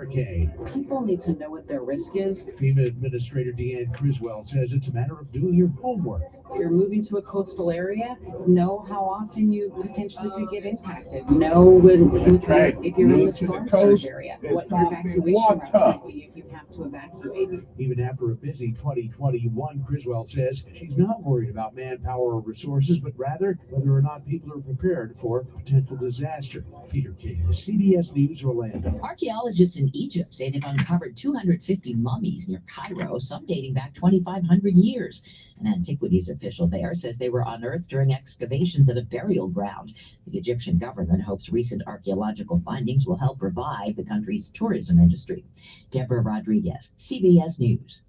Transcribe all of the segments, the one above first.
Okay. People need to know what their risk is. FEMA Administrator Deanne Criswell says it's a matter of doing your homework. If you're moving to a coastal area, know how often you potentially could get impacted. Know if you're in the storm surge area, what your evacuation routes might be if you have to evacuate. Even after a busy 2021, Criswell says she's not worried about manpower or resources, but rather whether or not people are prepared for potential disaster. Peter King, CBS News, Orlando. Archaeologists in Egypt say they've uncovered 250 mummies near Cairo, some dating back 2,500 years. An antiquities official there says they were unearthed during excavations at a burial ground. The Egyptian government hopes recent archaeological findings will help revive the country's tourism industry. Deborah Rodriguez, CBS News.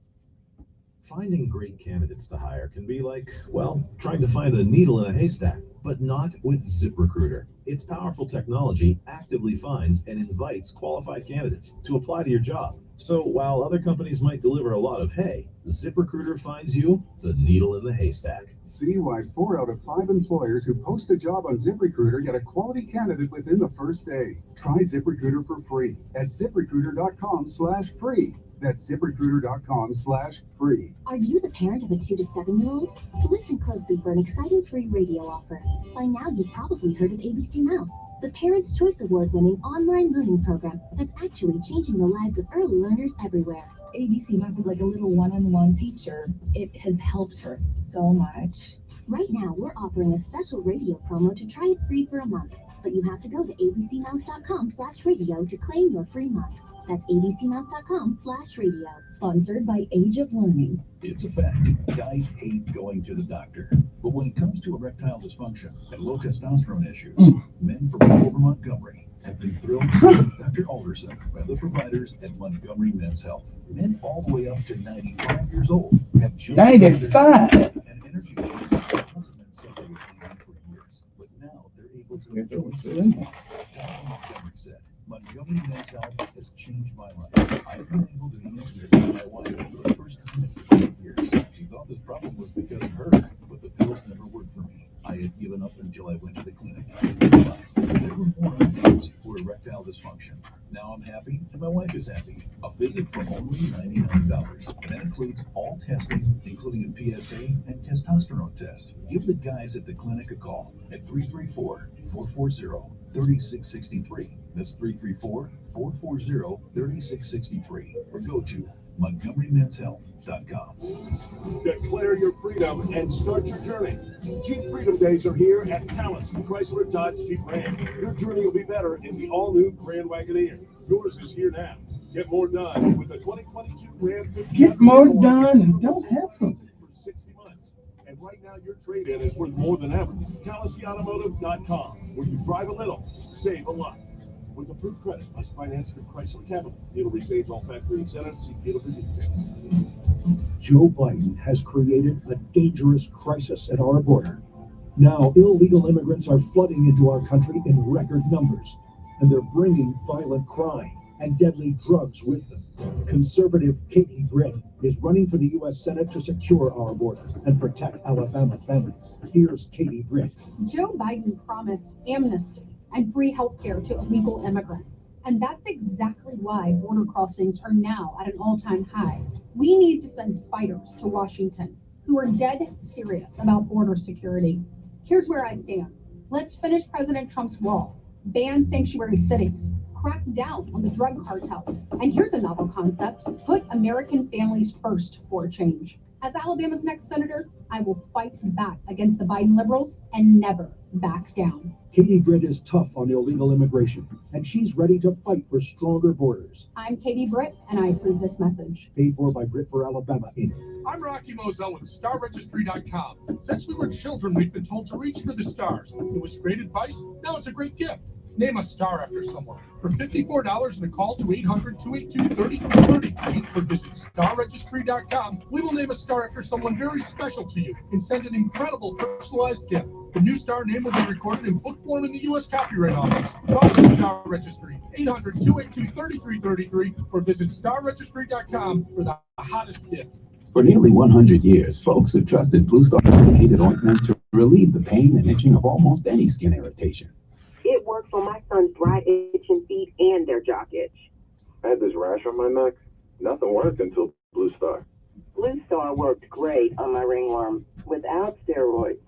Finding great candidates to hire can be like, well, trying to find a needle in a haystack, but not with ZipRecruiter. Its powerful technology actively finds and invites qualified candidates to apply to your job. So while other companies might deliver a lot of hay, ZipRecruiter finds you the needle in the haystack. See why 4 out of 5 employers who post a job on ZipRecruiter get a quality candidate within the first day. Try ZipRecruiter for free at ZipRecruiter.com/free. That's ZipRecruiter.com/free. Are you the parent of a 2 to 7-year-old? Listen closely for an exciting free radio offer. By now, you've probably heard of ABC Mouse, the Parents' Choice Award-winning online learning program that's actually changing the lives of early learners everywhere. ABC Mouse is like a little one-on-one teacher. It has helped her so much. Right now, we're offering a special radio promo to try it free for a month, but you have to go to abcmouse.com/radio to claim your free month. That's abcmouse.com/radio. Sponsored by Age of Learning. It's a fact. Guys hate going to the doctor. But when it comes to erectile dysfunction and low testosterone issues, men from all over Montgomery have been thrilled to see Dr. Alderson and the providers at Montgomery Men's Health. Men all the way up to 95 years old have jumped 95 and energy levels that hasn't been something with aging for years. But now they're able to enjoy success. Dr. Montgomery said, Montgomery Men's Health has changed my life. I've been able to be intimate with my wife for the first time in 8 years. She thought this problem was because of her, but the pills never worked for me. I had given up until I went to the clinic and realized there were more options for erectile dysfunction. Now I'm happy and my wife is happy. A visit for only $99. And that includes all testing, including a PSA and testosterone test. Give the guys at the clinic a call at 334-440-3663. That's 334-440-3663. Or go to MontgomeryMen'sHealth.com. Declare your freedom and start your journey. Jeep Freedom Days are here at Tallis Chrysler Dodge Jeep Ram. Your journey will be better in the all-new Grand Wagoneer. Yours is here now. Get more done with the 2022 Ram. Get more done and don't have them. For 60 months. And right now, your trade-in is worth more than ever. TallisAutomotive.com, where you drive a little, save a lot. With approved credit, must finance through Chrysler Capital. Dealer receipts all factory incentives. See dealer for details. Joe Biden has created a dangerous crisis at our border. Now, illegal immigrants are flooding into our country in record numbers, and they're bringing violent crime and deadly drugs with them. Conservative Katie Britt is running for the U.S. Senate to secure our border and protect Alabama families. Here's Katie Britt. Joe Biden promised amnesty and free health care to illegal immigrants. And that's exactly why border crossings are now at an all-time high. We need to send fighters to Washington who are dead serious about border security. Here's where I stand. Let's finish President Trump's wall, ban sanctuary cities, crack down on the drug cartels. And here's a novel concept: put American families first for a change. As Alabama's next senator, I will fight back against the Biden liberals and never back down. Katie Britt is tough on illegal immigration, and she's ready to fight for stronger borders. I'm Katie Britt, and I approve this message. Paid for by Britt for Alabama, Inc. I'm Rocky Moselle with StarRegistry.com. Since we were children, we've been told to reach for the stars. It was great advice. Now it's a great gift. Name a star after someone. For $54 and a call to 800-282-3330. Or visit StarRegistry.com. We will name a star after someone very special to you and send an incredible personalized gift. The new star name will be recorded in book form in the U.S. Copyright Office. Call the Star Registry, 800-282-3333, or visit StarRegistry.com for the hottest gift. For nearly 100 years, folks have trusted Blue Star medicated ointment to relieve the pain and itching of almost any skin irritation. It works on my son's dry itching feet and their jock itch. I had this rash on my neck. Nothing worked until Blue Star. Blue Star worked great on my ringworm without steroids.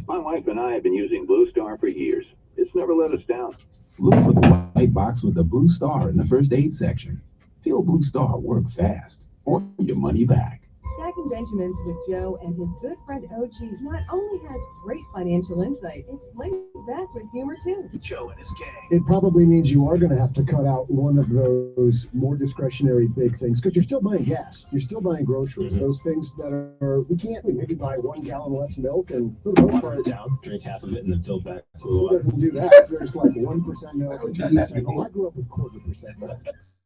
My wife and I have been using Blue Star for years. It's never let us down. Look for the white box with the blue star in the first aid section. Feel Blue Star work fast or your money back. Stacking Benjamins with Joe and his good friend OG not only has great financial insight, it's laid back with humor too. Joe and his gang. It probably means you are going to have to cut out one of those more discretionary big things because you're still buying gas, you're still buying groceries, those things that are, we can't maybe buy 1 gallon less milk and Water it down, drink half of it, and then fill it back. who doesn't do that? There's like 1% milk or 2%. Oh, I grew up with 0.25% milk.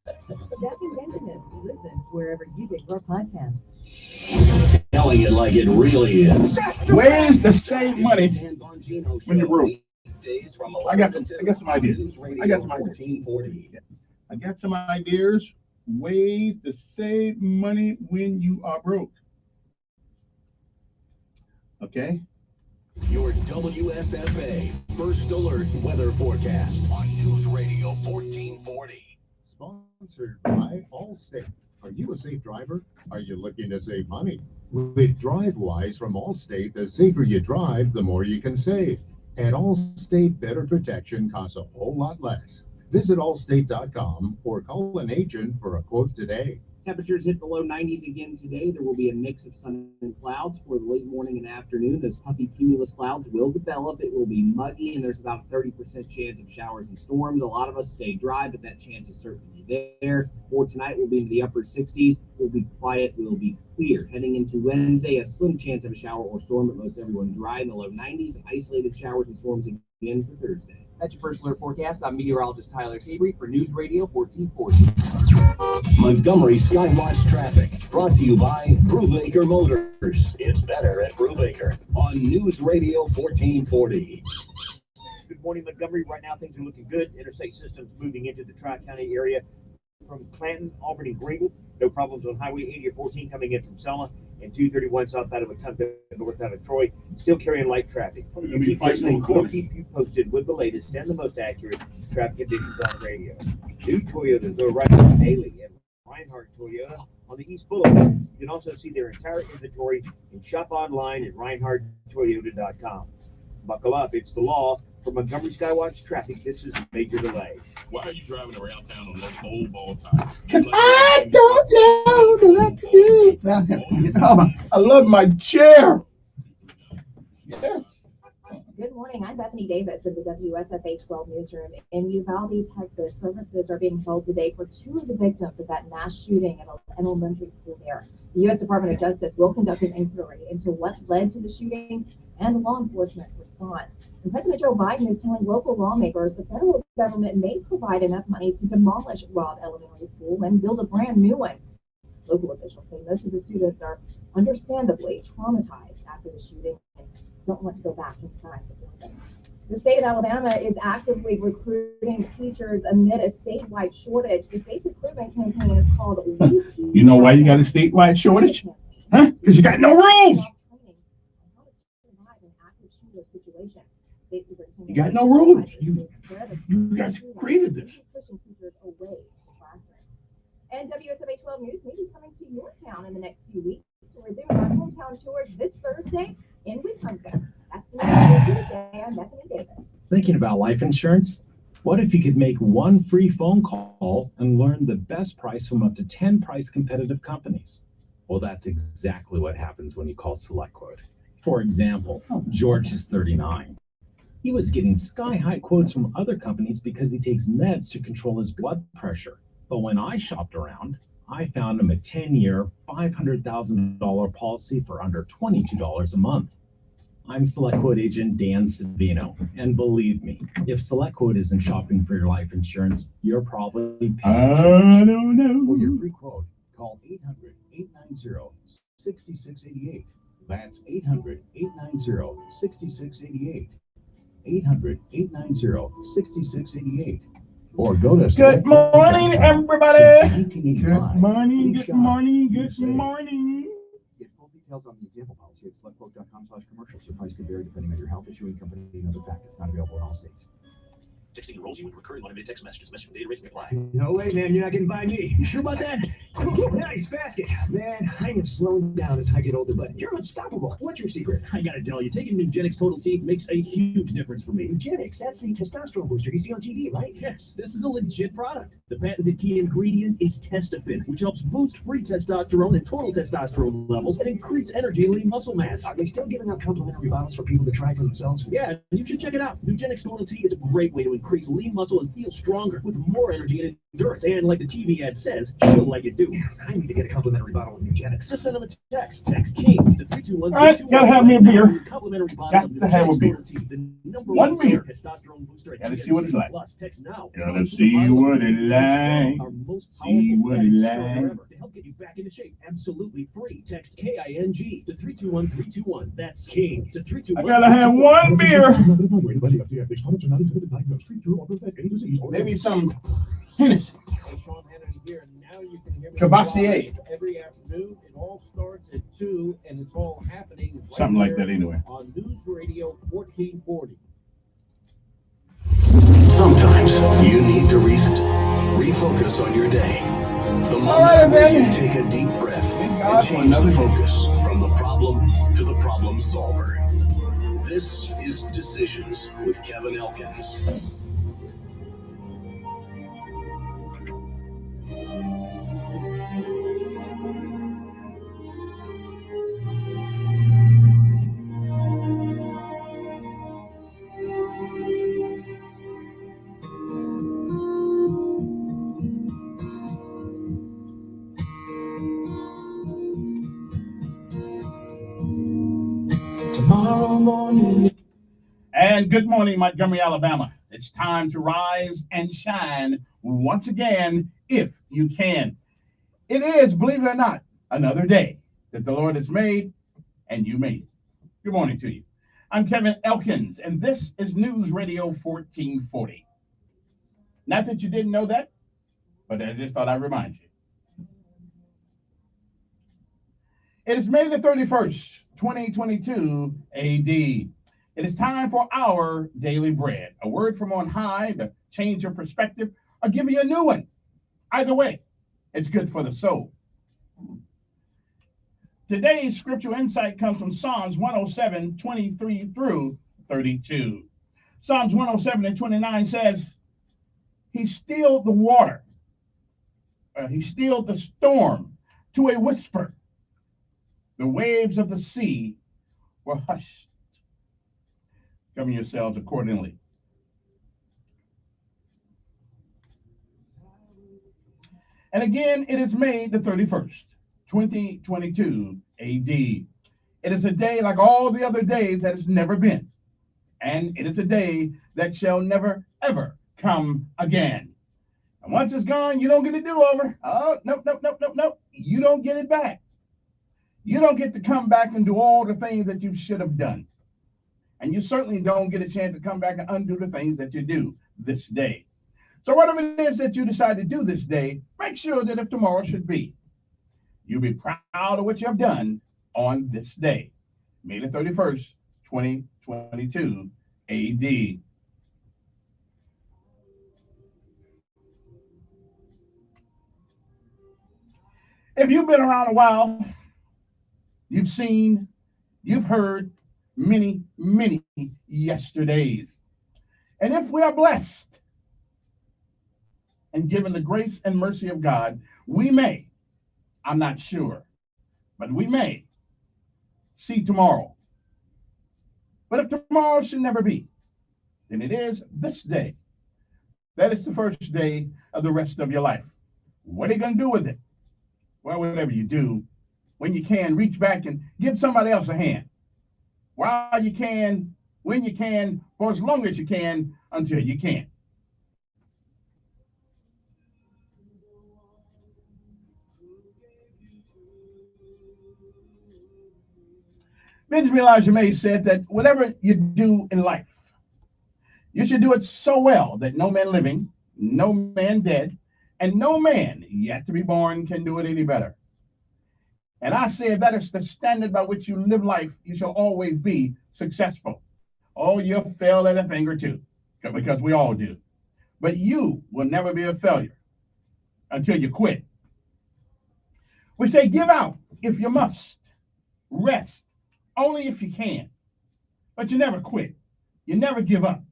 Stacking Benjamins, listen wherever you get your podcasts. Telling it like it really is. Ways to save money when you're broke. I got some ideas. I got some ideas. Ways to save money when you are broke. Okay. Your WSFA First Alert Weather Forecast on News Radio 1440. Sponsored by Allstate. Are you a safe driver? Are you looking to save money? With DriveWise from Allstate, the safer you drive, the more you can save. At Allstate, better protection costs a whole lot less. Visit allstate.com or call an agent for a quote today. Temperatures hit the low 90s again today. There will be a mix of sun and clouds for the late morning and afternoon. Those puffy cumulus clouds will develop. It will be muggy, and there's about a 30% chance of showers and storms. A lot of us stay dry, but that chance is certainly there. For tonight, we'll be in the upper 60s. We'll be quiet. We'll be clear. Heading into Wednesday, a slim chance of a shower or storm, but most everyone dry in the low 90s. Isolated showers and storms again for Thursday. That's your First Alert Forecast. I'm meteorologist Tyler Seabury for News Radio 1440. Montgomery Skywatch Traffic, brought to you by Brubaker Motors. It's better at Brubaker on News Radio 1440. Good morning, Montgomery. Right now, things are looking good. Interstate systems moving into the Tri-County area from Clanton, Albany, Greenwood. No problems on Highway 80 or 14 coming in from Selma, and 231 south out of Wetumpka, north out of Troy. Still carrying light traffic. We'll keep you posted with the latest and the most accurate traffic conditions on the radio. New Toyotas are arriving daily at Reinhardt Toyota on the East Boulevard. You can also see their entire inventory and shop online at reinhardttoyota.com. Buckle up, it's the law. For Montgomery Skywatch Traffic, this is a major delay. Why are you driving around town on those old ball tires? Because I don't know. I love my chair. Yes. Good morning. I'm Bethany Davis in the WSFA 12 newsroom. In Uvalde, Texas, services are being held today for 2 of the victims of that mass shooting at an elementary school there. The U.S. Department of Justice will conduct an inquiry into what led to the shooting and law enforcement response. And President Joe Biden is telling local lawmakers the federal government may provide enough money to demolish Robb Elementary School and build a brand new one. Local officials say most of the students are understandably traumatized after the shooting and don't want to go back inside the building. The state of Alabama is actively recruiting teachers amid a statewide shortage. The state's recruitment campaign is called You know why you got a statewide shortage? Huh? Because you got no rules. You got no rules. You guys created this. And WSFA 12 News may be coming to your town in the next few weeks. We're doing our hometown tours this Thursday in Wetumpka. That's the next Tuesday. I'm Bethany Davis. Thinking about life insurance? What if you could make one free phone call and learn the best price from up to 10 price competitive companies? Well, that's exactly what happens when you call SelectQuote. For example, George is 39. He was getting sky-high quotes from other companies because he takes meds to control his blood pressure. But when I shopped around, I found him a 10-year, $500,000 policy for under $22 a month. I'm SelectQuote agent Dan Savino, and believe me, if SelectQuote isn't shopping for your life insurance, you're probably paying. I don't know. For your free quote, call 800-890-6688. That's 800-890-6688. 800-890-6688. Or go to Good morning, everybody. Good morning, good morning, good morning. Get full details on the example policy at selectquote.com/commercials. The price could vary depending on your health, issuing company, and other factors. Not available in all states. Texting enrolls you in recurring automated text messages. Message data rates may apply. No way, man. You're not getting by me. You sure about that? Nice basket. Man, I am slowing down as I get older, but you're unstoppable. What's your secret? I gotta tell you, taking Nugenix Total T makes a huge difference for me. Nugenix, that's the testosterone booster you see on TV, right? Yes, this is a legit product. The patented key ingredient is Testofen, which helps boost free testosterone and total testosterone levels and increase energy and lean muscle mass. Are they still giving out complimentary bottles for people to try for themselves? Yeah, you should check it out. Nugenix Total T is a great way to increase lean muscle and feel stronger with more energy and endurance. And like the TV ad says, you'll like it too. I need to get a complimentary bottle of Nugenix. Just send them a text. Text KING to 321. All right, gotta have me a beer. Complimentary bottle Got of to have a Nugenix beer. Total T, the number One one beer. testosterone booster at Gotta see what it's like. Plus. Text now. Gotta see what it like. Our most See powerful what it package like. ever to help get you back into shape. Absolutely free. Text KING to 321-321. That's KING to 321. I gotta have one beer. Maybe some Hennessy. Cavassier. Every afternoon, it all starts at 2, and it's all happening right Something like there that anyway. on News Radio 1440. Sometimes you need to reset, refocus on your day. The moment where you take a deep breath and change the focus from the problem to the problem solver. This is Decisions with Kevin Elkins. Tomorrow morning. And good morning, Montgomery, Alabama. It's time to rise and shine once again, if you can. It is, believe it or not, another day that the Lord has made, and you made it. Good morning to you. I'm Kevin Elkins, and this is News Radio 1440. Not that you didn't know that, but I just thought I'd remind you. It is May the 31st, 2022 AD. It is time for our daily bread, a word from on high to change your perspective or give you a new one. Either way, it's good for the soul. Today's scriptural insight comes from Psalms 107, 23 through 32. Psalms 107 and 29 says, He stilled the water. He stilled the storm to a whisper. The waves of the sea were hushed. Govern yourselves accordingly. And again, it is May the 31st, 2022 AD. It is a day like all the other days that has never been. And it is a day that shall never, ever come again. And once it's gone, you don't get a do-over. Oh, nope. You don't get it back. You don't get to come back and do all the things that you should have done. And you certainly don't get a chance to come back and undo the things that you do this day. So whatever it is that you decide to do this day, make sure that if tomorrow should be, you'll be proud of what you have done on this day, May the 31st, 2022 AD. If you've been around a while, you've seen, you've heard many yesterdays. And if we are blessed and given the grace and mercy of God, we may, I'm not sure, but we may see tomorrow. But if tomorrow should never be, then it is this day. That is the first day of the rest of your life. What are you going to do with it? Well, whatever you do, when you can, reach back and give somebody else a hand. While you can, when you can, for as long as you can, until you can't. Benjamin Elijah May said that whatever you do in life, you should do it so well that no man living, no man dead, and no man yet to be born can do it any better. And I say if that is the standard by which you live life, you shall always be successful. Oh, you'll fail at a thing or two, because we all do. but you will never be a failure until you quit. We say give out if you must, rest only if you can, but you never quit. You never give up,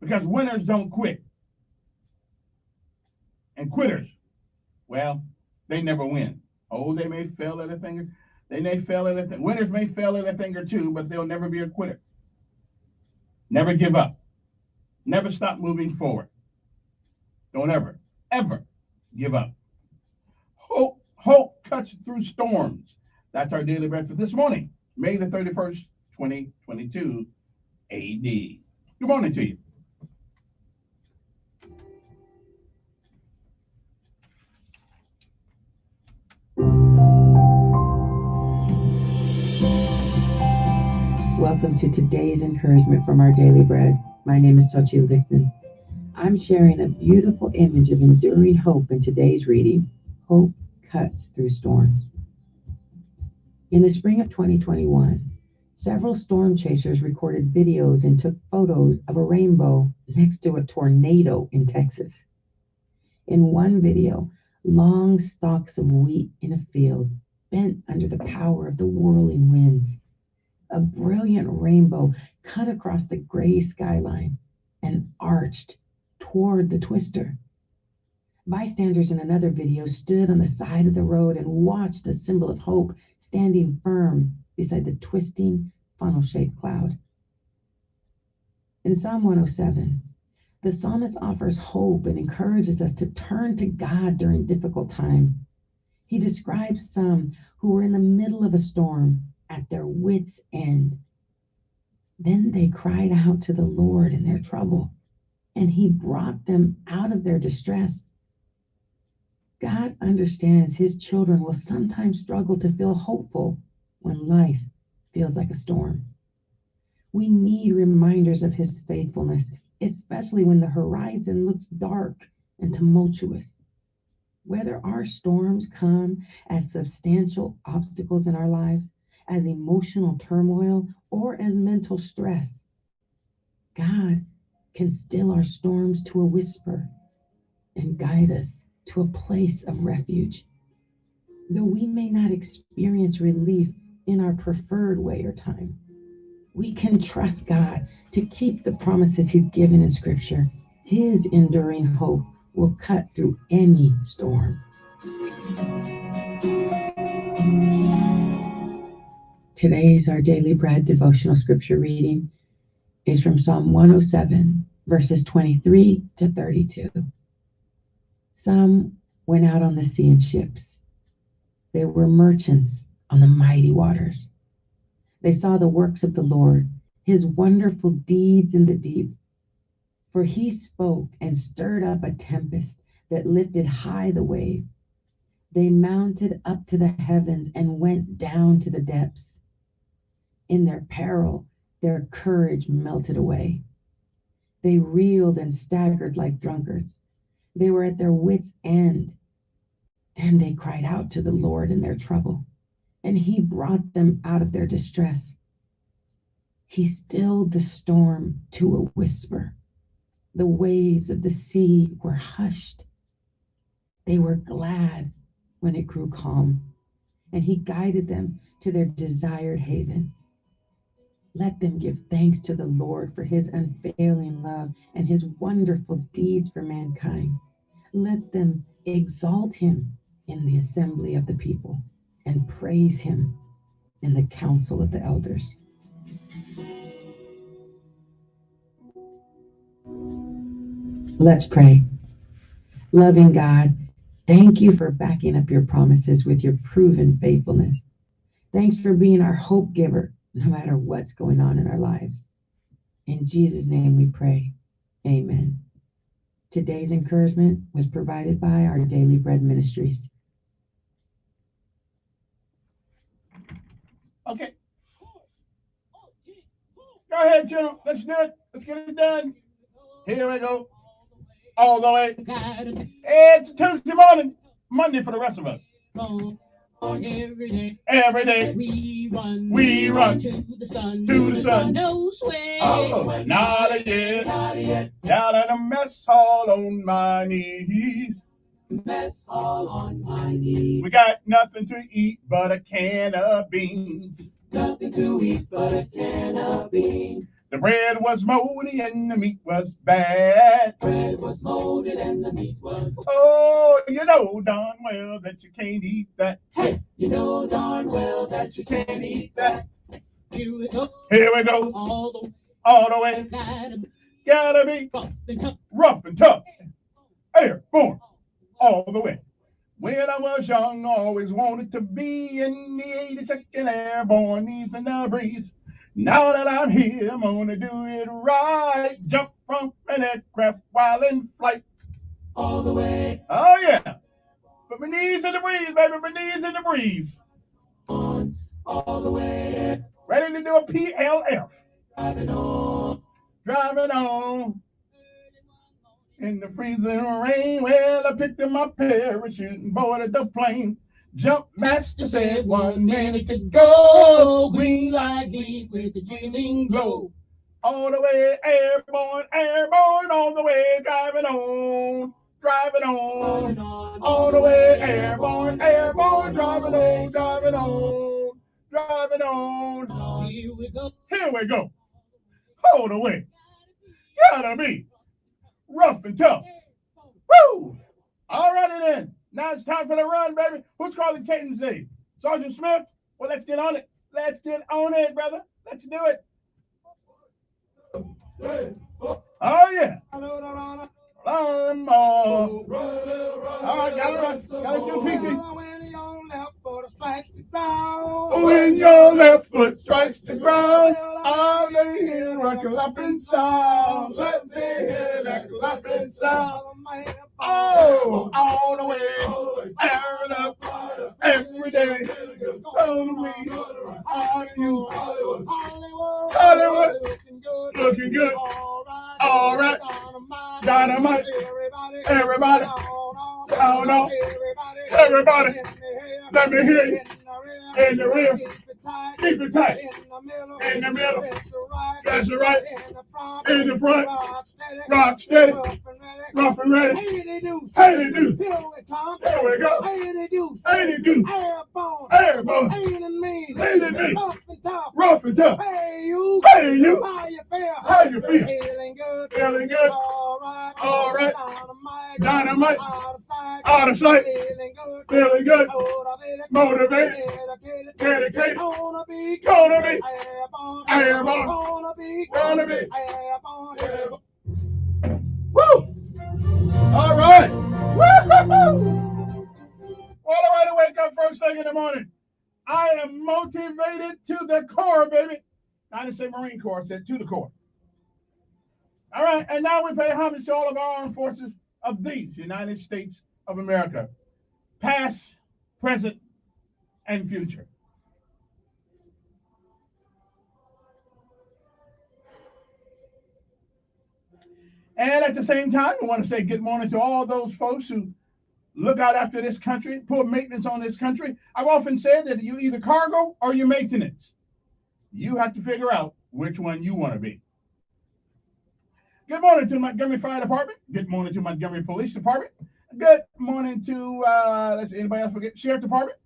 because winners don't quit. And quitters, well, they never win. Oh, they may fail at a thing. They may fail at a thing. Winners may fail at a thing or two, but they'll never be a quitter. Never give up. Never stop moving forward. Don't ever, ever give up. Hope cuts through storms. That's our daily bread for this morning, May the 31st, 2022 AD. Good morning to you. Welcome to today's encouragement from our daily bread. My name is Xochitl Dixon. I'm sharing a beautiful image of enduring hope in today's reading. Hope cuts through storms. In the spring of 2021, several storm chasers recorded videos and took photos of a rainbow next to a tornado in Texas. In one video, long stalks of wheat in a field bent under the power of the whirling winds. A brilliant rainbow cut across the gray skyline and arched toward the twister. Bystanders in another video stood on the side of the road and watched the symbol of hope standing firm beside the twisting funnel-shaped cloud. In Psalm 107, the psalmist offers hope and encourages us to turn to God during difficult times. He describes some who were in the middle of a storm, at their wits' end. Then they cried out to the Lord in their trouble, and he brought them out of their distress. God understands his children will sometimes struggle to feel hopeful when life feels like a storm. We need reminders of his faithfulness, especially when the horizon looks dark and tumultuous. Whether our storms come as substantial obstacles in our lives, as emotional turmoil, or as mental stress, God can still our storms to a whisper and guide us to a place of refuge. Though we may not experience relief in our preferred way or time, we can trust God to keep the promises he's given in Scripture. His enduring hope will cut through any storm. Today's our daily bread devotional scripture reading is from Psalm 107, verses 23 to 32. Some went out on the sea in ships. They were merchants on the mighty waters. They saw the works of the Lord, his wonderful deeds in the deep. For he spoke and stirred up a tempest that lifted high the waves. They mounted up to the heavens and went down to the depths. In their peril, their courage melted away. They reeled and staggered like drunkards. They were at their wits' end. Then they cried out to the Lord in their trouble, and he brought them out of their distress. He stilled the storm to a whisper. The waves of the sea were hushed. They were glad when it grew calm, and he guided them to their desired haven. Let them give thanks to the Lord for his unfailing love and his wonderful deeds for mankind. Let them exalt him in the assembly of the people and praise him in the council of the elders. Let's pray. Loving God, thank you for backing up your promises with your proven faithfulness. Thanks for being our hope giver, no matter what's going on in our lives. In Jesus' name we pray. Amen. Today's encouragement was provided by our Daily Bread Ministries. Okay. Go ahead, General. Let's do it. Let's get it done. Here we go. All the way. It's Tuesday morning, Monday for the rest of us. Every day we run to the sun, no sweat. Oh, not yet. Down in a mess hall on my knees. Mess hall on my knees. We got nothing to eat but a can of beans. Nothing to eat but a can of beans. The bread was moldy and the meat was bad. Bread was molded and the meat was. Oh, you know darn well that you can't eat that. Hey, you know darn well that you can't eat that. Here we go. Here we go. All the way. Gotta be rough and tough. Airborne. All the way. When I was young, I always wanted to be in the 82nd Airborne, needs and a breeze. Now that I'm here, I'm gonna do it right. Jump from an aircraft while in flight. All the way. Oh yeah. Put my knees in the breeze, baby, my knees in the breeze. On, all the way. Ready to do a PLF. Driving on. Driving on. In the freezing rain, well, I picked up my parachute and boarded the plane. Jump master said 1 minute to go. Green light lead with the dreaming glow. All the way airborne, airborne, all the way driving on, driving on. All the way airborne, airborne, driving on, driving on, driving on. Here we go. Here we go. All the way. Gotta be rough and tough. Woo! All righty then. Now it's time for the run, baby. Who's calling Catonsy? Sergeant Smith? Well, let's get on it. Let's get on it, brother. Let's do it. Oh, yeah. Run, all right, gotta run. Gotta do PT. When your left foot strikes the ground, I'll lay here and rock a lapping sound. Let me hear that clapping sound. Oh, all the way, airing up every day. Only on you, Hollywood, looking good. All right, dynamite, everybody, sound off, everybody. Let me hear you in the rear. Keep it tight. In the middle. That's the right. In the front. Rock steady. Rough and ready. 80 deuce. Here we go. 80 deuce. Airborne. Lean and mean. Rough and tough. Hey you. How you feel? Feeling good. All right. Dynamite. Out of sight. Feeling good. Motivated. Dedicated. Gonna be. Airborne. Gonna be. Woo! All right. Woo-hoo-hoo! Well, all right to wake up first thing in the morning. I am motivated to the core, baby. I didn't say Marine Corps, I said to the core. All right, and now we pay homage to all of our armed forces of these United States of America, past, present, and future. And at the same time, we want to say good morning to all those folks who look out after this country, put maintenance on this country. I've often said that you either cargo or you maintenance. You have to figure out which one you want to be. Good morning to Montgomery Fire Department. Good morning to Montgomery Police Department. Good morning to, let's see, anybody else forget? Sheriff Department.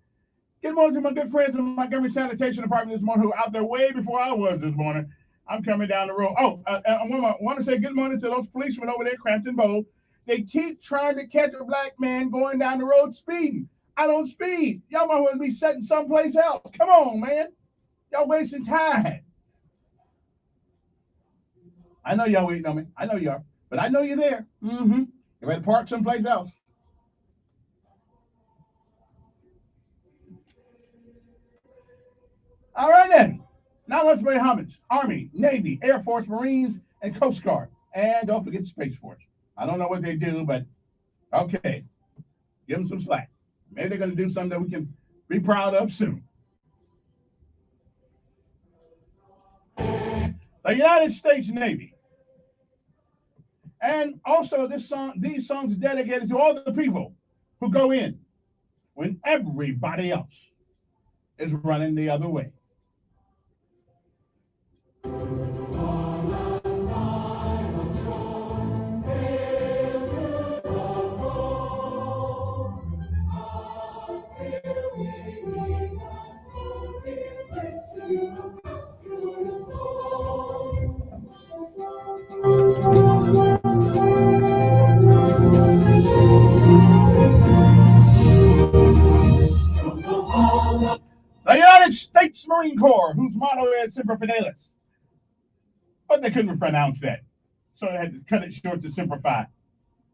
Good morning to my good friends in the Montgomery Sanitation Department this morning who were out there way before I was this morning. I'm coming down the road. Oh, I want to say good morning to those policemen over there at Crampton Bowl. They keep trying to catch a black man going down the road speeding. I don't speed. Y'all might want to be sitting someplace else. Come on, man. Y'all wasting time. I know y'all waiting on me. I know you are. But I know you're there. Mm-hmm. You better park someplace else. All right, then. Now let's pay homage. Army, Navy, Air Force, Marines, and Coast Guard. And don't forget Space Force. I don't know what they do, but okay. Give them some slack. Maybe they're going to do something that we can be proud of soon. The United States Navy. And also these songs are dedicated to all the people who go in when everybody else is running the other way. The United States Marine Corps, whose motto is Semper Fidelis. But they couldn't pronounce that. So they had to cut it short to Semper Fi.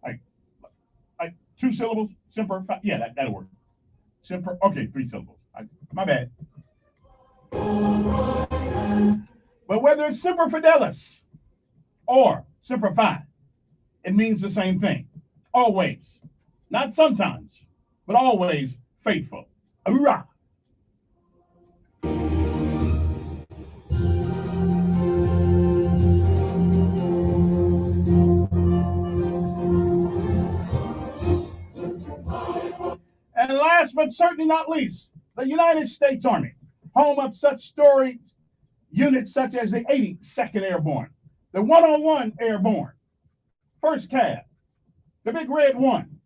Like 2 syllables, Semper Fi. Yeah, that'll work. Semper, okay, 3 syllables. My bad. But whether it's Semper Fidelis or Semper Fi, it means the same thing. Always. Not sometimes, but always faithful. Hoorah! And last but certainly not least, the United States Army, home of such storied units such as the 82nd Airborne, the 101 Airborne, 1st Cav, the Big Red 1,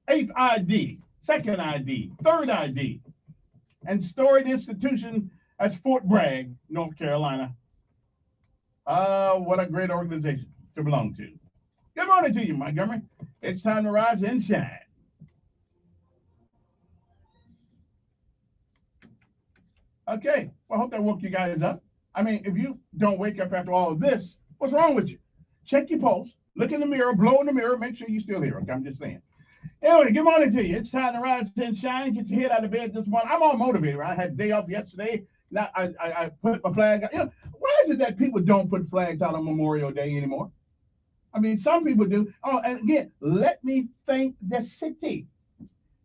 8th ID, 2nd ID, 3rd ID, and storied institution as Fort Bragg, North Carolina. What a great organization to belong to. Good morning to you, Montgomery. It's time to rise and shine. Okay, well, I hope that woke you guys up. I mean, if you don't wake up after all of this, what's wrong with you? Check your pulse, look in the mirror, blow in the mirror, make sure you're still here. Okay, I'm just saying. Anyway, good morning to you. It's time to rise and shine. Get your head out of bed this morning. I'm all motivated. Right? I had a day off yesterday. Now I put my flag out. You know, why is it that people don't put flags out on Memorial Day anymore? I mean, some people do. Oh, and again, let me thank the city.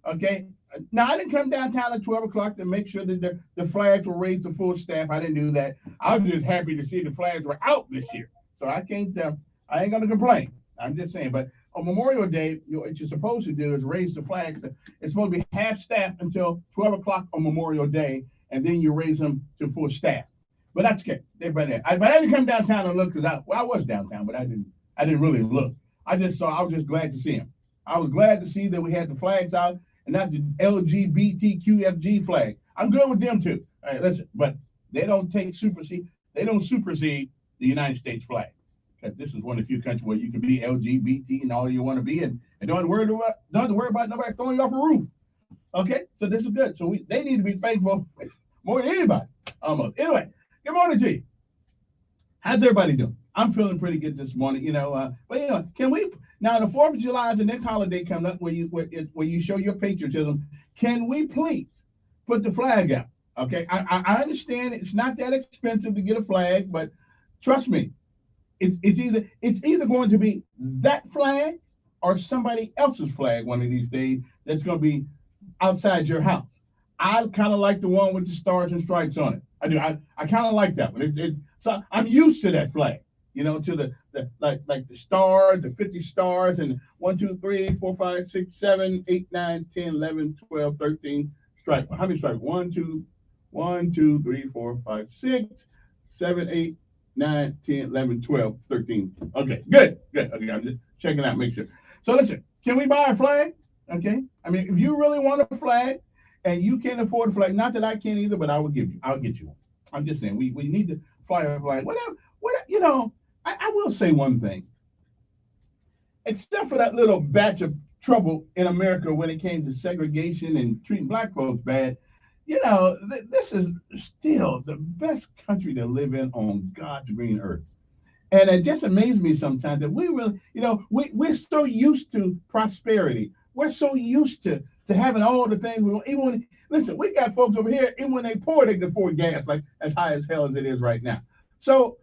Okay. Now, I didn't come downtown at 12 o'clock to make sure that the flags were raised to full staff. I didn't do that. I was just happy to see the flags were out this year. So I ain't going to complain. I'm just saying. But on Memorial Day, what you're supposed to do is raise the flags. It's supposed to be half staff until 12 o'clock on Memorial Day, and then you raise them to full staff. But that's okay. But I didn't come downtown and look because I was downtown, but I didn't really look. I was just glad to see them. I was glad to see that we had the flags out. And not the LGBTQFG flag. I'm good with them too. All right, listen, but they don't supersede the United States flag. Because this is one of the few countries where you can be LGBT and all you want to be, and don't have to worry about nobody throwing you off a roof. Okay, so this is good. So they need to be faithful more than anybody. Almost. Anyway, good morning to you. How's everybody doing? I'm feeling pretty good this morning. But can we? Now, the 4th of July is the next holiday coming up where you show your patriotism. Can we please put the flag out? Okay, I understand it's not that expensive to get a flag, but trust me, it's either going to be that flag or somebody else's flag one of these days that's going to be outside your house. I kind of like the one with the stars and stripes on it. I do. I kind of like that one. So I'm used to that flag. To the like the stars, the 50 stars, and 1, 2, 3, 4, 5, 6, 7, 8, 9, 10, 11, 12, 13 stripes. How many stripes? 1, 2, 3, 4, 5, 6, 7, 8, 9, 10, 11, 12, 13. Okay, good. Okay, I'm just checking out, make sure. So listen, can we buy a flag? Okay. I mean, if you really want a flag and you can't afford a flag, not that I can't either, but I'll get you one. I'm just saying we need to fly a flag. Whatever, I will say one thing. Except for that little batch of trouble in America when it came to segregation and treating black folks bad, this is still the best country to live in on God's green earth. And it just amazes me sometimes that we really, we're so used to prosperity. We're so used to having all the things we want. Listen, we got folks over here, even when they poor, they can afford gas like as high as hell as it is right now. So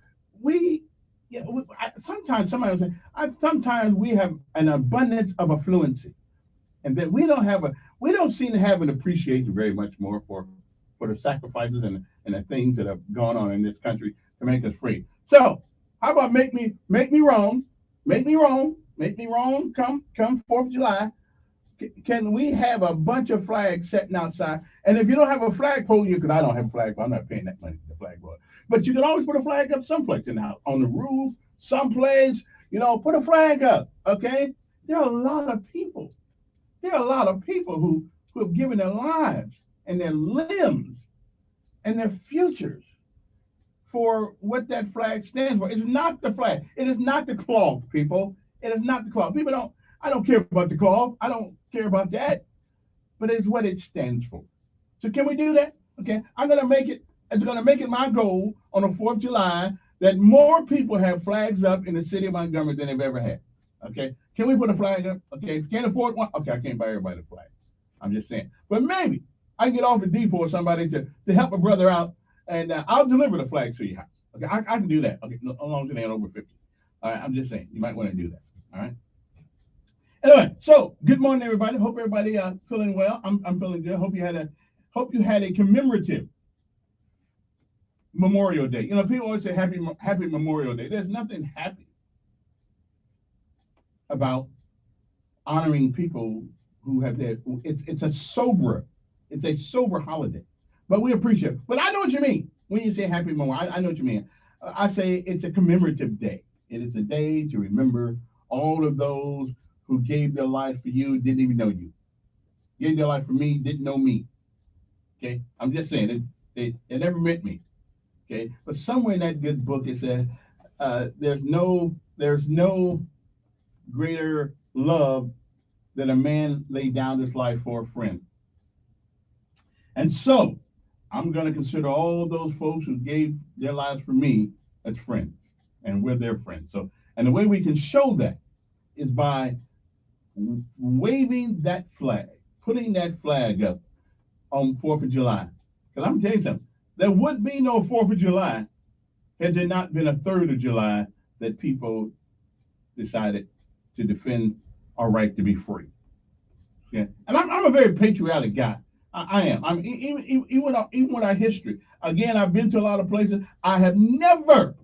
sometimes somebody will say, sometimes we have an abundance of affluency, and that we don't seem to have an appreciation very much more for the sacrifices and the things that have gone on in this country to make us free. So how about make me wrong come 4th of July, Can we have a bunch of flags sitting outside? And if you don't have a flagpole, because I don't have a flagpole, I'm not paying that money for the flagpole. But you can always put a flag up someplace in the house, on the roof, someplace, put a flag up, okay? There are a lot of people. There are a lot of people who have given their lives and their limbs and their futures for what that flag stands for. It's not the flag. It is not the cloth, people. It is not the cloth. I don't care about the cloth. I don't care about that. But it's what it stands for. So can we do that? Okay. It's going to make it my goal on the 4th of July that more people have flags up in the city of Montgomery than they've ever had. Okay. Can we put a flag up? Okay. If you can't afford one, okay, I can't buy everybody a flag. I'm just saying. But maybe I can get off the depot or somebody to help a brother out, and I'll deliver the flag to your house. Okay. I can do that. Okay. As long as it ain't over 50. All right. I'm just saying. You might want to do that. All right. Anyway, so good morning, everybody. Hope everybody feeling well. I'm feeling good. Hope you had a commemorative Memorial Day. People always say happy Memorial Day. There's nothing happy about honoring people who have their. It's a sober holiday, but we appreciate it. But I know what you mean when you say happy Memorial. I know what you mean. I say it's a commemorative day. It is a day to remember all of those who gave their life for you, didn't even know you. Gave their life for me, didn't know me. Okay, I'm just saying they never met me. Okay, but somewhere in that good book it says there's no greater love than a man laid down his life for a friend. And so I'm going to consider all those folks who gave their lives for me as friends, and we're their friends. So, and the way we can show that is by waving that flag, putting that flag up on 4th of July. Because I'm going to tell you something, there would be no 4th of July had there not been a 3rd of July that people decided to defend our right to be free. Okay? And I'm a very patriotic guy. I am. Even with our history. Again, I've been to a lot of places. I have never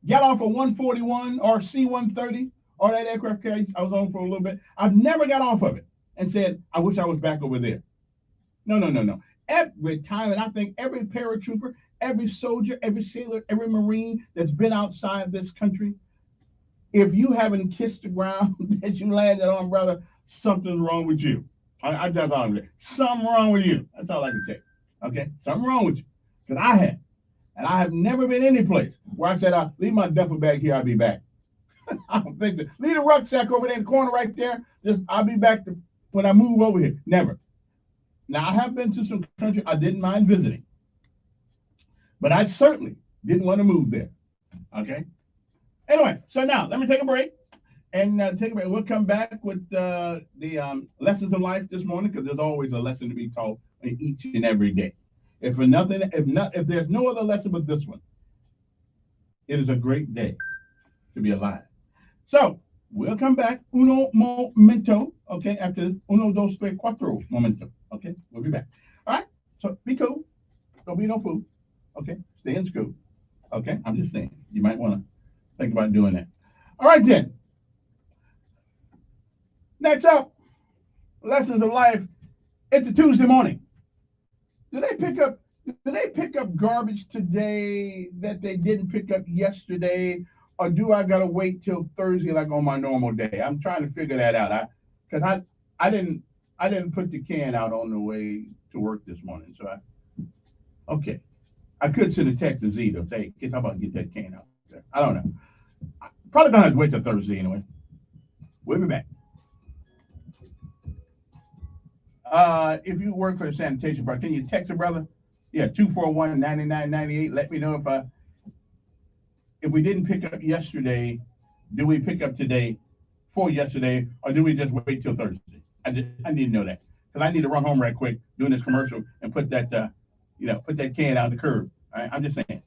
got off of 141 or C-130 or that aircraft carrier I was on for a little bit. I've never got off of it and said, I wish I was back over there. No. Every time, and I think every paratrooper, every soldier, every sailor, every Marine that's been outside this country, if you haven't kissed the ground that you landed on, brother, something's wrong with you. I just all say, something wrong with you. That's all I can say. Okay? Something wrong with you. Because I have. And I have never been any place where I said, leave my duffel bag here, I'll be back. I don't think so. Leave the rucksack over there in the corner right there. I'll be back when I move over here. Never. Now, I have been to some countries I didn't mind visiting. But I certainly didn't want to move there. Okay? Anyway, so now let me take a break. And we'll come back with the lessons of life this morning, because there's always a lesson to be taught each and every day. If there's no other lesson but this one, it is a great day to be alive. So we'll come back uno momento, okay, after uno, dos, tres, cuatro momento, okay? We'll be back. All right, so be cool. Don't be no fool, okay? Stay in school, okay? I'm just saying, you might want to think about doing that. All right, then. Next up, lessons of life. It's a Tuesday morning. Do they pick up garbage today that they didn't pick up yesterday, or do I gotta wait till Thursday like on my normal day? I'm trying to figure that out. Because I didn't put the can out on the way to work this morning. So I could send a text to Z to say, "Kids, how about get that can out there?" I don't know. Probably gonna have to wait till Thursday anyway. We'll be back. If you work for the sanitation part, can you text a brother? Yeah, 241-9998. Let me know if we didn't pick up yesterday, do we pick up today for yesterday, or do we just wait till Thursday? I need to know that, because I need to run home right quick doing this commercial and put that put that can out the curb. All right? I'm just saying.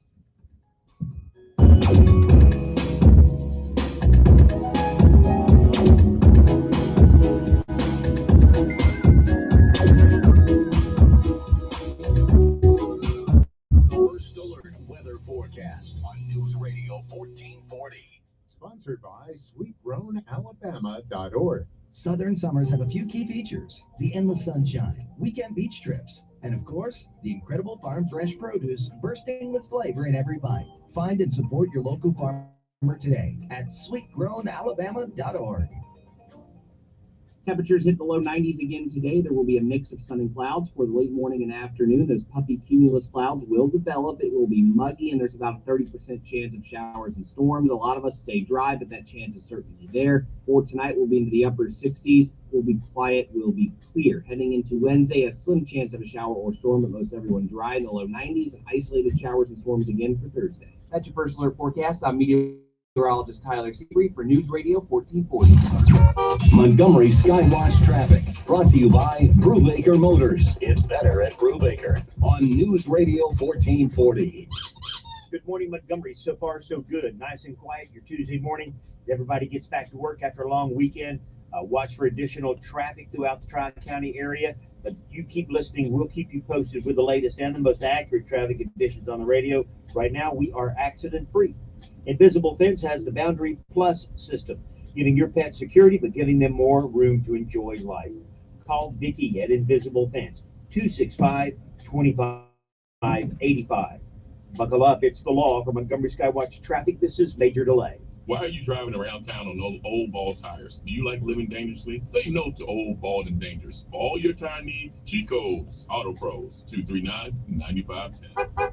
Forecast on News Radio 1440. Sponsored by SweetGrownAlabama.org. Southern summers have a few key features: the endless sunshine, weekend beach trips, and of course, the incredible farm fresh produce bursting with flavor in every bite. Find and support your local farmer today at sweetgrownalabama.org. Temperatures hit the low 90s again today. There will be a mix of sun and clouds for the late morning and afternoon. Those puffy cumulus clouds will develop. It will be muggy, and there's about a 30% chance of showers and storms. A lot of us stay dry, but that chance is certainly there. For tonight, we'll be into the upper 60s. We'll be quiet. We'll be clear. Heading into Wednesday, a slim chance of a shower or storm, but most everyone dry in the low 90s, and isolated showers and storms again for Thursday. That's your first alert forecast. I'm meteorologist Tyler Seabury for News Radio 1440. Montgomery Skywatch traffic brought to you by Brubaker Motors. It's better at Brubaker on News Radio 1440. Good morning, Montgomery. So far, so good. Nice and quiet your Tuesday morning. Everybody gets back to work after a long weekend. Watch for additional traffic throughout the Tri-County area. But you keep listening. We'll keep you posted with the latest and the most accurate traffic conditions on the radio. Right now, we are accident-free. Invisible Fence has the Boundary Plus system, giving your pet security, but giving them more room to enjoy life. Call Vicki at Invisible Fence, 265-2585. Buckle up, it's the law. For Montgomery Skywatch traffic, this is Major Delay. Why are you driving around town on those old ball tires? Do you like living dangerously? Say no to old, bald, and dangerous. For all your tire needs, Chico's Auto Pros, 239-9510.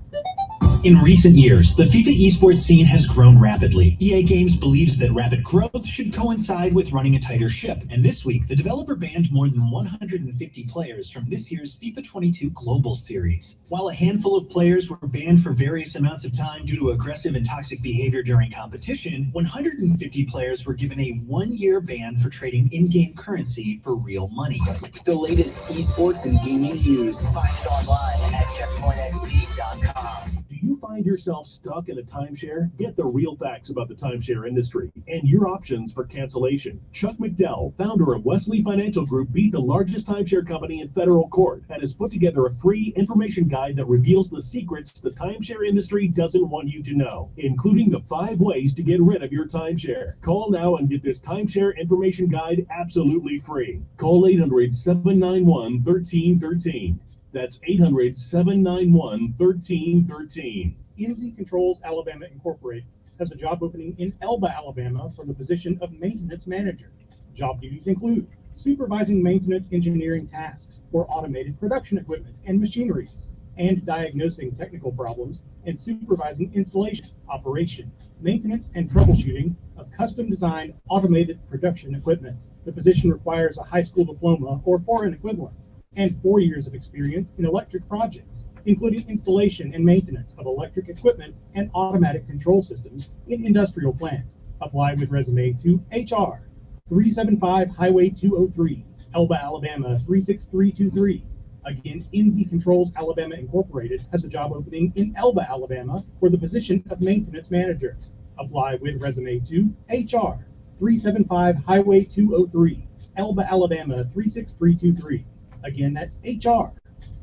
In recent years, the FIFA esports scene has grown rapidly. EA Games believes that rapid growth should coincide with running a tighter ship, and this week, the developer banned more than 150 players from this year's FIFA 22 Global Series. While a handful of players were banned for various amounts of time due to aggressive and toxic behavior during competition, 150 players were given a one-year ban for trading in-game currency for real money. The latest esports and gaming news. Find it online at checkpointxp.com. Do you find yourself stuck in a timeshare? Get the real facts about the timeshare industry and your options for cancellation. Chuck McDowell, founder of Wesley Financial Group, beat the largest timeshare company in federal court and has put together a free information guide that reveals the secrets the timeshare industry doesn't want you to know, including the 5 ways to get rid of your timeshare. Call now and get this timeshare information guide absolutely free. Call 800-791-1313. That's 800-791-1313. NZ Controls Alabama Incorporated has a job opening in Elba, Alabama for the position of maintenance manager. Job duties include supervising maintenance engineering tasks for automated production equipment and machineries, and diagnosing technical problems and supervising installation, operation, maintenance, and troubleshooting of custom-designed automated production equipment. The position requires a high school diploma or foreign equivalent and 4 years of experience in electric projects, including installation and maintenance of electric equipment and automatic control systems in industrial plants. Apply with resume to HR 375 Highway 203, Elba, Alabama 36323. Again, NZ Controls Alabama Incorporated has a job opening in Elba, Alabama for the position of maintenance manager. Apply with resume to HR 375 Highway 203, Elba, Alabama 36323. Again, that's HR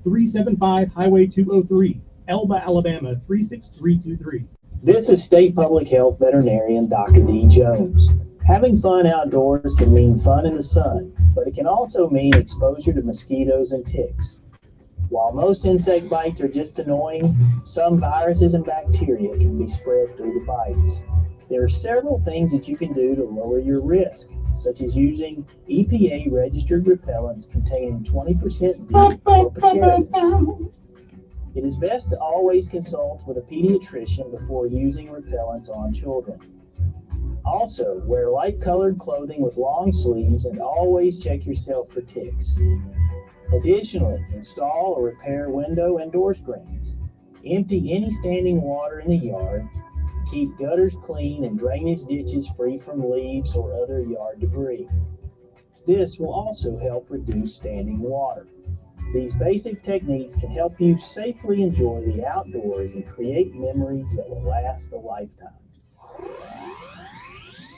375 Highway 203, Elba, Alabama 36323. This is State Public Health Veterinarian Dr. D. Jones. Having fun outdoors can mean fun in the sun, but it can also mean exposure to mosquitoes and ticks. While most insect bites are just annoying, some viruses and bacteria can be spread through the bites. There are several things that you can do to lower your risk, such as using EPA-registered repellents containing 20% D-proparatin. It is best to always consult with a pediatrician before using repellents on children. Also, wear light-colored clothing with long sleeves and always check yourself for ticks. Additionally, install or repair window and door screens. Empty any standing water in the yard. Keep gutters clean and drainage ditches free from leaves or other yard debris. This will also help reduce standing water. These basic techniques can help you safely enjoy the outdoors and create memories that will last a lifetime.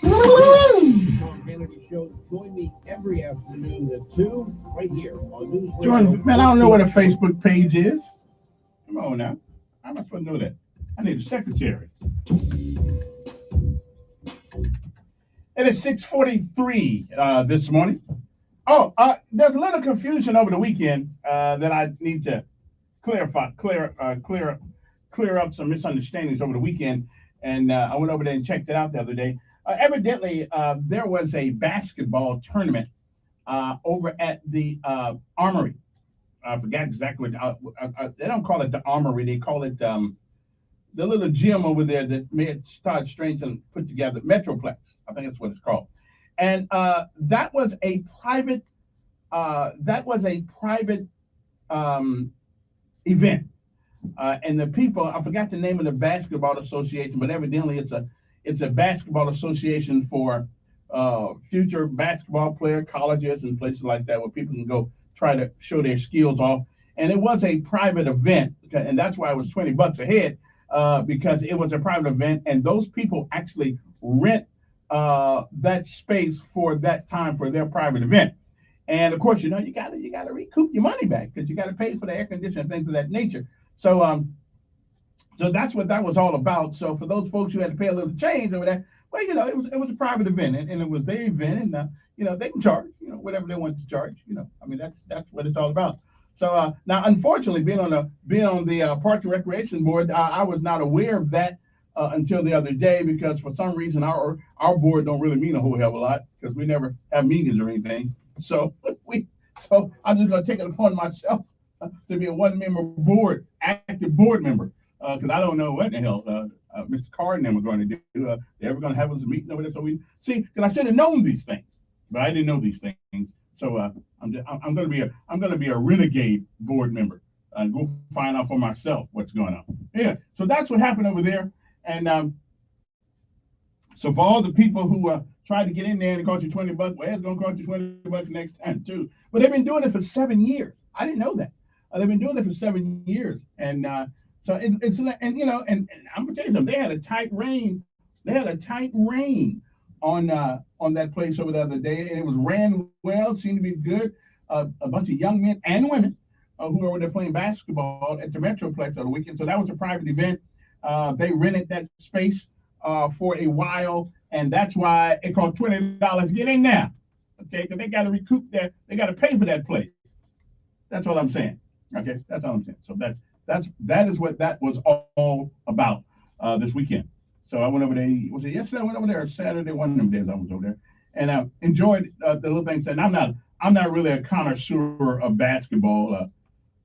Tom Kennedy Show. Join me every afternoon at 2 right here on News Radio. Man, I don't know what a Facebook page is. Come on now. How am I supposed to know that? I need a secretary. It is 6:43 this morning. Oh, there's a little confusion over the weekend that I need to clear up some misunderstandings over the weekend. And I went over there and checked it out the other day. Evidently, there was a basketball tournament over at the Armory. I forgot exactly what they don't call it the Armory. They call it the little gym over there that Todd Strange put together, Metroplex. I think that's what it's called. And that was a private event. And the people, I forgot the name of the basketball association, but evidently it's a basketball association for future basketball player colleges and places like that where people can go try to show their skills off. And it was a private event, and that's why it was $20 a head, because it was a private event, and those people actually rent that space for that time for their private event. And of course, you gotta recoup your money back because you gotta pay for the air conditioning, things of that nature. So so that's what that was all about. So for those folks who had to pay a little change over there, well, it was a private event, and it was their event, and they can charge, whatever they want to charge. I mean, that's what it's all about. So now, unfortunately, being on the Parks and Recreation Board, I was not aware of that until the other day, because for some reason our board don't really mean a whole hell of a lot because we never have meetings or anything. So I'm just gonna take it upon myself to be a one-member board, active board member, because I don't know what the hell Mr. Carr and them are going to do. They're ever going to have us a meeting over there. So we see, because I should have known these things, but I didn't know these things. So I'm going to be a renegade board member and go find out for myself what's going on. Yeah. So that's what happened over there. And so for all the people who tried to get in there and it cost you $20, well, it's going to cost you $20 next time too. But they've been doing it for 7 years. I didn't know that. They've been doing it for 7 years, and so it's and I'm gonna tell you something. They had a tight rein. They had a tight rein on that place over the other day, and it was ran well. Seemed to be good. A bunch of young men and women who were over there playing basketball at the Metroplex on the weekend. So that was a private event. They rented that space for a while, and that's why it cost $20 to get in there. Okay, because they got to recoup that. They got to pay for that place. That's what I'm saying. Okay, that's all I'm saying. So that is what that was all about this weekend. So I went over there. Was it yesterday? I went over there, or Saturday, one of them days I was over there, and I enjoyed the little things. And I'm not really a connoisseur of basketball,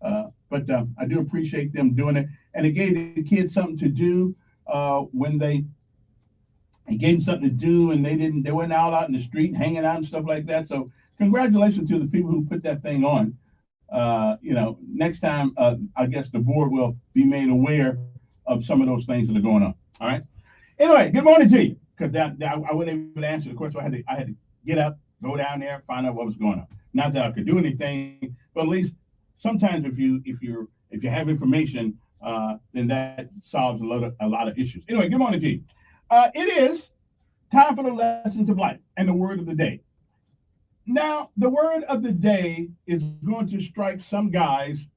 but I do appreciate them doing it. And it gave the kids something to do when it gave them something to do, and they weren't out in the street hanging out and stuff like that. So congratulations to the people who put that thing on. Next time, I guess the board will be made aware of some of those things that are going on. All right. Anyway, good morning to you. Because I wasn't able to answer the question. I had to get up, go down there, find out what was going on. Not that I could do anything, but at least sometimes if you have information, then that solves a lot of issues. Anyway, good morning to you. It is time for the lessons of life and the word of the day. Now, the word of the day is going to strike some guys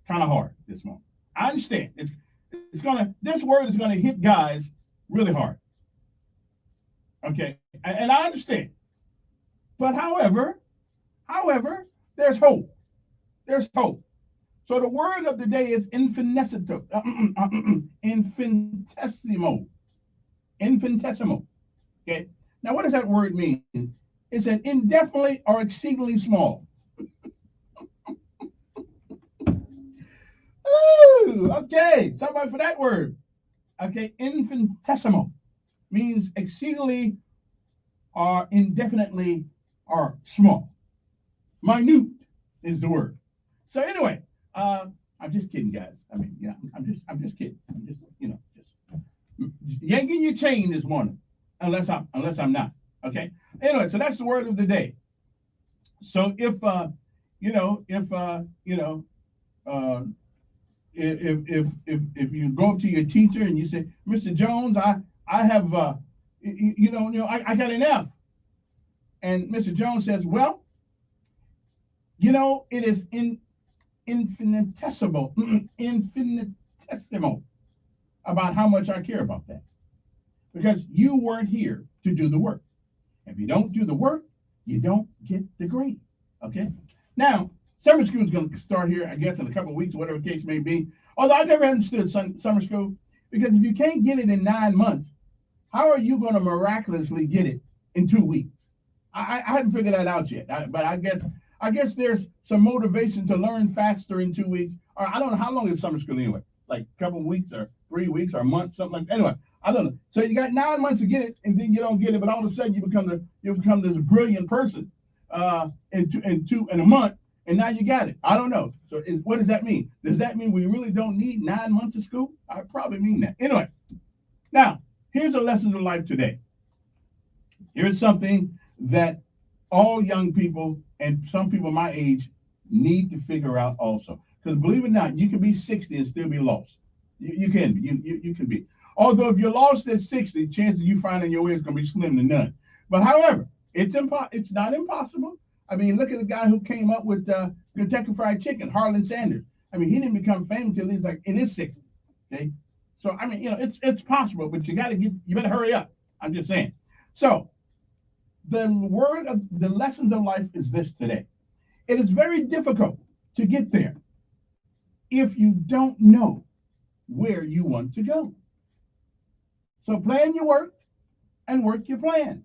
kind of hard this morning. I understand. This word is going to hit guys really hard. Okay, and I understand. But however, there's hope. There's hope. So the word of the day is infinitesimal. Infinitesimal. Okay. Now, what does that word mean? It's an indefinitely or exceedingly small. Ooh, okay. Somebody for that word. Okay, infinitesimal means exceedingly or indefinitely or small. Minute is the word. So anyway, I'm just kidding, guys. I mean, yeah, I'm just kidding. I'm just yanking your chain this morning, unless I'm not. Okay. Anyway, so that's the word of the day. So if you go up to your teacher and you say, Mr. Jones, I have I got an F, and Mr. Jones says, well, it is infinitesimal about how much I care about that, because you weren't here to do the work. If you don't do the work, you don't get the grade. Okay. Now, summer school is going to start here, I guess, in a couple of weeks, whatever the case may be. Although I never understood summer school, because if you can't get it in 9 months, how are you going to miraculously get it in 2 weeks? I haven't figured that out yet. But I guess there's some motivation to learn faster in 2 weeks. Or I don't know, how long is summer school anyway? Like a couple of weeks or 3 weeks or a month, something like that. Anyway, I don't know. So you got 9 months to get it, and then you don't get it, but all of a sudden you become this brilliant person in a month, and now you got it. I don't know. So what does that mean? Does that mean we really don't need 9 months of school? I probably mean that. Anyway, now here's a lesson of life today. Here's something that all young people and some people my age need to figure out also. Because believe it or not, you can be 60 and still be lost. You can be. Although if you're lost at 60, chances of you finding your way is going to be slim to none. But however, it's not impossible. I mean, look at the guy who came up with Kentucky Fried Chicken, Harlan Sanders. I mean, he didn't become famous until he's like in his 60s. Okay, so I mean, it's possible, but you better hurry up. I'm just saying. So the lessons of life is this today. It is very difficult to get there if you don't know where you want to go. So plan your work and work your plan.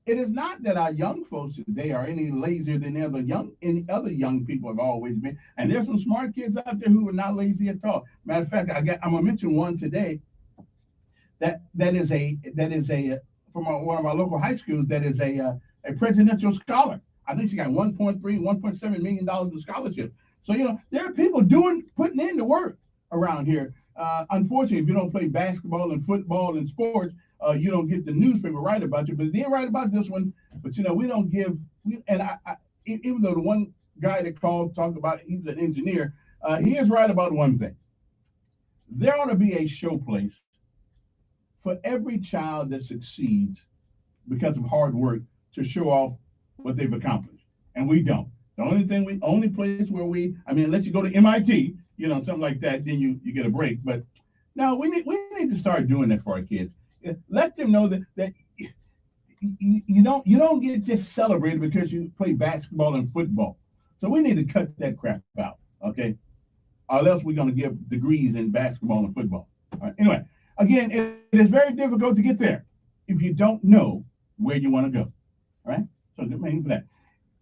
It is not that our young folks today are any lazier than any other young people have always been. And there's some smart kids out there who are not lazy at all. Matter of fact, I'm gonna mention one today that is from one of our local high schools that is a presidential scholar. I think she got $1.7 million in scholarship. So there are people putting in the work around here. Unfortunately, if you don't play basketball and football and sports, you don't get the newspaper write about you. But they write about this one. But we don't give. Even though the one guy that talked about he's an engineer, he is right about one thing. There ought to be a show place for every child that succeeds because of hard work to show off what they've accomplished, and we don't. The only place where unless you go to MIT, something like that, then you get a break. But no, we need to start doing that for our kids. Let them know that you don't get just celebrated because you play basketball and football. So we need to cut that crap out, okay? Or else we're going to give degrees in basketball and football. All right. Anyway, again, it is very difficult to get there if you don't know where you want to go. All right? So good morning for that.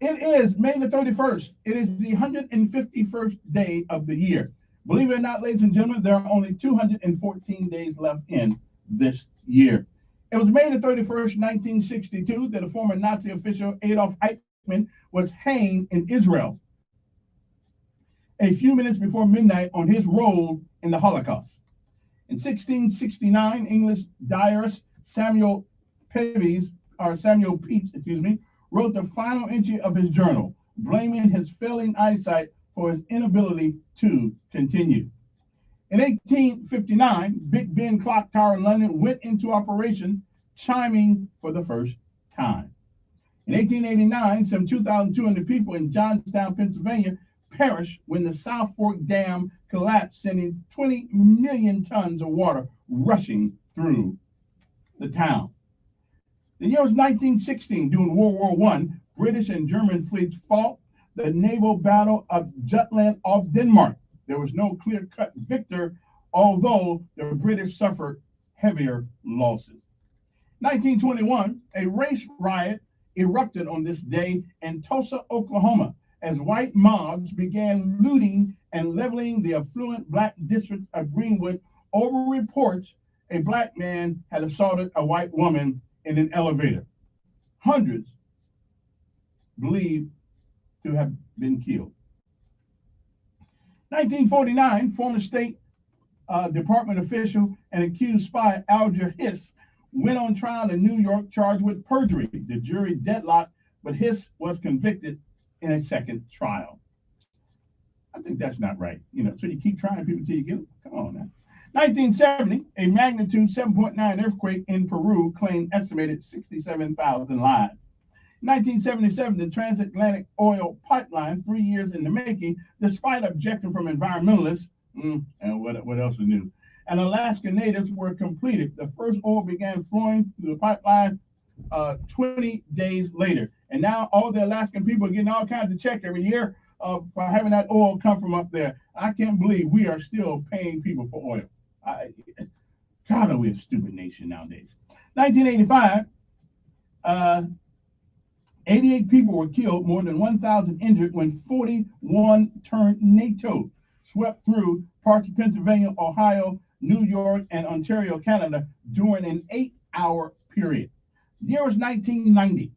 It is May the 31st. It is the 151st day of the year. Believe it or not, ladies and gentlemen, there are only 214 days left in this year. It was May the 31st, 1962, that a former Nazi official, Adolf Eichmann, was hanged in Israel a few minutes before midnight on his role in the Holocaust. In 1669, English diarist Samuel Pepys, wrote the final entry of his journal, blaming his failing eyesight for his inability to continue. In 1859, Big Ben Clock Tower in London went into operation, chiming for the first time. In 1889, some 2,200 people in Johnstown, Pennsylvania, perished when the South Fork Dam collapsed, sending 20 million tons of water rushing through the town. The year was 1916. During World War I, British and German fleets fought the naval battle of Jutland off Denmark. There was no clear-cut victor, although the British suffered heavier losses. 1921, a race riot erupted on this day in Tulsa, Oklahoma, as white mobs began looting and leveling the affluent black district of Greenwood over reports a black man had assaulted a white woman in an elevator. Hundreds believed to have been killed. 1949, former State Department official and accused spy Alger Hiss went on trial in New York charged with perjury. The jury deadlocked, but Hiss was convicted in a second trial. I think that's not right. So you keep trying people till you get them. Come on now. 1970, a magnitude 7.9 earthquake in Peru claimed estimated 67,000 lives. 1977, the transatlantic oil pipeline, 3 years in the making, despite objection from environmentalists, and what else is new, and Alaska natives were completed. The first oil began flowing through the pipeline 20 days later. And now all the Alaskan people are getting all kinds of check every year for having that oil come from up there. I can't believe we are still paying people for oil. God, are we a stupid nation nowadays. 1985, 88 people were killed, more than 1,000 injured when 41 tornadoes swept through parts of Pennsylvania, Ohio, New York, and Ontario, Canada during an 8-hour period. The year was 1990.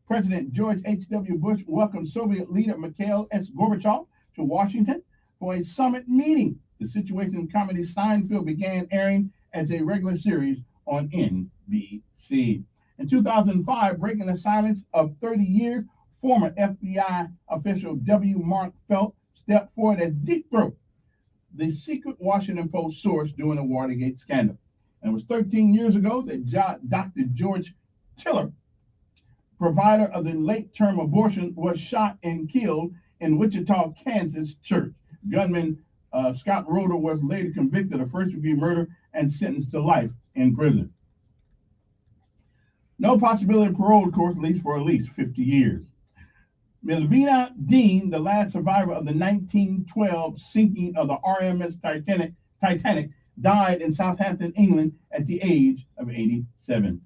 President George H.W. Bush welcomed Soviet leader Mikhail S. Gorbachev to Washington for a summit meeting. The Situation comedy Seinfeld began airing as a regular series on NBC. In 2005, breaking the silence of 30 years, former FBI official W. Mark Felt stepped forward as Deep Throat, the secret Washington Post source during the Watergate scandal. And it was 13 years ago that Dr. George Tiller, provider of the late-term abortion, was shot and killed in Wichita, Kansas church. Gunman Scott Roeder was later convicted of first-degree murder and sentenced to life in prison. No possibility of parole, of course, for at least 50 years. Melvina Dean, the last survivor of the 1912 sinking of the RMS Titanic, died in Southampton, England at the age of 87.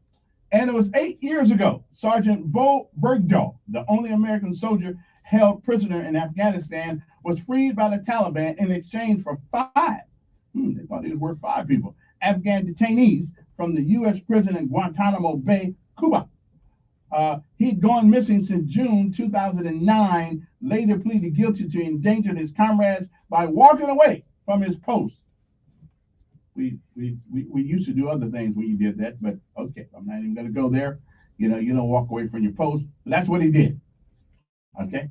And it was 8 years ago, Sergeant Bo Bergdahl, the only American soldier held prisoner in Afghanistan, was freed by the Taliban in exchange for they thought he was worth 5 people, Afghan detainees from the U.S. prison in Guantanamo Bay, Cuba. He'd gone missing since June 2009, later pleaded guilty to endangering his comrades by walking away from his post. We used to do other things when you did that, but okay, I'm not even going to go there. You don't walk away from your post. But that's what he did. Okay.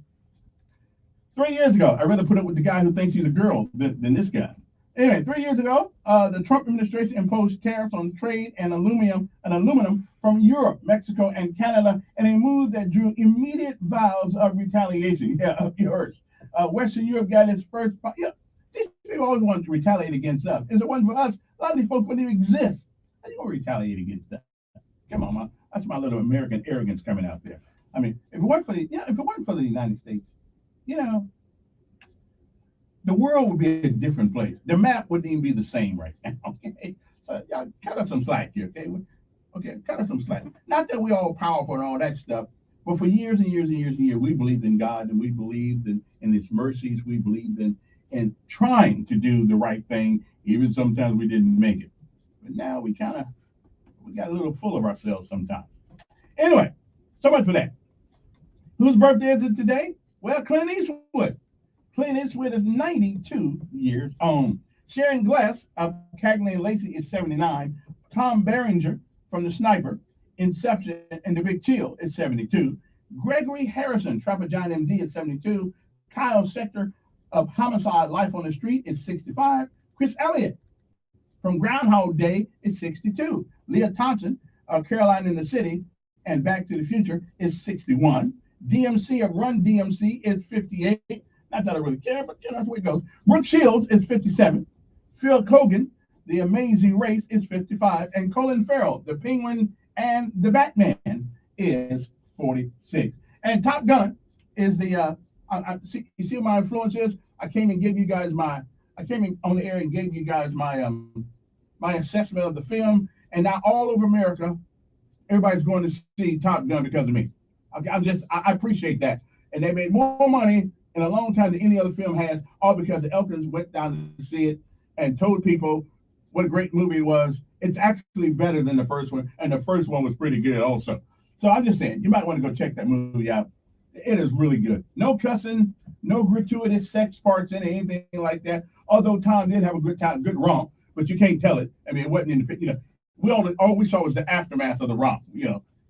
3 years ago, I'd rather put up with the guy who thinks he's a girl than this guy. Anyway, 3 years ago, the Trump administration imposed tariffs on trade and aluminum from Europe, Mexico, and Canada, in a move that drew immediate vows of retaliation. Yeah, of yours. Western Europe got its first. These people always want to retaliate against us. If it wasn't for us, a lot of these folks wouldn't even exist. How do you want to retaliate against that? Come on, man. That's my little American arrogance coming out there. I mean, if it weren't for the United States, the world would be a different place. The map wouldn't even be the same right now. Okay, y'all cut us some slack here. Okay, cut us some slack. Not that we're all powerful and all that stuff, but for years and years and years and years, we believed in God, and we believed in His mercies. We believed in trying to do the right thing, even sometimes we didn't make it. But now we got a little full of ourselves sometimes. Anyway, so much for that. Whose birthday is it today? Well, Clint Eastwood. Clint Eastwood is 92 years old. Sharon Glass of Cagney and Lacey is 79. Tom Berenger from The Sniper, Inception, and The Big Chill is 72. Gregory Harrison, Trapper John MD, is 72. Kyle Sector of Homicide: Life on the Street is 65. Chris Elliott from Groundhog Day is 62. Leah Thompson of Caroline in the City and Back to the Future is 61. DMC of Run DMC is 58. Not that I really care, but that's where it goes. Brooke Shields is 57. Phil Kogan, The Amazing Race, is 55. And Colin Farrell, The Penguin and the Batman, is 46. And Top Gun is the you see what my influence is? I came on the air and gave you guys my my assessment of the film, and now all over America, everybody's going to see Top Gun because of me. I appreciate that. And they made more money in a long time than any other film has, all because the Elkins went down to see it and told people what a great movie it was. It's actually better than the first one, and the first one was pretty good also. So I'm just saying, you might want to go check that movie out. It is really good. No cussing, no gratuitous sex parts in it, anything like that. Although Tom did have a good time, good romp, but you can't tell it. I mean, it wasn't in the, all we saw was the aftermath of the romp,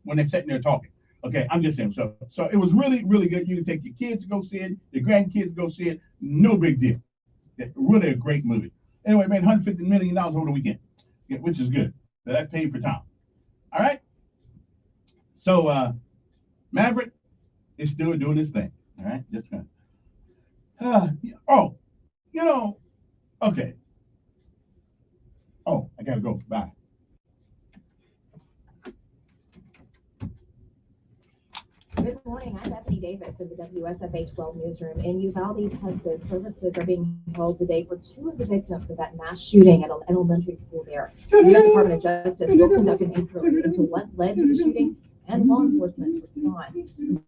when they're sitting there talking. Okay, I'm just saying. So it was really, really good. You can take your kids to go see it, your grandkids to go see it. No big deal. Yeah, really a great movie. Anyway, made $150 million over the weekend, which is good. So that paid for Tom. All right. So Maverick is still doing his thing. All right, just gonna. Okay. Oh, I gotta go. Bye. WSFA 12 newsroom. In Uvalde, Texas, services are being held today for two of the victims of that mass shooting at an elementary school there. The U.S. Department of Justice will conduct an inquiry into what led to the shooting and law enforcement's response.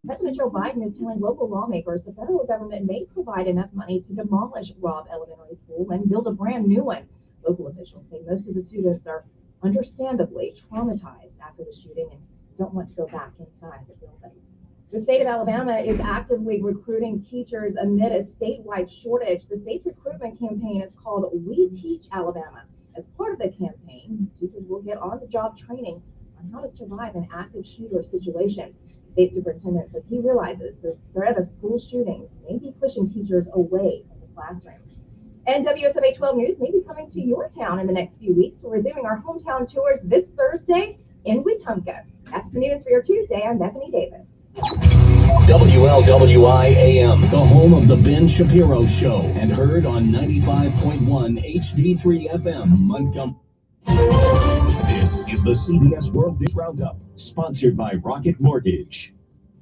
President Joe Biden is telling local lawmakers the federal government may provide enough money to demolish Robb Elementary School and build a brand new one. Local officials say most of the students are understandably traumatized after the shooting and don't want to go back inside the building. The state of Alabama is actively recruiting teachers amid a statewide shortage. The state's recruitment campaign is called We Teach Alabama. As part of the campaign, teachers will get on-the-job training on how to survive an active shooter situation. State superintendent says he realizes the threat of school shootings may be pushing teachers away from the classroom. And WSFA 12 News may be coming to your town in the next few weeks. We're resuming our hometown tours this Thursday in Wetumpka. That's the news for your Tuesday. I'm Bethany Davis. WLWI AM, the home of the Ben Shapiro Show, and heard on 95.1 HD3 FM, Montgomery. This is the CBS World News Roundup, sponsored by Rocket Mortgage.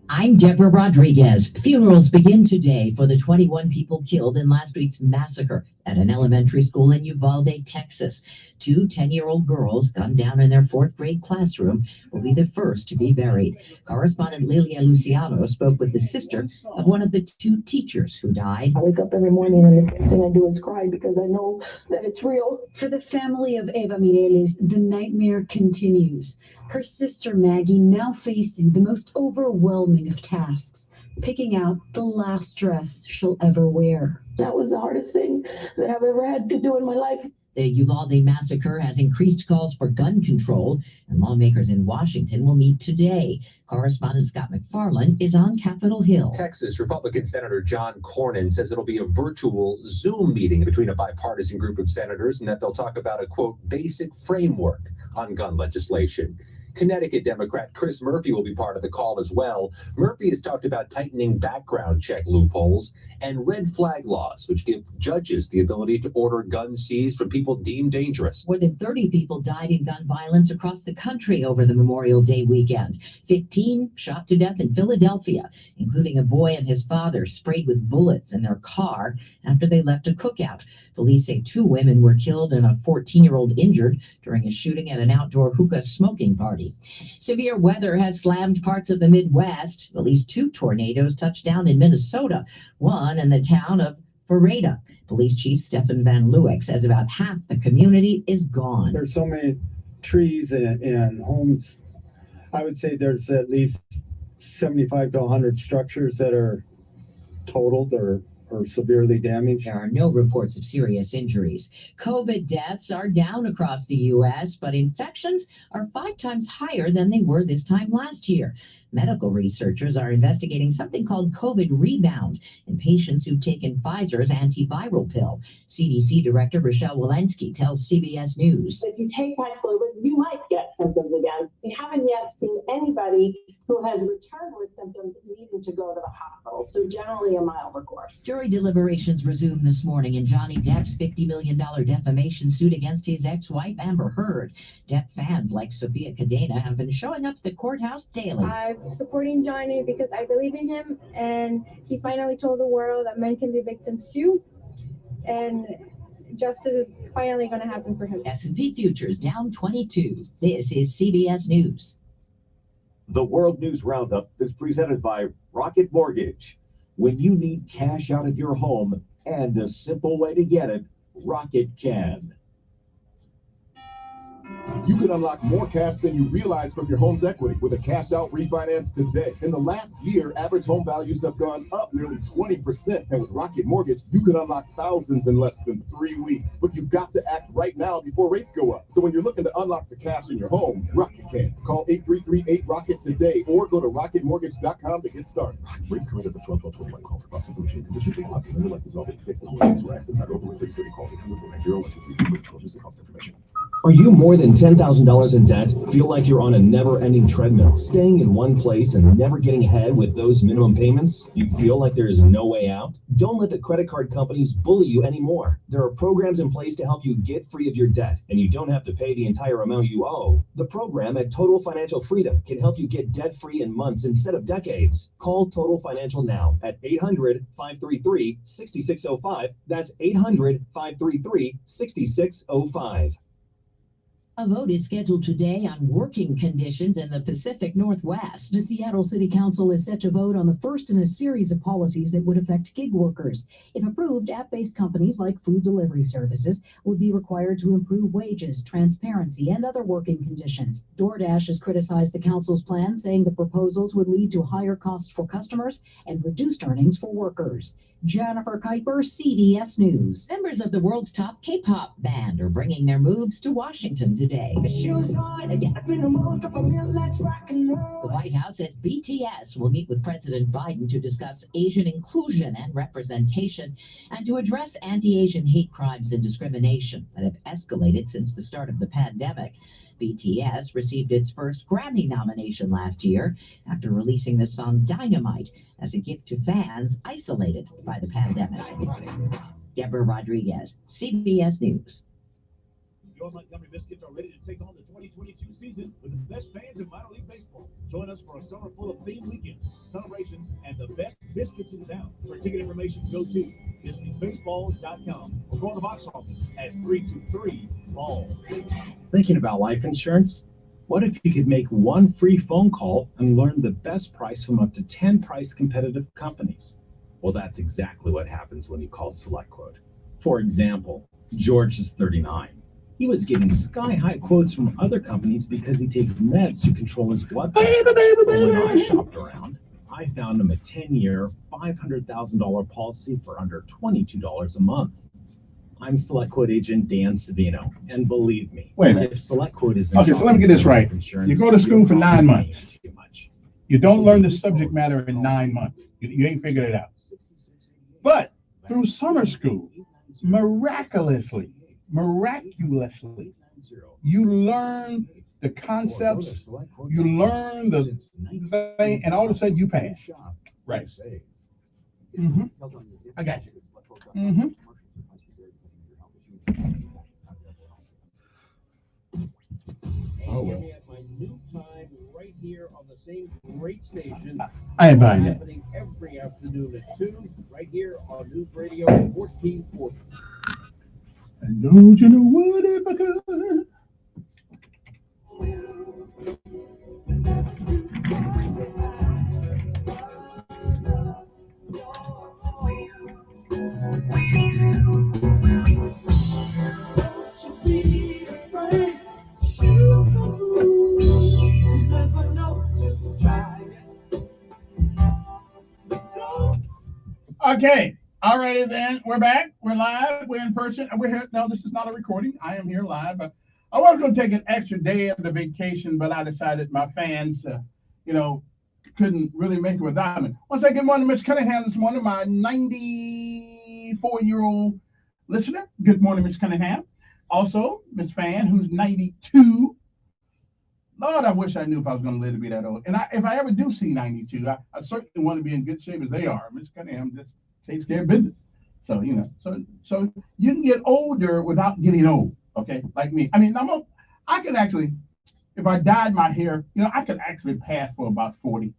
I'm Deborah Rodriguez. Funerals begin today for the 21 people killed in last week's massacre at an elementary school in Uvalde, Texas. Two 10-year-old girls gunned down in their fourth grade classroom will be the first to be buried. Correspondent Lilia Luciano spoke with the sister of one of the two teachers who died. I wake up every morning and the first thing I do is cry because I know that it's real. For the family of Eva Mireles, the nightmare continues. Her sister Maggie now facing the most overwhelming of tasks, picking out the last dress she'll ever wear. That was the hardest thing that I've ever had to do in my life. The Uvalde massacre has increased calls for gun control, and lawmakers in Washington will meet today. Correspondent Scott McFarland is on Capitol Hill. Texas Republican Senator John Cornyn says it'll be a virtual Zoom meeting between a bipartisan group of senators and that they'll talk about a, quote, basic framework on gun legislation. Connecticut Democrat Chris Murphy will be part of the call as well. Murphy has talked about tightening background check loopholes and red flag laws, which give judges the ability to order guns seized from people deemed dangerous. More than 30 people died in gun violence across the country over the Memorial Day weekend. 15 shot to death in Philadelphia, including a boy and his father sprayed with bullets in their car after they left a cookout. Police say 2 women were killed and a 14-year-old injured during a shooting at an outdoor hookah smoking party. Severe weather has slammed parts of the Midwest. At least 2 tornadoes touched down in Minnesota, one in the town of Ferrata. Police Chief Stefan Van Leeuwenhoek says about half the community is gone. There's so many trees and homes. I would say there's at least 75 to 100 structures that are totaled or severely damaged. There are no reports of serious injuries. COVID deaths are down across the U.S., but infections are 5 times higher than they were this time last year. Medical researchers are investigating something called COVID rebound in patients who've taken Pfizer's antiviral pill. CDC Director Rochelle Walensky tells CBS News. If you take Paxlovid, you might get symptoms again. We haven't yet seen anybody who has returned with symptoms needing to go to the hospital, so generally a milder course. Jury deliberations resumed this morning in Johnny Depp's $50 million defamation suit against his ex-wife Amber Heard. Depp fans like Sophia Cadena have been showing up at the courthouse daily. I'm supporting Johnny because I believe in him, and he finally told the world that men can be victims too, and justice is finally going to happen for him. S&P futures down 22. This is CBS News. The World News Roundup is presented by Rocket Mortgage. When you need cash out of your home and a simple way to get it, Rocket can. You can unlock more cash than you realize from your home's equity with a cash-out refinance today. In the last year, average home values have gone up nearly 20%. And with Rocket Mortgage, you can unlock thousands in less than 3 weeks. But you've got to act right now before rates go up. So when you're looking to unlock the cash in your home, Rocket can. Call 8338-ROCKET today or go to rocketmortgage.com to get started. Rates current as of 12/12/21. Call for cost information. Conditions may apply. Less than 6 for access. Over 30 call 800 cost information. Are you more than $10,000 in debt? Feel like you're on a never-ending treadmill, staying in one place and never getting ahead with those minimum payments? You feel like there is no way out? Don't let the credit card companies bully you anymore. There are programs in place to help you get free of your debt, and you don't have to pay the entire amount you owe. The program at Total Financial Freedom can help you get debt-free in months instead of decades. Call Total Financial now at 800-533-6605. That's 800-533-6605. A vote is scheduled today on working conditions in the Pacific Northwest. The Seattle City Council is set to vote on the first in a series of policies that would affect gig workers. If approved, app-based companies like food delivery services would be required to improve wages, transparency, and other working conditions. DoorDash has criticized the council's plan, saying the proposals would lead to higher costs for customers and reduced earnings for workers. Jennifer Kuiper, CBS News. Members of the world's top K-pop band are bringing their moves to Washington today. The White House says BTS will meet with President Biden to discuss Asian inclusion and representation and to address anti-Asian hate crimes and discrimination that have escalated since the start of the pandemic. BTS received its first Grammy nomination last year after releasing the song Dynamite as a gift to fans isolated by the pandemic. Deborah Rodriguez, CBS News. Your Montgomery Biscuits are ready to take on the 2022 season with the best fans in minor league baseball. Join us for a summer full of themed weekends, celebrations, and the best biscuits in town. For ticket information, go to biscuitbaseball.com or go on the box office at 323-BALL. Thinking about life insurance? What if you could make one free phone call and learn the best price from up to 10 price competitive companies? Well, that's exactly what happens when you call SelectQuote. For example, George is 39. He was getting sky-high quotes from other companies because he takes meds to control his blood pressure. When I shopped around, I found him a 10-year, $500,000 policy for under $22 a month. I'm SelectQuote agent Dan Savino, and believe me, Wait a minute. if SelectQuote is Okay, so let me get this right. You go to school for 9 months. You don't learn the subject matter in 9 months. You ain't figured it out. But through summer school, miraculously, you learn the concepts, you learn the thing, and all of a sudden you pass. Right. I got you. Oh, well. At my new time right here on the same great station. I ain't buying that. Happening every afternoon at 2, right here on News Radio 1440. And don't you know what if I could? Okay. All righty then. We're back. We're live. We're in person. We're here. No, this is not a recording. I am here live. I was going to take an extra day of the vacation, but I decided my fans, couldn't really make it without me. Once I get one to Miss Cunningham this morning, my 94-year-old listener. Good morning, Miss Cunningham. Also, Miss Fan, who's 92. Lord, I wish I knew if I was going to live to be that old. And if I ever do see 92, I certainly want to be in good shape as they are. Miss Cunningham just takes care of business. So, so you can get older without getting old, okay? Like me. I mean, I could actually, if I dyed my hair, I could actually pass for about 40.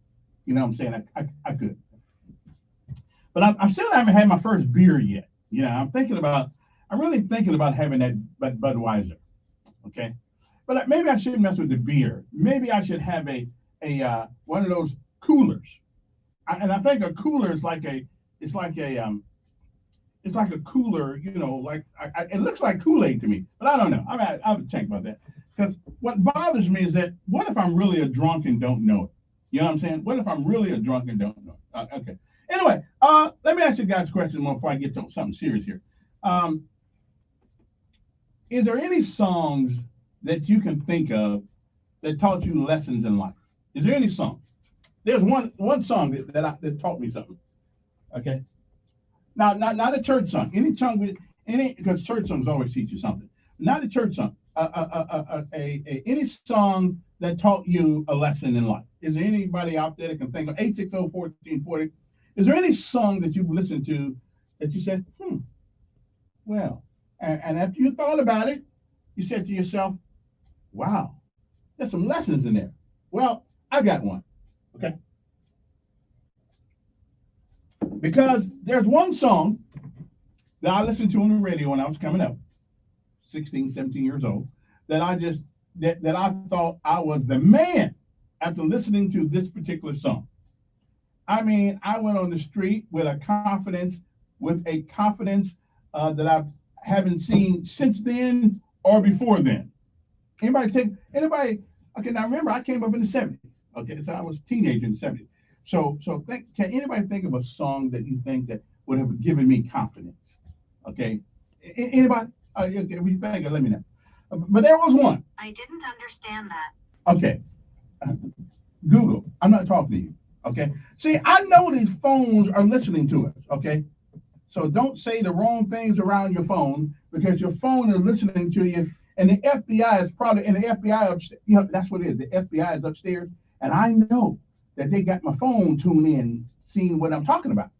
You know what I'm saying? I could. But I still haven't had my first beer yet. I'm really thinking about having that Budweiser, okay? But maybe I shouldn't mess with the beer. Maybe I should have a one of those coolers. And I think a cooler is like a cooler, it looks like Kool-Aid to me, but I don't know. I'll think about that. Because what bothers me is that what if I'm really a drunk and don't know it? You know what I'm saying? What if I'm really a drunk and don't know it? Okay. Anyway, let me ask you guys a question before I get to something serious here. Is there any songs that you can think of that taught you lessons in life? Is there any song? There's one song that taught me something. Okay. Now, not a church song. Any song because church songs always teach you something. Not a church song. any song that taught you a lesson in life? Is there anybody out there that can think of 860-1440? Is there any song that you've listened to that you said, well, and after you thought about it, you said to yourself, wow, there's some lessons in there. Well, I got one, okay? Because there's one song that I listened to on the radio when I was coming up, 16, 17 years old, that I thought I was the man after listening to this particular song. I mean, I went on the street with a confidence that I haven't seen since then or before then. Okay, now remember, I came up in the 70s. Okay, so I was a teenager in the 70s. So can anybody think of a song that you think that would have given me confidence? Okay, anybody? Okay, when you think, let me know. But there was one. I didn't understand that. Okay, Google. I'm not talking to you. Okay. See, I know these phones are listening to us. Okay. So don't say the wrong things around your phone, because your phone is listening to you, and the FBI is probably, and the FBI upstairs, that's what it is. The FBI is upstairs, and I know that they got my phone tuned in, seeing what I'm talking about.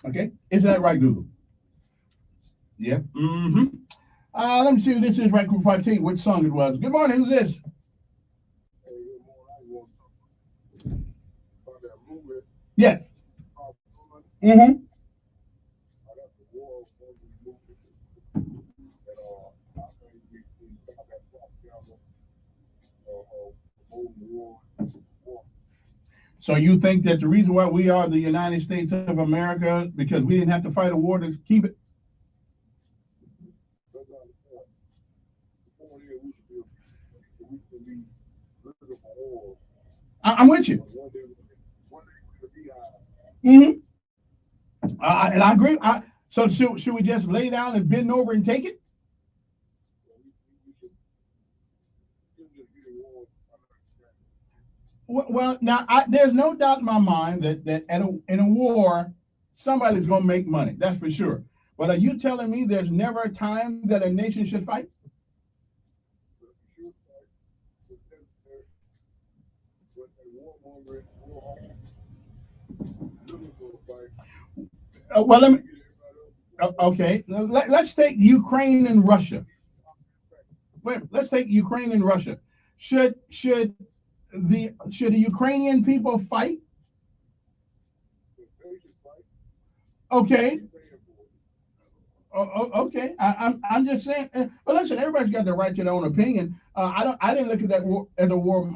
Okay. Isn't that right, Google? Yeah. Mm-hmm. Let me see who this is right before I tell you which song it was. Good morning. Who's this? Yes. Mm-hmm. So you think that the reason why we are the United States of America, because we didn't have to fight a war to keep it? I'm with you. Mm-hmm. And I agree. So should we just lay down and bend over and take it? Well, now there's no doubt in my mind that in a war, somebody's going to make money. That's for sure. But are you telling me there's never a time that a nation should fight? Well, let me. Okay, let's take Ukraine and Russia. Wait, let's take Ukraine and Russia. Should the Ukrainian people fight? Okay. Okay. I'm just saying. But listen, everybody's got the right to their own opinion. I didn't look at that war as a war.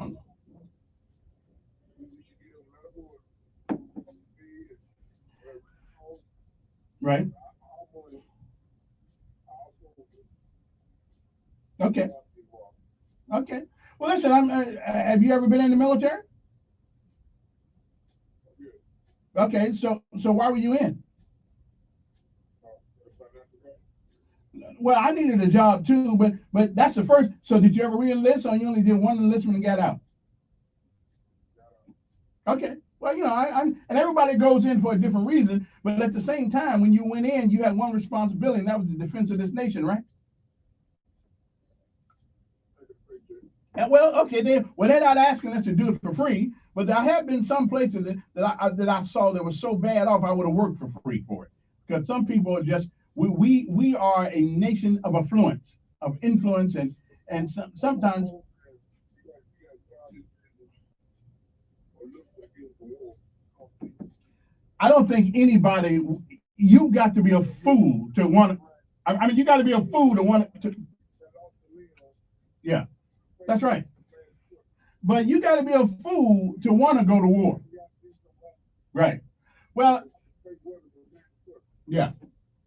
Right. Okay. Okay. Well, listen. Have you ever been in the military? Okay. So why were you in? Well, I needed a job too, but that's the first. So did you ever re-enlist, or you only did one enlistment and got out? Okay. Well, and everybody goes in for a different reason, but at the same time, when you went in, you had one responsibility, and that was the defense of this nation, right? And well, okay, they're not asking us to do it for free, but there have been some places that I saw that was so bad off, I would have worked for free for it, because some people are just we are a nation of influence, and sometimes. I don't think anybody. You got to be a fool to want. I mean, you got to be a fool to want to. Yeah, that's right. But you got to be a fool to want to go to war. Right. Well. Yeah.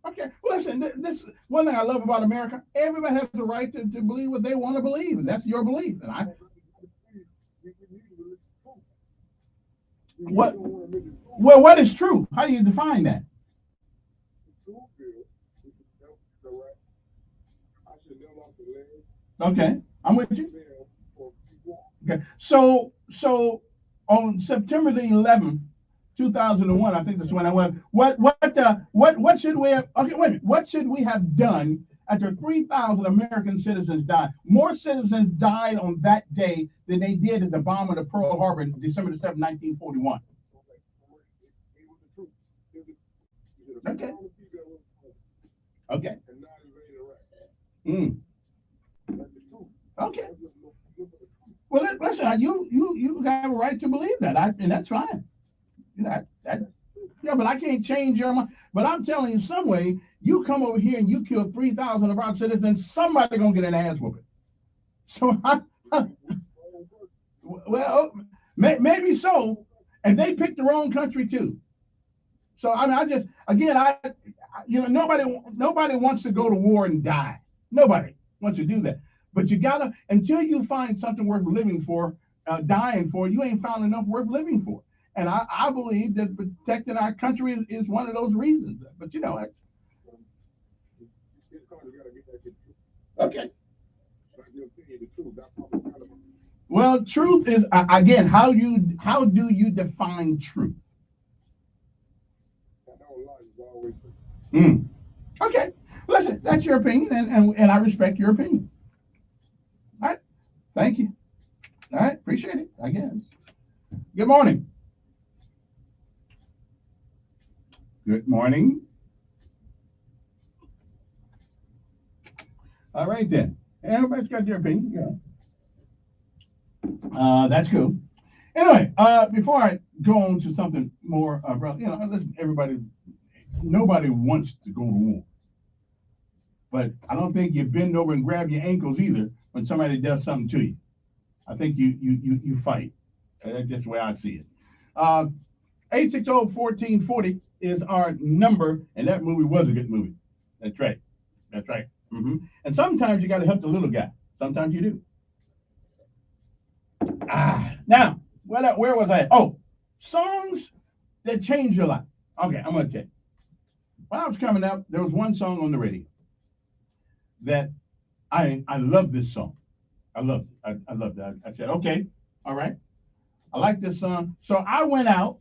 Okay. Well, listen. This one thing I love about America. Everybody has the right to believe what they want to believe, and that's your belief. And What? Well, what is true? How do you define that? Okay, I'm with you. Okay, so on September the 11th, 2001, I think that's when I went. What should we have? Okay, wait a minute. What should we have done after 3,000 American citizens died. More citizens died on that day than they did at the bombing of Pearl Harbor on December 7, 1941. Okay. Okay. Okay. Well, listen, you have a right to believe that, and that's fine. Yeah, but I can't change your mind. But I'm telling you, some way, you come over here and you kill 3,000 of our citizens, somebody gonna get an ass whooping. So, well, maybe so, and they picked the wrong country too. So I mean, nobody wants to go to war and die. Nobody wants to do that. But you gotta, until you find something worth living for, dying for, you ain't found enough worth living for. And I believe that protecting our country is one of those reasons. But okay. Well, truth is, again, how do you define truth? Okay, listen, that's your opinion, and I respect your opinion. All right, thank you. All right, appreciate it, I guess. Good morning. Good morning. All right then. Everybody's got their opinion. Yeah. That's cool. Anyway, before I go on to something more, listen, everybody. Nobody wants to go to war, but I don't think you bend over and grab your ankles either when somebody does something to you. I think you fight. That's just the way I see it. 860-1440 is our number, and that movie was a good movie. That's right. That's right. And sometimes you got to help the little guy. Sometimes you do. Now, where was I? Oh, songs that change your life. Okay, I'm going to tell you. When I was coming up, there was one song on the radio that I love this song. I loved it. I loved it. I said, okay, all right. I like this song. So I went out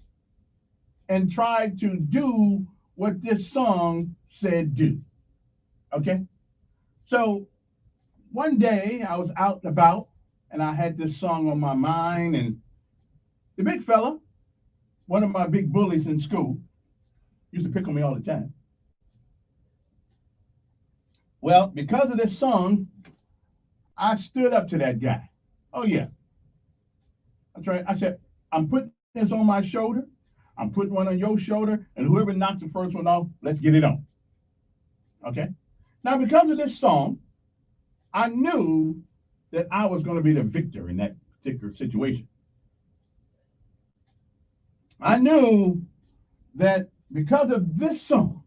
and tried to do what this song said do. Okay? So one day I was out and about and I had this song on my mind, and the big fella, one of my big bullies in school, used to pick on me all the time. Well, because of this song, I stood up to that guy. Oh, yeah. That's right. I said, I'm putting this on my shoulder. I'm putting one on your shoulder. And whoever knocks the first one off, let's get it on. Okay? Now, because of this song, I knew that I was going to be the victor in that particular situation. I knew that because of this song,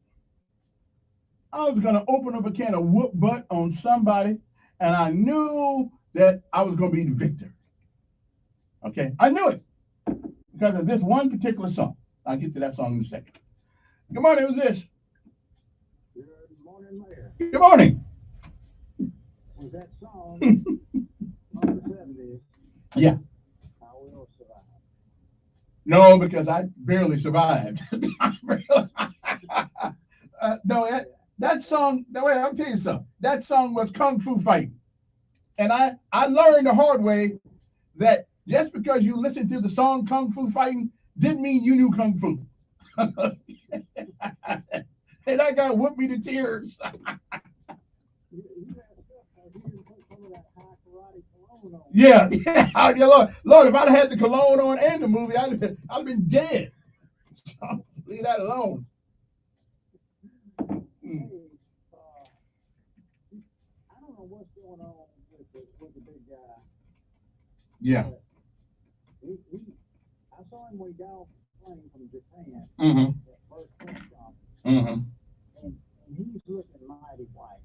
I was going to open up a can of whoop butt on somebody, and I knew that I was going to be the victor. Okay? I knew it because of this one particular song. I'll get to that song in a second. Good morning. Who's this? Good morning, Mayor. Good morning. Was that song on the 70s? Yeah. I will survive. No, because I barely survived. No, that song, I'll tell you something. That song was Kung Fu Fighting. And I learned the hard way that just because you listened to the song Kung Fu Fighting didn't mean you knew Kung Fu. And that guy whooped me to tears. Yeah, Lord, if I'd had the cologne on and the movie, I'd have been dead. So leave that alone. I don't know what's going on with the big guy. Yeah. I saw him when he got off the plane from Japan. That first press conference. And he's looking mighty white.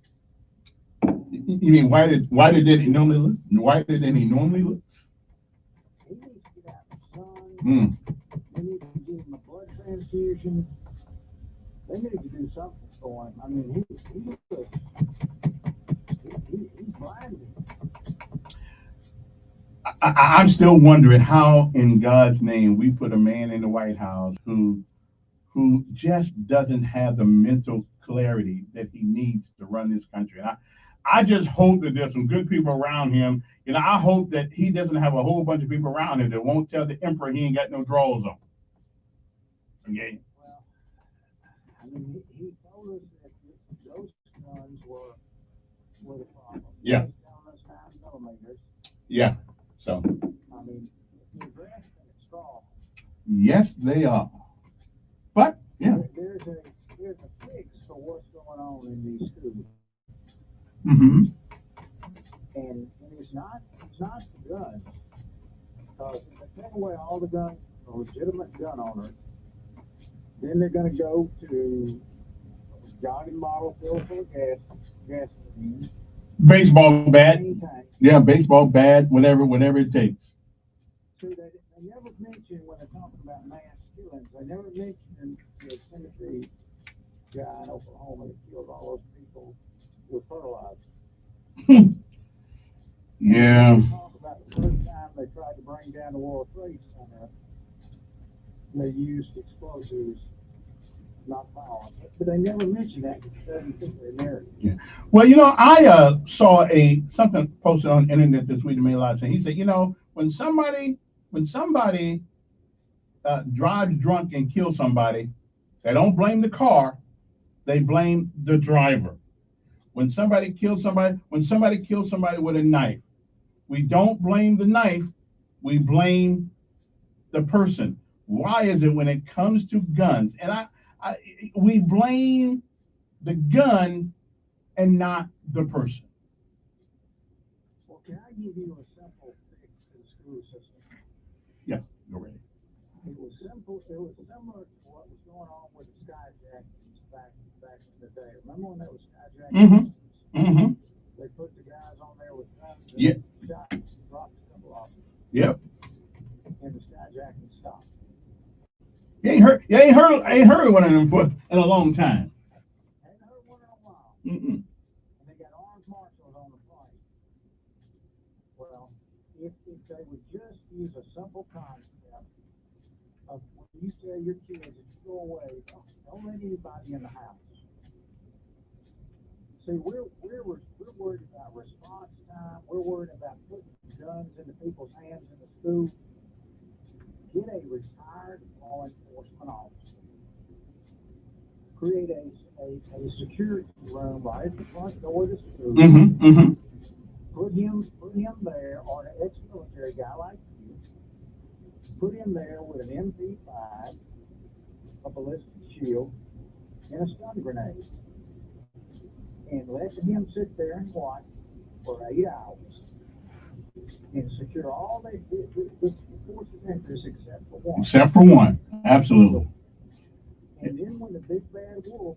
You mean whiter than he normally looks? Whiter than he normally looks? He needs to get out in the sun. They need to give him a blood transfusion. They need to do something for him. I mean, he's blinded. I'm still wondering how in God's name we put a man in the White House who just doesn't have the mental clarity that he needs to run this country. And I just hope that there's some good people around him. You know, I hope that he doesn't have a whole bunch of people around him that won't tell the emperor he ain't got no drawers on. Okay. Well, I mean, he told us that those guns were the problem. Yeah. He was telling us 9mm. Yeah. So. I mean, they're grasping at straw. Yes, they are. But yeah. There's a fix for what's going on in these schools. Mm-hmm. And it's not the guns. Because if they take away all the guns from legitimate gun owners, then they're going to go to Johnny model filled full of gasoline. Baseball bat. Yeah, baseball bat, whatever it takes. See, they never mention when they're talking about mass killings, they never mention the Tennessee guy in Oklahoma that killed all those people with fertilizer. Yeah. They talk about the first time they tried to bring down the World Trade Center, they used explosives, not violence. But they never mention that because it doesn't fit their narrative. Yeah. Well, you know, I saw something posted on the internet this week that made a lot of sense. He said, you know, when somebody drives drunk and kills somebody, they don't blame the car, they blame the driver. When somebody kills somebody with a knife, we don't blame the knife, we blame the person. Why is it when it comes to guns, and we blame the gun and not the person? Well, can I give you a simple fix to the school system? Yeah, go ahead. It was simple. It was similar to what was going on with the skyjackings back in the day. Remember when there was skyjacking? Mm-hmm. Mm-hmm. They put the guys on there with guns and Yep. shot, dropped a couple off them. Yep. And the skyjacking stopped. You ain't heard one of them for in a long time. Ain't heard one in a while. Mm-mm. And they got armed marshals on the plane. Well, if they would just use a simple concept of when you tell your kids that you go away, don't let anybody in the house. See, we're worried about response time. We're worried about putting guns into people's hands in the school. Get a retired law enforcement officer. Create a security room right at the front door of the school. Mm-hmm. Mm-hmm. Put him there, or an ex-military guy like you. Put him there with an MP5, a ballistic shield, and a stun grenade. And let him sit there and watch for 8 hours and secure all the force of interest except for one. Except for one, absolutely. And then when the big bad wolf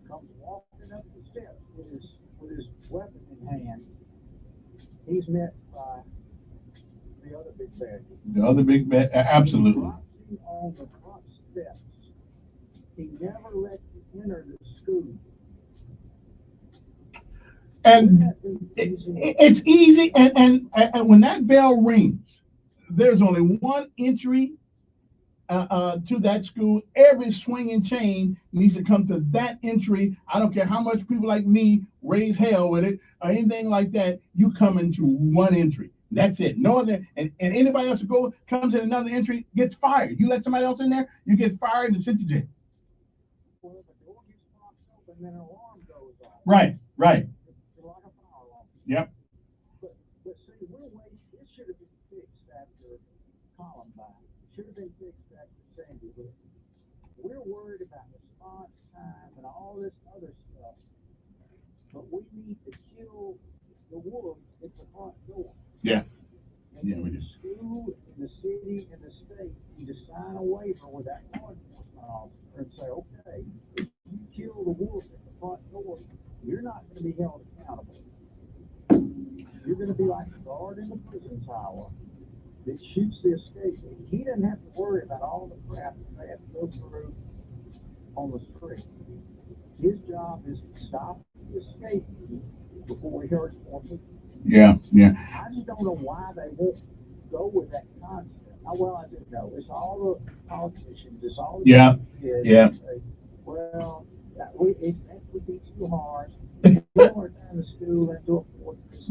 comes walking up the steps with his weapon in hand, he's met by the other big bad wolf. The other big bad, absolutely. He drops him on the front steps. He never lets you enter the school. And it's easy, and when that bell rings, there's only one entry to that school. Every swinging chain needs to come to that entry. I don't care how much people like me raise hell with it or anything like that. You come into one entry. That's it. No other, and anybody else who comes in another entry gets fired. You let somebody else in there, you get fired and sent to jail. Well, the door gets popped open, then an alarm goes off. Right. Like a fire alarm. Yep. But see, we're waiting. This should have been fixed after Columbine. It should have been fixed after Sandy Hook. We're worried about response time and all this other stuff, but we need to kill the wolf at the front door. Yeah. And we do. The school, in the city, and the state need to sign a waiver with that law enforcement officer and say, okay, if you kill the wolf at the front door, you're not going to be held accountable. You're going to be like a guard in the prison tower that shoots the escape. He doesn't have to worry about all the crap that they have to go through on the street. His job is to stop the escape before he hurts more people. Yeah. I just don't know why they won't go with that concept. Well, I do know. It's all the politicians. It's all the kids. Yeah. Say, well, it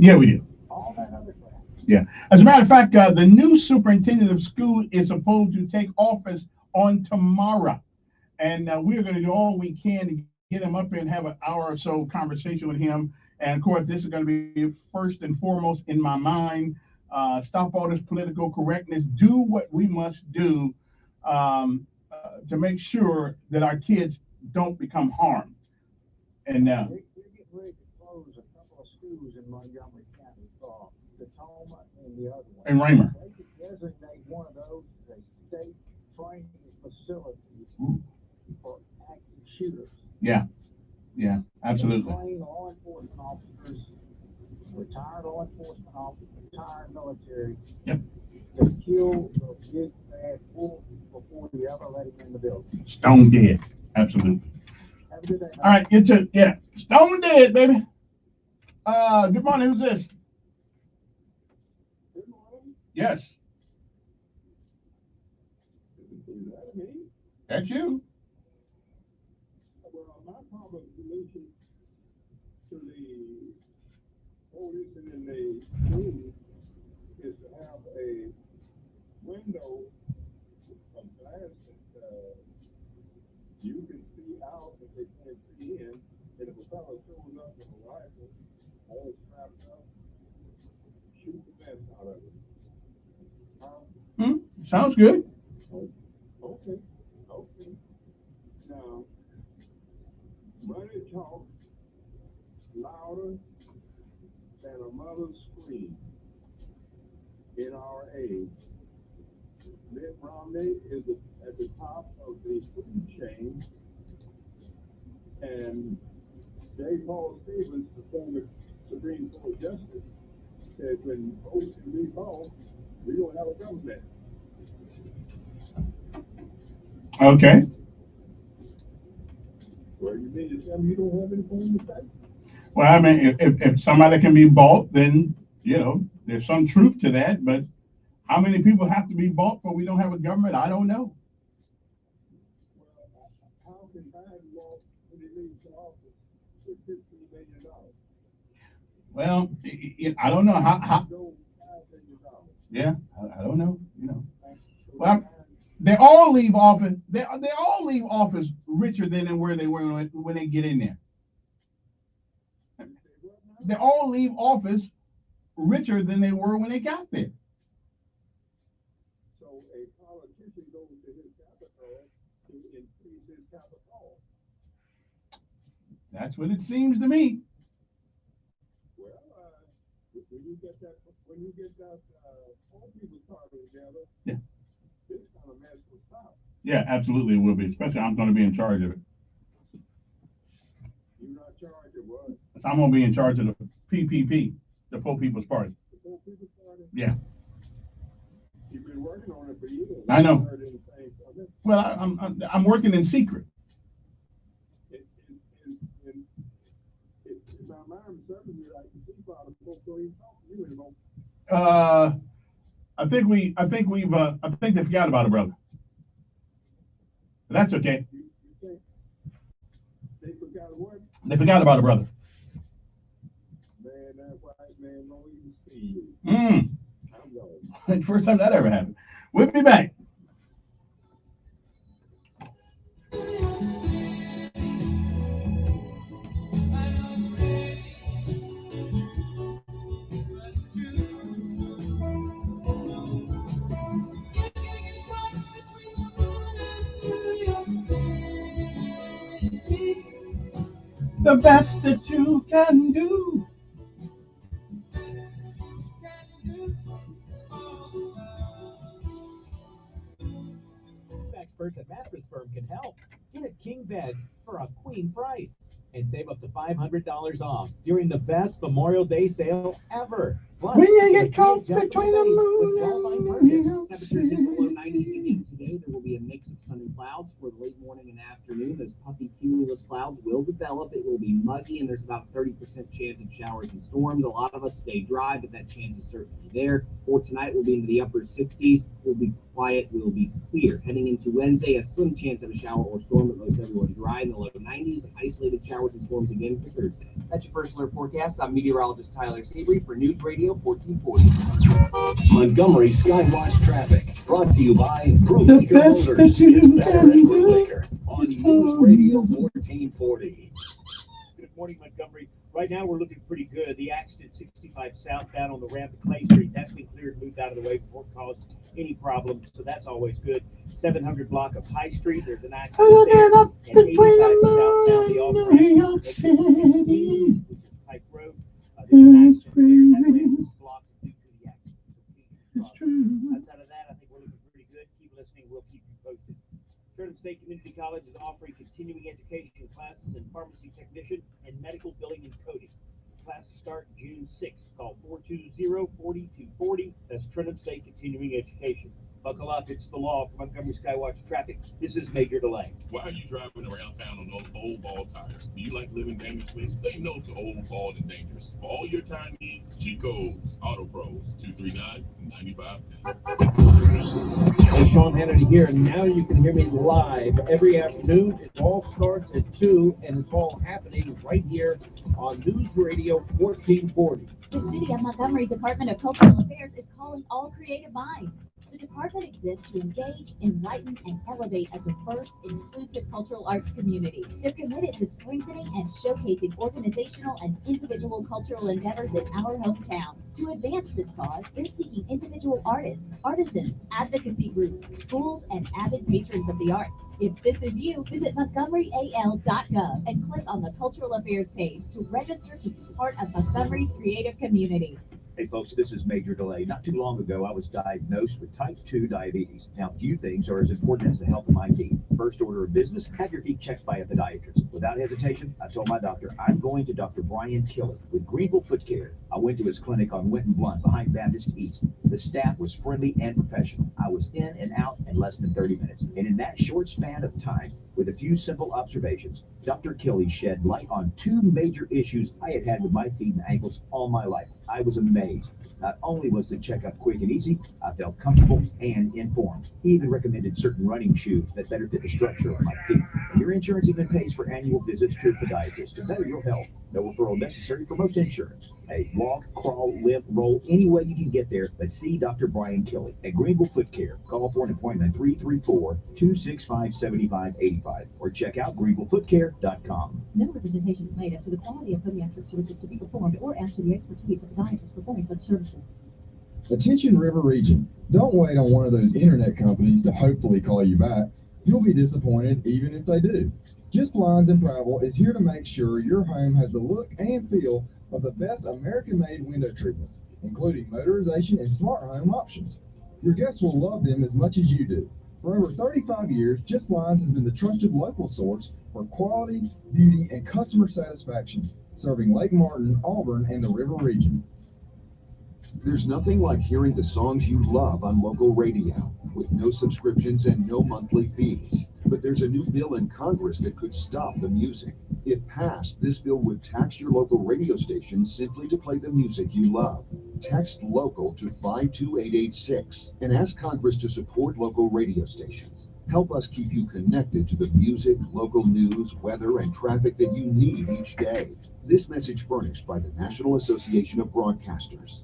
Yeah, we do. all that other crap. Yeah. As a matter of fact, the new superintendent of school is supposed to take office on tomorrow. And we're going to do all we can to get him up here and have an hour or so conversation with him. And of course, this is going to be first and foremost in my mind. Stop all this political correctness. Do what we must do to make sure that our kids don't become harmed. And We're getting ready to close a couple of schools in Montgomery County, Tacoma and the other one. And Raymer. They could designate one of those as a state training facility for active shooters. Yeah, absolutely. Train law enforcement officers, retired law enforcement officers, retired military. Yep. To kill the big bad wolf before you ever let him in the building. Stone dead. Absolutely. Have a good day. All right, get to stone dead, baby. Good morning. Who's this? Good morning. Yes, Is that me? that's you. Well, my problem solution to the pollution in the schools is to have a window of glass that you can see out, but they can't see in. And if a fellow shows up with a rifle, all strapped up, shoot the mess out of it. Sounds good. Okay. Now, money talks louder than a mother's scream in our age. Mitt Romney is at the top of the food chain, and J. Paul Stevens, the former Supreme Court Justice, said when votes can be bought, we don't have a government. Okay. Well, you mean to tell me you don't have anything to say? Well, I mean, if somebody can be bought, then there's some truth to that. But how many people have to be bought for we don't have a government? I don't know. Well, how can Biden walk when he leaves the office with $15 million? Well, I don't know how. Go $5 million. Yeah, I don't know. Well, they all leave office. They all leave office richer than where they were when they get in there. They all leave office richer than they were when they got there. So a politician goes to his capital to increase his capital. That's what it seems to me. Well, when you get that all people party together, Yeah. this kind of mess will stop. Yeah, absolutely it will be. Especially I'm going to be in charge of it. You're not charged of what? So I'm going to be in charge of the PPP, the Poor People's Party. The Poor People's Party? Yeah. You've been working on it for years. I know. Heard anything from it. Well, I'm working in secret. If my mind serves me right, the people out of the book don't even talk to you anymore. I think they forgot about it, brother. But that's okay. You think they forgot what? They forgot about it, brother. Man, that white man don't even see you. I'm going. First time that ever happened. We'll be back. The best that you can do. Experts at Mattress Firm can help. Get a king bed for a queen price and save up to $500 off during the best Memorial Day sale ever. Plus, When you get caught between the moon and purchase. Temperatures in below 90 again today. There will be a mix of sun and clouds for the late morning and afternoon. Those puffy cumulus clouds will develop. It will be muggy, and there's about a 30% chance of showers and storms. A lot of us stay dry, but that chance is certainly there. For tonight, we'll be into the upper 60s. It will be quiet, will be clear. Heading into Wednesday, a slim chance of a shower or storm, but most everywhere dry in the low 90s. Isolated showers and storms again for Thursday. That's your first alert forecast. I'm meteorologist Tyler Sabry for News Radio 1440. Montgomery Skywatch Traffic, brought to you by Brubaker Motors. Get better at Brubaker on News Radio 1440. Good morning, Montgomery. Right now, we're looking pretty good. The accident 65 southbound on the ramp to Clay Street, that's been cleared, moved out of the way before it caused any problems, so that's always good. 700 block of High Street, there's an accident there. And 85 southbound the off-ramp, exit 16, which is Pike Road. There's an accident there, that ramp is blocked due to the accident. Outside of that, I think we're looking pretty good. Keep listening, we'll keep you posted. Trinity State Community College is offering continuing education classes in pharmacy technician and medical billing and coding. Classes start June 6th. Call 420-4240. That's Trinity State Continuing Education. Buckle up, it's the law. For Montgomery Skywatch Traffic, this is Major Delay. Why are you driving around town on those old ball tires? Do you like living dangerously? Say no to old, bald, and dangerous. For all your tire needs, Chico's Auto Pros, 239-9510. Hey, Sean Hannity here, and now you can hear me live every afternoon. It all starts at 2, and it's all happening right here on News Radio 1440. The City of Montgomery Department of Cultural Affairs is calling all creative minds. The department exists to engage, enlighten, and elevate a diverse, inclusive cultural arts community. They're committed to strengthening and showcasing organizational and individual cultural endeavors in our hometown. To advance this cause, they're seeking individual artists, artisans, advocacy groups, schools, and avid patrons of the arts. If this is you, visit montgomeryal.gov and click on the Cultural Affairs page to register to be part of Montgomery's creative community. Hey folks, this is Major Delay. Not too long ago, I was diagnosed with type 2 diabetes. Now, few things are as important as the health of my teeth. First order of business, have your teeth checked by a podiatrist. Without hesitation, I told my doctor, I'm going to Dr. Brian Killer with Greenville Foot Care. I went to his clinic on Winton Blunt behind Baptist East. The staff was friendly and professional. I was in and out in less than 30 minutes. And in that short span of time, with a few simple observations, Dr. Kelly shed light on two major issues I had had with my feet and ankles all my life. I was amazed. Not only was the checkup quick and easy, I felt comfortable and informed. He even recommended certain running shoes that better fit the structure of my feet. And your insurance even pays for annual visits to a podiatrist to better your health. No referral necessary for most insurance. Hey, walk, crawl, limp, roll, any way you can get there, but see Dr. Brian Kelly at Greenville Foot Care. Call for an appointment 334-265-7585 or check out greenvillefootcare.com. No representation is made as to the quality of podiatric services to be performed or as to the expertise of podiatrists performing such services. Attention River Region. Don't wait on one of those internet companies to hopefully call you back. You'll be disappointed even if they do. Just Blinds and Travel is here to make sure your home has the look and feel of the best American-made window treatments, including motorization and smart home options. Your guests will love them as much as you do. For over 35 years, Just Blinds has been the trusted local source for quality, beauty, and customer satisfaction, serving Lake Martin, Auburn, and the River Region. There's nothing like hearing the songs you love on local radio, with no subscriptions and no monthly fees. But there's a new bill in Congress that could stop the music. If passed, this bill would tax your local radio station simply to play the music you love. Text LOCAL to 52886 and ask Congress to support local radio stations. Help us keep you connected to the music, local news, weather, and traffic that you need each day. This message furnished by the National Association of Broadcasters.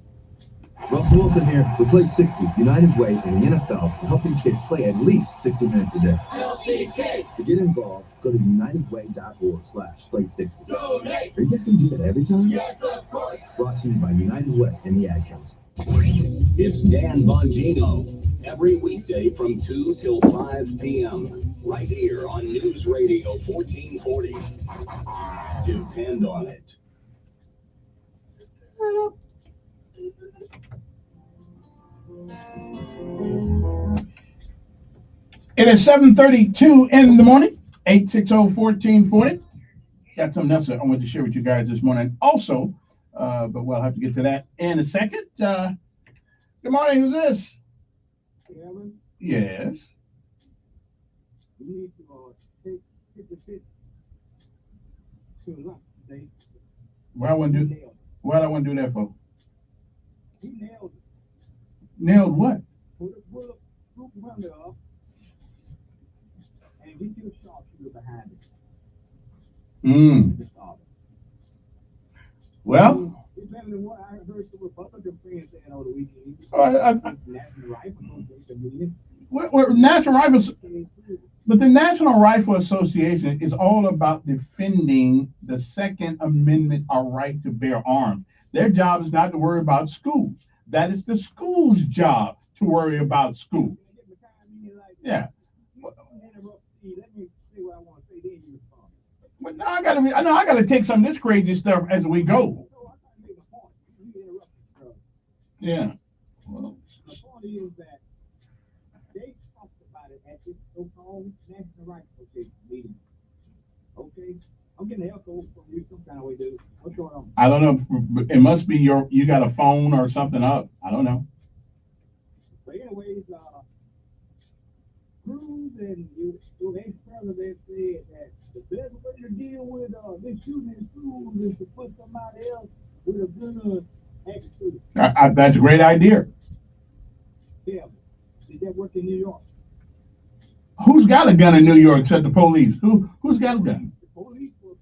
Russell Wilson here with Play 60, United Way in the NFL, helping kids play at least 60 minutes a day. Healthy kids. To get involved, go to unitedway.org/play60. Donate. Are you guys going to do that every time? Yes, of course. Brought to you by United Way and the Ad Council. It's Dan Bongino, every weekday from 2 till 5 p.m. right here on News Radio 1440. Depend on it. It is 7:32 in the morning, 860-1440. Got something else I wanted to share with you guys this morning also, but we'll have to get to that in a second. Good morning, who's this? Alan? Yes. You need to take the fit to a lot today. Why I want to do that for? He nailed it. Nailed what? Put a bullet through run it up and get you a sharpshooter behind it. Well, It's better than what I heard some Republican friends saying over the weekend. National Rifle Association. National Rifles, but the National Rifle Association is all about defending the Second Amendment, our right to bear arms. Their job is not to worry about schools. That is the school's job to worry about school. Yeah. But now I gotta take some of this crazy stuff as we go. Yeah. Well, the point is that they talked about it at this so-called National Rifle Association meeting. Okay? I'm getting an echo from you some kind of way, dude. What's going on? I don't know. It must be you got a phone or something up. I don't know. But anyways, Cruz and your ex-president said that the best way to deal with this shooting in schools is to put somebody else with a gun next to it. That's a great idea. Yeah. Did that work in New York? Who's got a gun in New York except the police? Who's got a gun? The police were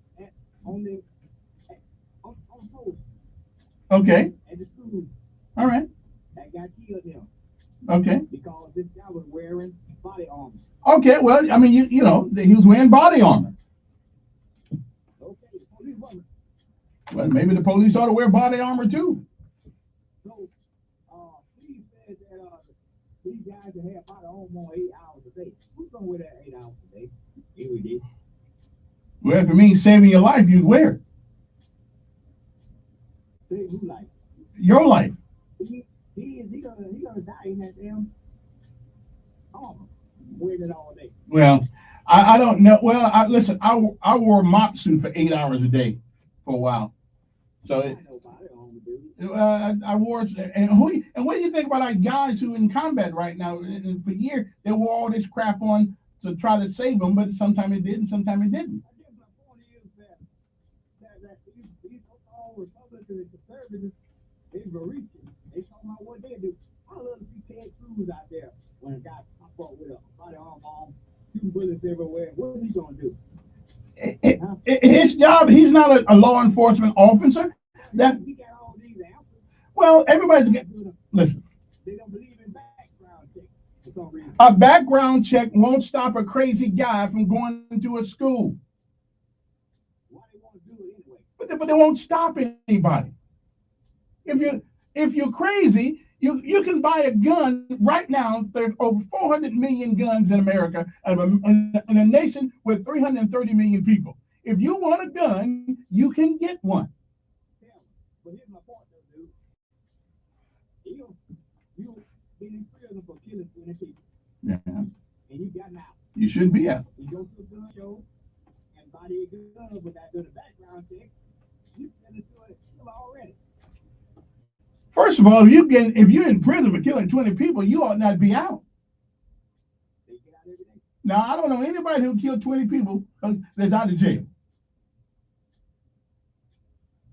on post. Okay. At the school. All right. That guy killed him. Okay. Because this guy was wearing body armor. Okay. Well, I mean, you know, he was wearing body armor. Okay. The police wasn't. Well, maybe the police ought to wear body armor too. So, he said that these guys that have body armor on 8 hours a day. Who's gonna wear that 8 hours a day? Yeah, we did. Well, if it means saving your life, you'd wear it. Save who life? Your life. He gonna die in that damn armor. Wearing it all day. Well, I don't know. Well, listen, I wore a mop suit for 8 hours a day for a while. So I wore it, and what do you think about our guys who are in combat right now? And for years they wore all this crap on to try to save them, but sometimes it did and sometimes it didn't. I guess my point is that these so-called Republicans and conservatives, they were reaching. They talking about what they do. I love to see Ted Cruz out there when a guy pop up with a body armor on, shooting bullets everywhere. What is he gonna do? His job, he's not a law enforcement officer. That, he got all these answers. well, everybody's getting, listen. They don't believe in background checks for some reason. A background check won't stop a crazy guy from going to a school. Why they want to do it anyway? But they won't stop anybody. If you're crazy, you can buy a gun right now. There's over 400 million guns in America, in a nation with 330 million people. If you want a gun, you can get one. Yeah, but here's my point, though, dude. You been in prison for killing 20 people. Yeah. And you got out. You shouldn't be out. You go to a gun show and buy a gun without doing a background check. You send it to it already. First of all, if you're in prison for killing 20 people, you ought not be out. They get out every day. Now, I don't know anybody who killed 20 people that's out of jail.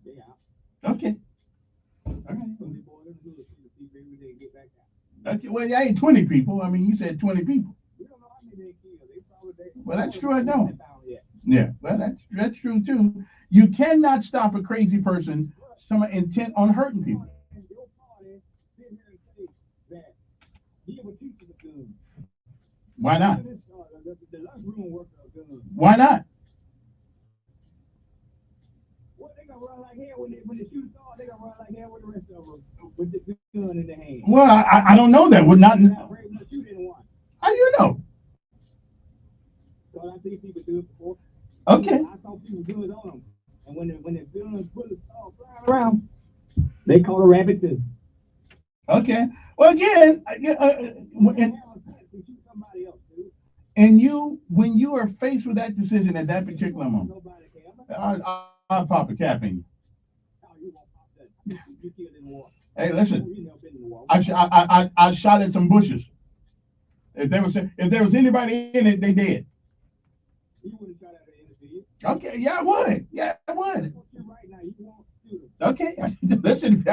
They out. Okay. All right. So they boy them good see maybe they get back out. Okay. Well, that ain't 20 people. I mean, you said 20 people. We don't know how many they killed. They probably Well, that's true. I don't. Yeah. Well, that's true too. You cannot stop a crazy person, someone intent on hurting people. Why not? Why not? Well, they gonna run like hell when they shoot the they gonna run like hell with the rest of them with the gun in their hand. Well, I don't know that. Would not. How do you know? So I see people do it before. Okay. I saw people do it on them, and when the guns bullets all flying around, they call a rabbit too. Okay. Well, again, and when you are faced with that decision at that particular moment, I'll pop a cap in you. Hey, listen, I shot at some bushes. If there was anybody in it, they did. Okay, yeah, I would. Yeah, I would. Okay, listen,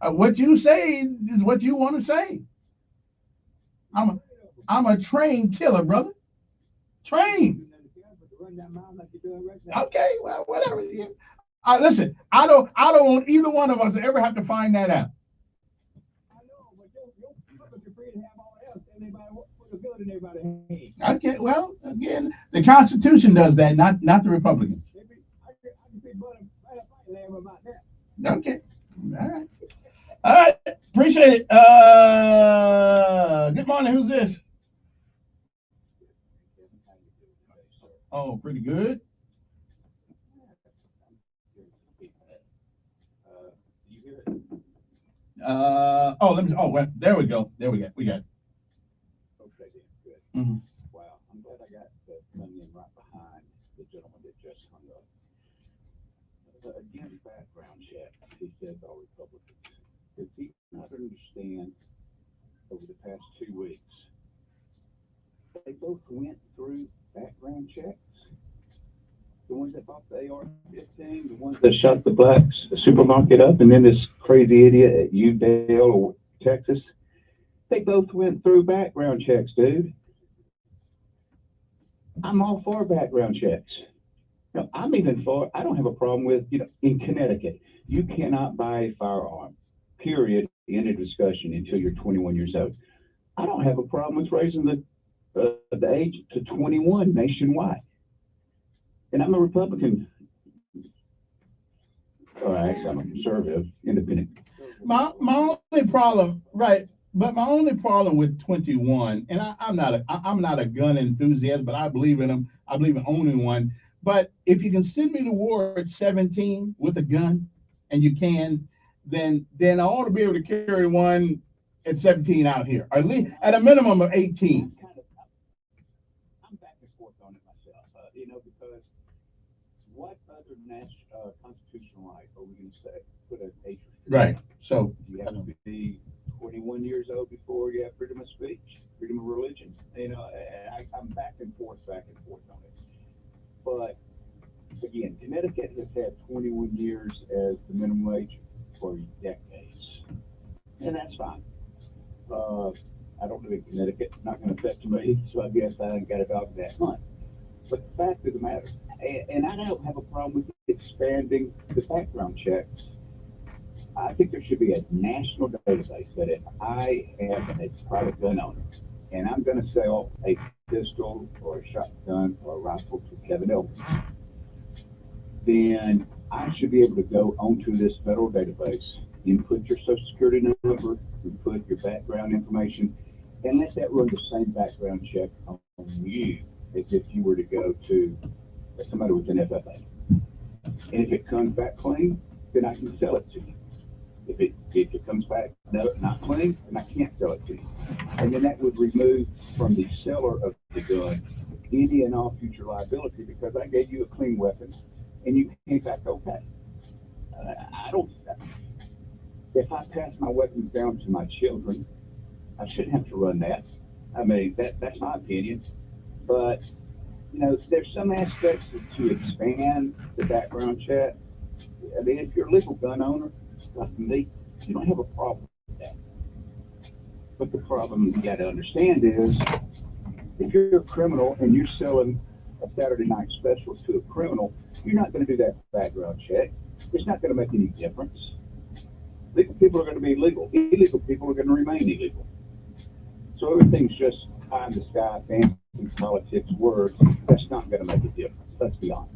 what you say is what you want to say. I'm a trained killer, brother. Trained. Okay, well, whatever. Yeah. Listen, I don't want either one of us to ever have to find that out. Okay, well, again, the Constitution does that, not the Republicans. Okay, all right, appreciate it. Good morning. Who's this? Oh, pretty good. Let me. Oh, well, there we go. We got. It. Okay, then, good. Mm-hmm. Wow, I'm glad I got that coming in right behind the gentleman that just hung up. Again, background check. He says all Republicans. Does he not understand over the past 2 weeks? They both went through background checks. The ones that bought the AR-15, the ones that shot the black supermarket up, and then this crazy idiot at Udale or Texas. They both went through background checks, dude. I'm all for background checks. No, I'm even for, I don't have a problem with, in Connecticut, you cannot buy a firearm, period, end of discussion, until you're 21 years old. I don't have a problem with raising the age to 21 nationwide. And I'm a Republican. All right, I'm a conservative, independent. My only problem, right? But my only problem with 21, and I'm not a gun enthusiast, but I believe in them. I believe in owning one. But if you can send me to war at 17 with a gun, and you can, then I ought to be able to carry one at 17 out here, or at least at a minimum of 18. I'm back and forth on it myself, because what other constitutional right are we going to say put an age restriction? Right. So you have to be 21 years old before you have freedom of speech, freedom of religion. I'm back and forth on it. But again, Connecticut has had 21 years as the minimum wage for decades, and that's fine. I don't live in Connecticut; not going to affect me, so I guess I ain't got a dog in that hunt. But the fact of the matter, and I don't have a problem with expanding the background checks. I think there should be a national database that if I am a private gun owner and I'm going to sell a pistol or a shotgun or a rifle to Kevin Elvis, then I should be able to go onto this federal database, input your social security number, input your background information, and let that run the same background check on you as if you were to go to somebody with an FFA. And if it comes back clean, then I can sell it to you. If it comes back not clean, then I can't sell it to you. And then that would remove from the seller of the gun any and all future liability because I gave you a clean weapon and you came back okay. If I pass my weapons down to my children, I shouldn't have to run that. I mean, that's my opinion. But, there's some aspects to expand the background check. I mean, if you're a legal gun owner, like me, you don't have a problem with that. But the problem you got to understand is, if you're a criminal and you're selling a Saturday night special to a criminal, you're not going to do that background check. It's not going to make any difference. Legal people are going to be legal. Illegal people are going to remain illegal. So everything's just pie in the sky, fancy politics, words. That's not going to make a difference. Let's be honest.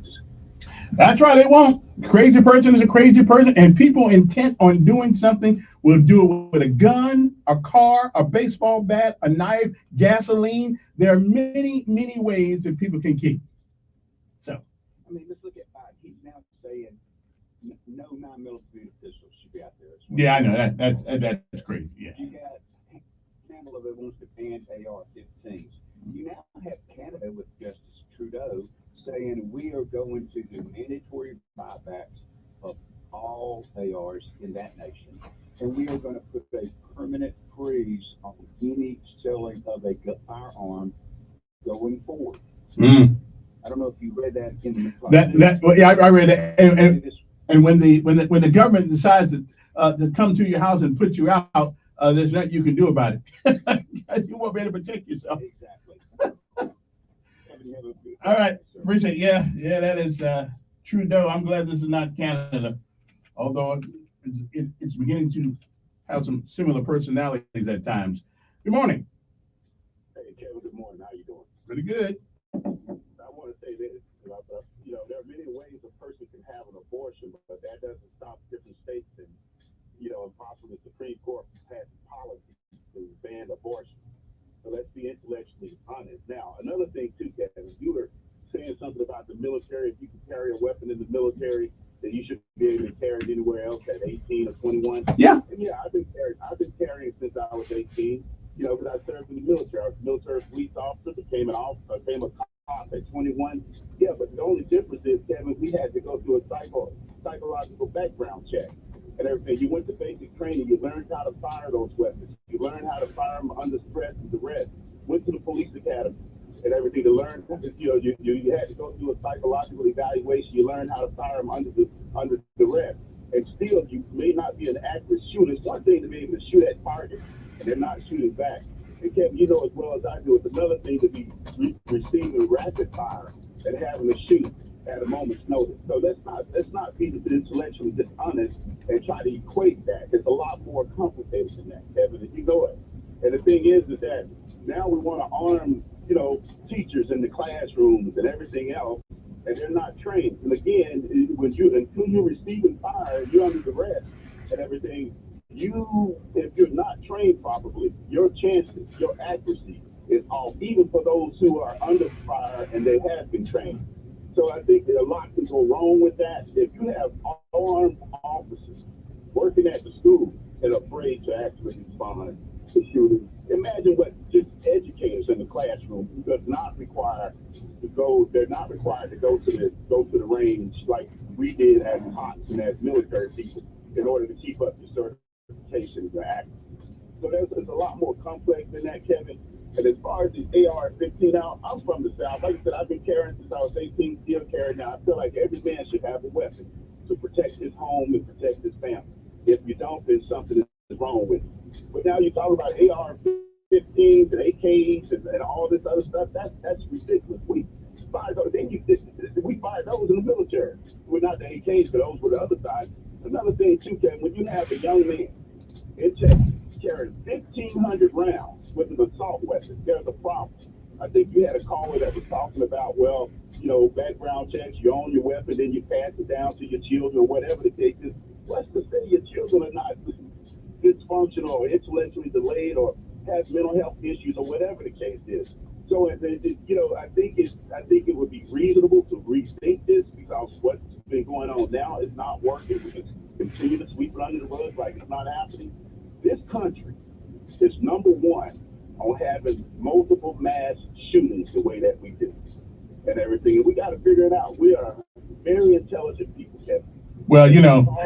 That's right, it won't. Crazy person is a crazy person, and people intent on doing something will do it with a gun, a car, a baseball bat, a knife, gasoline. There are many, many ways that people can keep. So, I mean, let's look at Biden. He's now saying no 9mm pistols should be out there. Yeah, I know that's crazy. Yeah. You got Kamala that wants to ban AR-15s. You now have Canada with Justice Trudeau saying we are going to do mandatory buybacks of all ARs in that nation. And we are going to put a permanent freeze on any selling of a firearm going forward. Mm. I don't know if you read that in the yeah, I read it. And when the government decides to come to your house and put you out, there's nothing you can do about it. You won't be able to protect yourself. Exactly. All right, appreciate it. Yeah, that is Trudeau. I'm glad this is not Canada, although it's beginning to have some similar personalities at times. Good morning. Hey, Kevin, good morning. How you doing? Pretty good. I want to say this. You know, there are many ways a person can have an abortion, but that doesn't stop different states and, you know, and possibly the Supreme Court passed policy to ban abortion. So let's be intellectually honest. Now, another thing too, Kevin, you were saying something about the military. If you can carry a weapon in the military, then you should be able to carry it anywhere else at 18 or 21. Yeah. And yeah, I've been carrying since I was 18. You know, because I served in the military. I was a military police officer, became a cop at 21. Yeah, but the only difference is, Kevin, we had to go through a psychological background check and everything. You went to basic training. You learned how to fire those weapons. You learned how to fire them under stress and duress. Went to the police academy and everything to learn. You know, you had to go through a psychological evaluation. You learned how to fire them under duress. And still, you may not be an accurate shooter. It's one thing to be able to shoot at targets, and they're not shooting back. And Kevin, you know as well as I do, it's another thing to be receiving rapid fire and having to shoot at a moment's notice. So let's not be intellectually dishonest and try to equate that. It's a lot more complicated than that, Kevin, and you know it. And the thing is that now we want to arm, you know, teachers in the classrooms and everything else, and they're not trained. And again, until you're receiving fire, you're under duress and everything. If you're not trained properly, your chances, your accuracy is off, even for those who are under fire and they have been trained. So I think that a lot can go wrong with that. If you have armed officers working at the school and afraid to actually respond to shootings, imagine what just educators in the classroom who are not required to go. They're not required to go to the range like we did as cops and as military people in order to keep up the certification and act. So there's a lot more complex than that, Kevin. And as far as the AR-15 out, I'm from the South. Like I said, I've been carrying since I was 18, still carrying now. I feel like every man should have a weapon to protect his home and protect his family. If you don't, then something is wrong with you. But now you talk about AR-15s and AKs and all this other stuff. That's ridiculous. We fire those in the military. We're not the AKs, but those were the other side. Another thing too, Kevin, when you have a young man in Texas carrying 1,500 rounds with an assault weapon, there's a problem. I think you had a caller that was talking about, well, you know, background checks, you own your weapon, then you pass it down to your children, or whatever the case is. Let's just say your children are not dysfunctional or intellectually delayed or have mental health issues or whatever the case is. So, you know, I think it would be reasonable to rethink this, because what's been going on now is not working. We just continue to sweep it under the rug like it's not happening. This country is number one on having multiple mass shootings the way that we do and everything. And we got to figure it out. We are very intelligent people, Kevin. Well, you know,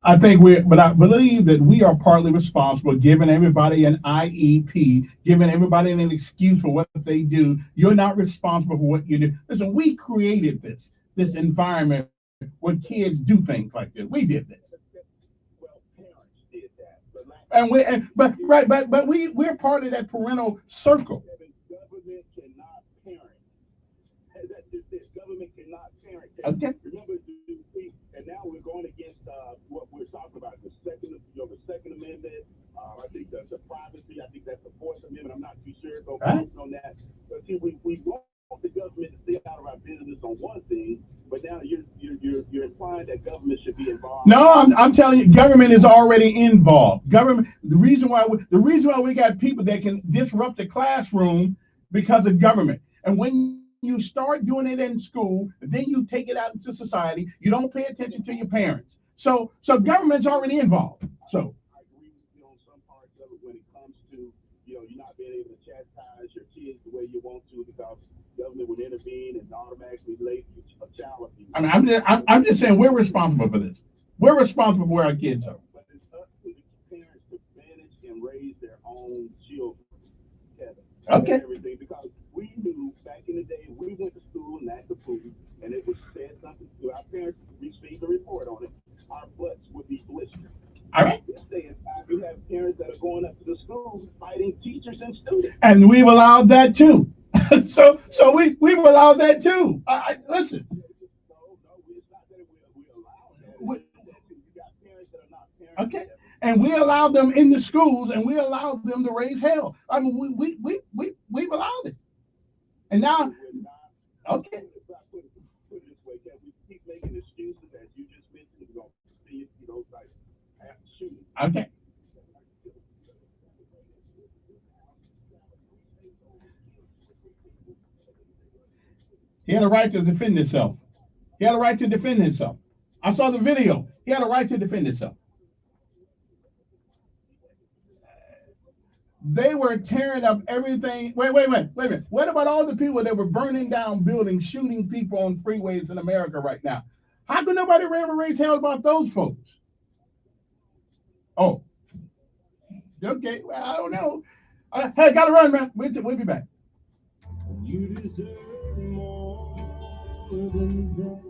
I believe that we are partly responsible, giving everybody an IEP, giving everybody an excuse for what they do. You're not responsible for what you do. Listen, we created this environment where kids do things like this. We did this. And we're part of that parental circle. Government cannot parent. That's just it. Government cannot parent. Okay. Remember, and now we're going against what we're talking about, the Second Amendment. I think the privacy. I think that's the Fourth Amendment. I'm not too sure. Go on that. But see, we want the government to stay out of our business on one thing, but now you're implying that government should be involved. No, I'm telling you, government is already involved. Government. The reason why we got people that can disrupt the classroom because of government. And when you start doing it in school, then you take it out into society. You don't pay attention to your parents. So government's already involved. So I agree with you on some parts of it when it comes to, you know, you're not being able to chastise your kids the way you want to because government would intervene and automatically lay a child abuse. I mean, I'm just saying we're responsible for this. We're responsible for where our kids are. But it's up to the parents to manage and raise their own children, Kevin. Okay. And everything, because we knew back in the day, we went to school and at the food, and it was said something to our parents, received a report on it, our butts would be blistered. All right. This day and time, we have parents that are going up to And we've allowed that too. so we've allowed that too. Listen. Okay. And we allow them in the schools, and we allow them to raise hell. I mean, we've allowed it. And now, okay. Okay. He had a right to defend himself. He had a right to defend himself. I saw the video. He had a right to defend himself. They were tearing up everything. Wait a minute. What about all the people that were burning down buildings, shooting people on freeways in America right now? How can nobody ever raise hell about those folks? Oh, okay. Well, I don't know. Hey, gotta run, man. We'll be back. You deserve more than that.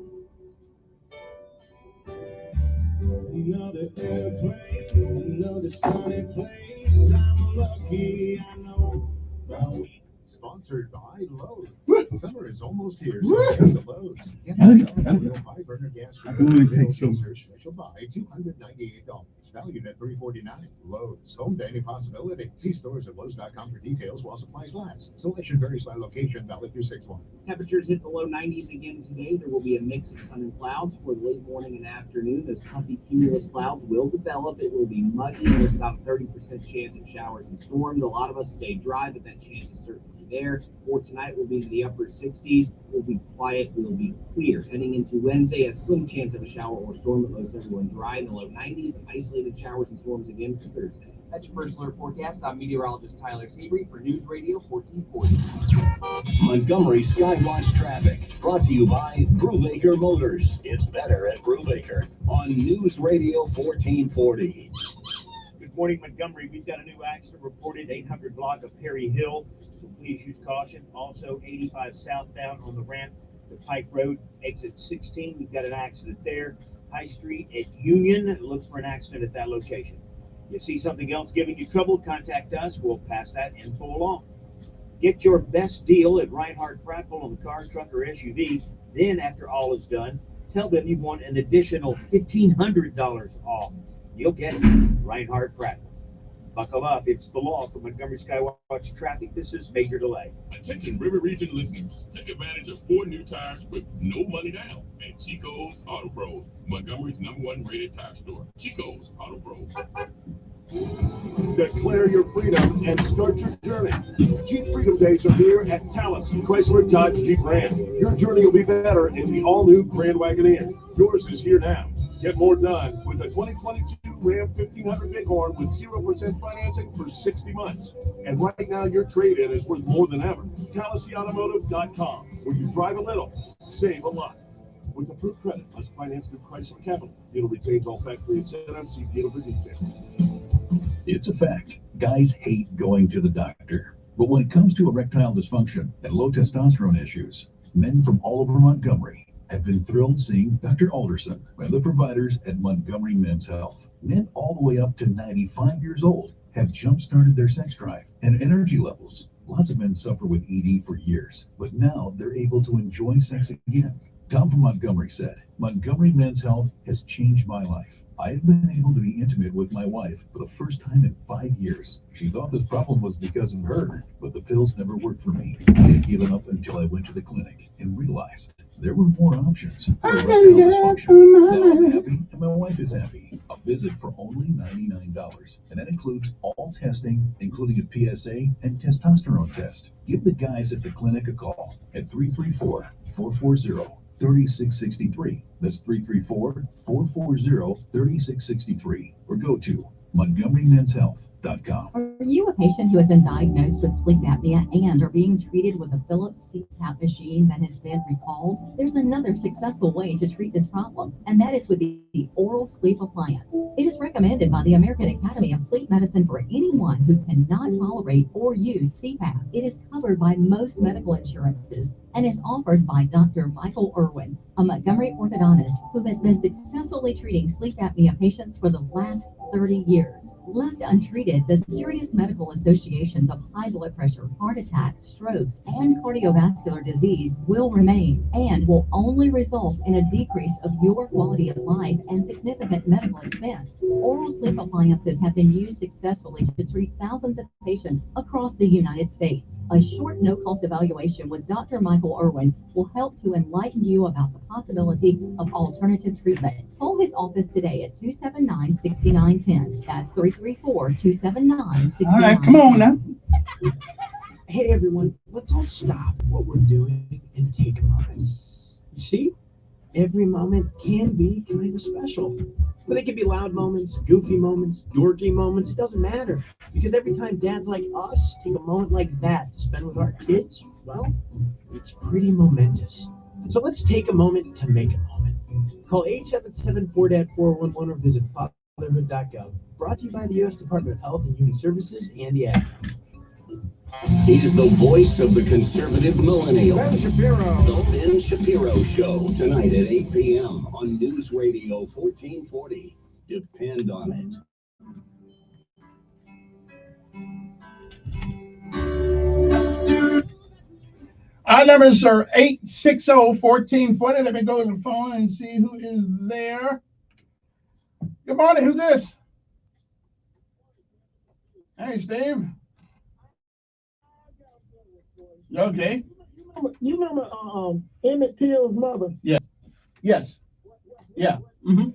Another airplane, another sunny place. I'm lucky, I know. Sponsored by Lowe's. Summer is almost here, so get the Lowe's. Get the 5-burner gas special buy, $298. Valued at $349. Lowe's, home to any possibility. See stores at Lowe's.com for details while supplies last. Selection varies by location, valid through 6/1. Temperatures hit the low 90s again today. There will be a mix of sun and clouds for the late morning and afternoon. Those puffy cumulus clouds will develop. It will be muggy. There's about a 30% chance of showers and storms. A lot of us stay dry, but that chance is certainly there. For tonight, we'll be in the upper 60s. We'll be quiet. We'll be clear. Heading into Wednesday, a slim chance of a shower or storm that blows everyone dry in the low 90s. Isolated showers and storms again for Thursday. That's your first alert forecast. I'm meteorologist Tyler Seabury for News Radio 1440. Montgomery Skywatch traffic brought to you by Brubaker Motors. It's better at Brubaker on News Radio 1440. Good morning, Montgomery. We've got a new accident reported, 800 block of Perry Hill, so please use caution. Also, 85 southbound on the ramp to Pike Road, exit 16. We've got an accident there. High Street at Union. Look for an accident at that location. You see something else giving you trouble, contact us. We'll pass that info along. Get your best deal at Reinhardt Prattville on the car, truck, or SUV. Then, after all is done, tell them you want an additional $1,500 off. You'll get it. Reinhardt Prattville. Buckle up. It's the law for Montgomery Skywatch traffic. This is Major Delay. Attention River Region listeners. Take advantage of 4 new tires with no money down at Chico's Auto Pros, Montgomery's #1 rated tire store. Chico's Auto Pros. Declare your freedom and start your journey. Jeep Freedom Days are here at Taliesin Chrysler Dodge Jeep Ram. Your journey will be better in the all-new Grand Wagoneer. Yours is here now. Get more done with a 2022 Ram 1500 Bighorn with 0% financing for 60 months. And right now, your trade-in is worth more than ever. TaliesinAutomotive.com, where you drive a little, save a lot. With approved credit, plus financed through Chrysler Capital. Dealer retains all factory incentives. See dealer for details. It's a fact. Guys hate going to the doctor. But when it comes to erectile dysfunction and low testosterone issues, men from all over Montgomery have been thrilled seeing Dr. Alderson and the providers at Montgomery Men's Health. Men all the way up to 95 years old have jump-started their sex drive and energy levels. Lots of men suffer with ED for years, but now they're able to enjoy sex again. Tom from Montgomery said, Montgomery Men's Health has changed my life. I have been able to be intimate with my wife for the first time in 5 years. She thought this problem was because of her, but the pills never worked for me. I had given up until I went to the clinic and realized there were more options for erectile dysfunction. Now I'm happy and my wife is happy. A visit for only $99, and that includes all testing, including a PSA and testosterone test. Give the guys at the clinic a call at 334-440-3663. That's 334-440-3663. Or go to MontgomeryMen'sHealth.com. Are you a patient who has been diagnosed with sleep apnea and are being treated with a Philips CPAP machine that has been recalled? There's another successful way to treat this problem, and that is with the oral sleep appliance. It is recommended by the American Academy of Sleep Medicine for anyone who cannot tolerate or use CPAP. It is covered by most medical insurances and is offered by Dr. Michael Irwin. a Montgomery orthodontist who has been successfully treating sleep apnea patients for the last 30 years. Left untreated, the serious medical associations of high blood pressure, heart attack, strokes, and cardiovascular disease will remain and will only result in a decrease of your quality of life and significant medical expense. Oral sleep appliances have been used successfully to treat thousands of patients across the United States. A short no-cost evaluation with Dr. Michael Irwin will help to enlighten you about the possibility of alternative treatment. Call his office today at 279-6910. That's 334-279-6910. All right, come on now. Hey everyone, let's all stop what we're doing and take a moment. You see, every moment can be kind of special. But they can be loud moments, goofy moments, dorky moments, it doesn't matter. Because every time dads like us take a moment like that to spend with our kids, well, it's pretty momentous. So let's take a moment to make a moment. Call 877-4DAD-411 or visit fatherhood.gov. Brought to you by the U.S. Department of Health and Human Services and the Ad. He's the voice of the conservative millennial. Ben Shapiro. The Ben Shapiro Show, tonight at 8 p.m. on News Radio 1440. Depend on it. Our numbers are 860-1440. Let me go to the phone and see who is there. Good morning. Who's this? Hey, Steve. Okay. You remember Emmett Till's mother? Yeah. Yes. Yeah. Mm-hmm.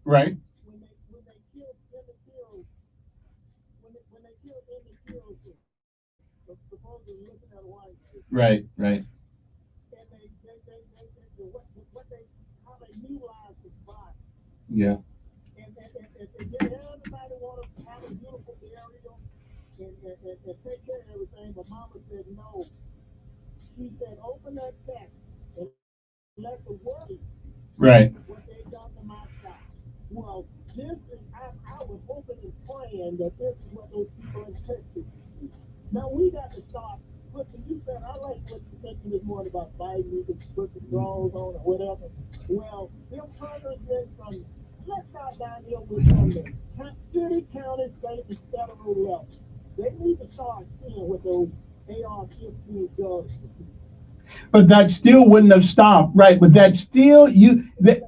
Right. Right. Right. Yeah. Everybody want to have a beautiful burial and take care of everything, but Mama said no. She said, open that sack and let the world Right. what they done to my child. Well, this is, I was hoping and praying that this is what those people in Texas do. Now we got to start putting, you said, I like what you said this morning about Biden, you can put the draws on or whatever. Well, them congressmen from, let's start down here with from the city, county, state, and federal level. They need to start seeing what those AR-15 guns do. But that still wouldn't have stopped, right? But that still, you. That,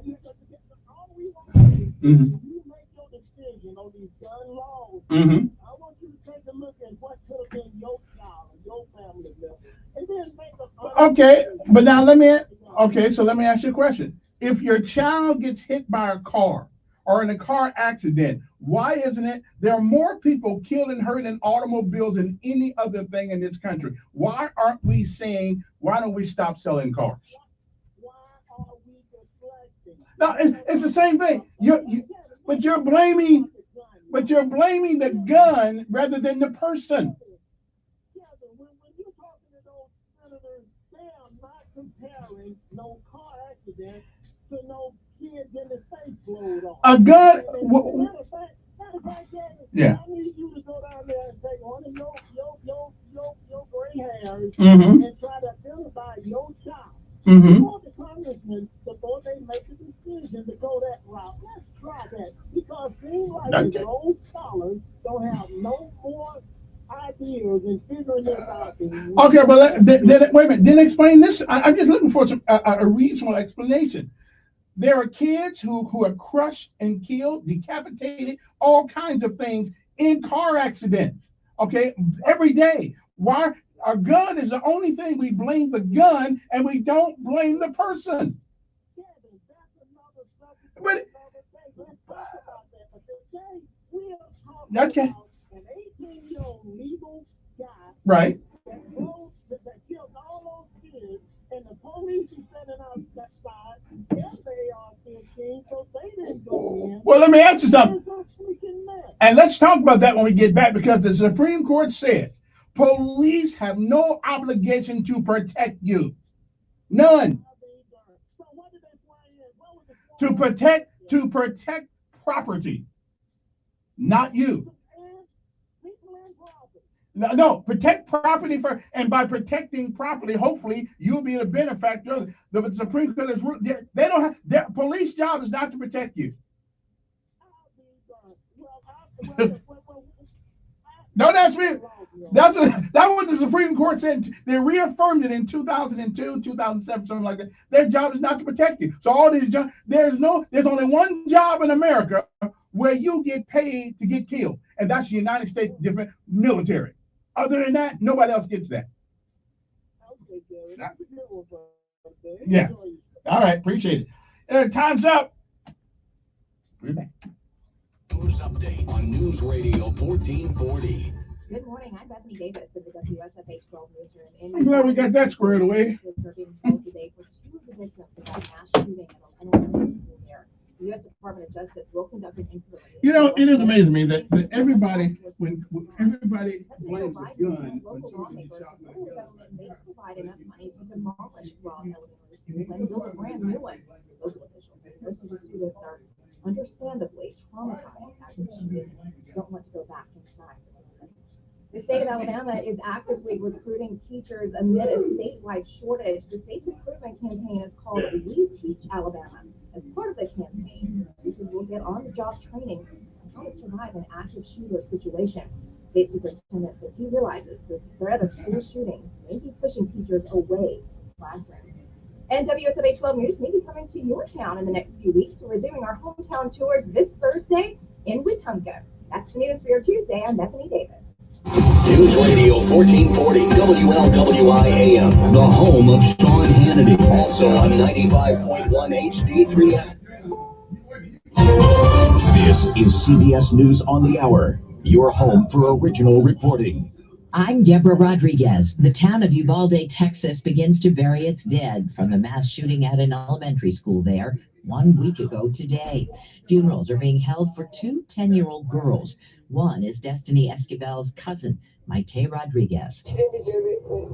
mm-hmm. You make your decision on these gun laws. Mm-hmm. I want you to take a look at what could have been your child and your family member, and then make a. Okay, but now let me ask you a question. If your child gets hit by a car or in a car accident, why isn't it there are more people killed and hurt in automobiles than any other thing in this country? Why aren't we saying, why don't we stop selling cars? Why are we deflecting? No, it's the same thing. But you're blaming the gun rather than the person. Yeah, but when you're talking to those senators, they are not comparing no car accident to no kid getting his face blowed off. A gun. Matter of fact, Yeah. I need you to go down there and take one of your gray hairs Mm-hmm. and try to identify your child. Mm-hmm. Before the congressman, before they make a decision to go that route, let's try that. Because it seems like the old scholars don't have no more ideas in figuring this out. Okay, well, wait a minute. Then explain this. I'm just looking for a reasonable explanation. There are kids who are crushed and killed, decapitated, all kinds of things in car accidents. Okay, every day. Why? A gun is the only thing we blame the gun, and we don't blame the person. But okay. An 18-year-old legal guy Right. that killed all those kids, and the police is sending out that side, yes, they are 15, so they didn't go in. Well, let me ask you something. And let's talk about that when we get back, because the Supreme Court says police have no obligation to protect you. None. To protect property, not you. No, protect property first, and by protecting property, hopefully you'll be the benefactor. The Supreme Court is they don't have their police job is not to protect you. Don't ask me. That's what the Supreme Court said. They reaffirmed it in 2002, 2007, something like that. Their job is not to protect you. So all these jobs, there's only one job in America where you get paid to get killed, and that's the United States different military. Other than that, nobody else gets that. Yeah. All right. Appreciate it. Time's up. We're back. News update on News Radio 1440. Good morning. I'm Bethany Davis of the WSFH 12 newsroom. I'm glad we got that squared away. Today for two of the victims of that mass shooting at an elementary school there. The U.S. Department of Justice will conduct an inquiry. You know, it is amazing to me that everybody, when everybody blames a gun, when somebody gets shot by a gun, may provide enough money to demolish Robb Elementary School and build a brand new one. Local officials say most of the students are understandably traumatized after the shooting and don't want to go back inside. The state of Alabama is actively recruiting teachers amid a statewide shortage. The state recruitment campaign is called We Teach Alabama. As part of the campaign, teachers will get on-the-job training on how to survive an active shooter situation. State Superintendent says he realizes the threat of school shootings may be pushing teachers away from classrooms. And WSFH 12 News may be coming to your town in the next few weeks. We're doing our hometown tours this Thursday in Wetumpka. That's the news for your Tuesday. I'm Bethany Davis. News Radio 1440 WLWI AM, the home of Sean Hannity. Also on 95.1 HD3S. This is CBS News on the Hour, your home for original reporting. I'm Deborah Rodriguez. The town of Uvalde, Texas begins to bury its dead from the mass shooting at an elementary school there 1 week ago today. Funerals are being held for two 10-year-old girls. One is Destiny Esquivel's cousin, Maite Rodriguez. She didn't deserve it, but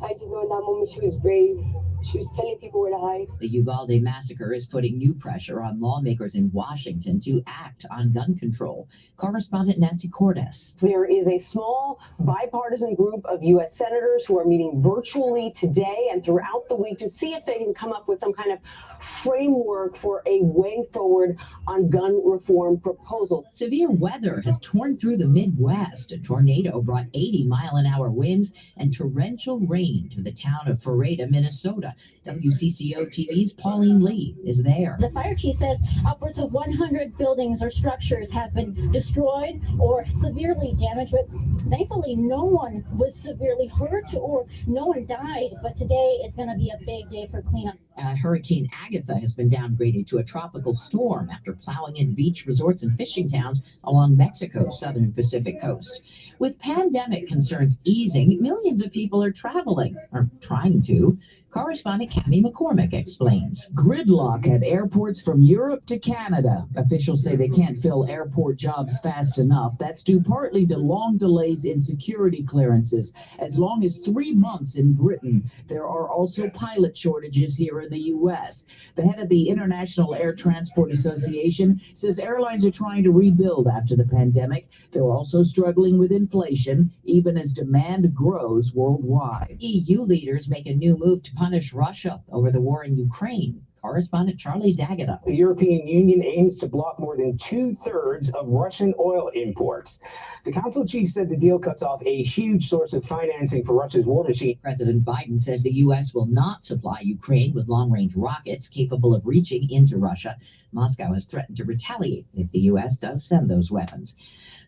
I just know in that moment she was brave. She was telling people where to hide. The Uvalde massacre is putting new pressure on lawmakers in Washington to act on gun control. Correspondent Nancy Cordes. There is a small bipartisan group of U.S. senators who are meeting virtually today and throughout the week to see if they can come up with some kind of framework for a way forward on gun reform proposal. Severe weather has torn through the Midwest. A tornado brought 80-mile-an-hour winds and torrential rain to the town of Ferreta, Minnesota. WCCO TV's Pauline Lee is there. The fire chief says upwards of 100 buildings or structures have been destroyed or severely damaged, but thankfully no one was severely hurt or no one died. But today is going to be a big day for cleanup. Hurricane Agatha has been downgraded to a tropical storm after plowing in beach resorts and fishing towns along Mexico's southern Pacific coast. With pandemic concerns easing, millions of people are traveling, or trying to. Correspondent Cammie McCormick explains. Gridlock at airports from Europe to Canada. Officials say they can't fill airport jobs fast enough. That's due partly to long delays in security clearances, as long as 3 months in Britain. There are also pilot shortages here in the U.S. The head of the International Air Transport Association says airlines are trying to rebuild after the pandemic. They're also struggling with inflation, even as demand grows worldwide. EU leaders make a new move to punish Russia over the war in Ukraine. Correspondent Charlie D'Agata. The European Union aims to block more than 2/3 of Russian oil imports. The council chief said the deal cuts off a huge source of financing for Russia's war machine. President Biden says the U.S. will not supply Ukraine with long-range rockets capable of reaching into Russia. Moscow has threatened to retaliate if the U.S. does send those weapons.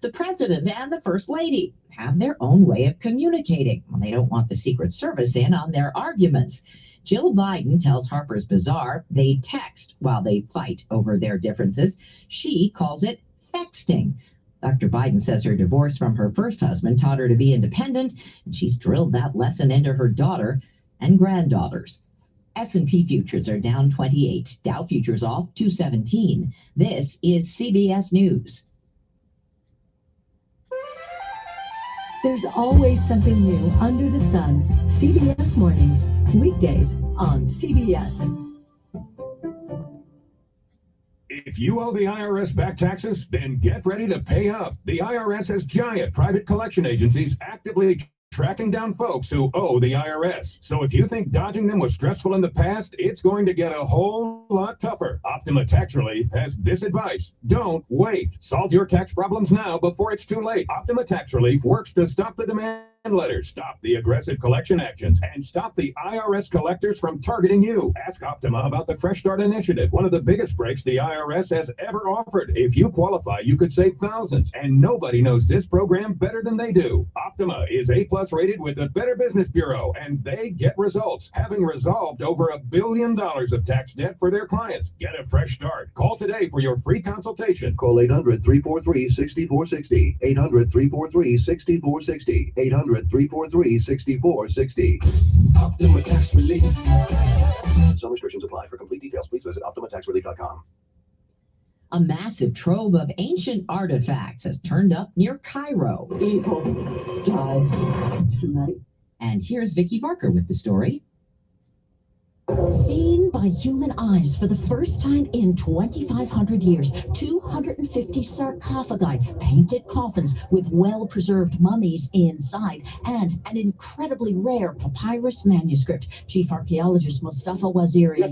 The president and the first lady have their own way of communicating when they don't want the Secret Service in on their arguments. Jill Biden tells Harper's Bazaar they text while they fight over their differences. She calls it fexting. Dr. Biden says her divorce from her first husband taught her to be independent, and she's drilled that lesson into her daughter and granddaughters. S&P futures are down 28. Dow futures off 217. This is CBS News. There's always something new under the sun. CBS Mornings, weekdays on CBS. It's If you owe the IRS back taxes, then get ready to pay up. The IRS has giant private collection agencies actively tracking down folks who owe the IRS. So if you think dodging them was stressful in the past, it's going to get a whole lot tougher. Optima Tax Relief has this advice. Don't wait. Solve your tax problems now before it's too late. Optima Tax Relief works to stop the demand letters, stop the aggressive collection actions, and stop the IRS collectors from targeting you. Ask Optima about the Fresh Start Initiative, one of the biggest breaks the IRS has ever offered. If you qualify, you could save thousands, and nobody knows this program better than they do. Optima is A+ rated with the Better Business Bureau, and they get results, having resolved over $1 billion of tax debt for their clients. Get a fresh start. Call today for your free consultation. Call 800-343-6460. 800-343-6460. 800-343-6460. Optima Tax Relief. Some restrictions apply. For complete details, please visit OptimaTaxRelief.com. A massive trove of ancient artifacts has turned up near Cairo. Evil dies tonight. And here's Vicki Barker with the story. Seen by human eyes for the first time in 2,500 years, 250 sarcophagi, painted coffins with well-preserved mummies inside, and an incredibly rare papyrus manuscript. Chief Archaeologist Mustafa Waziri. I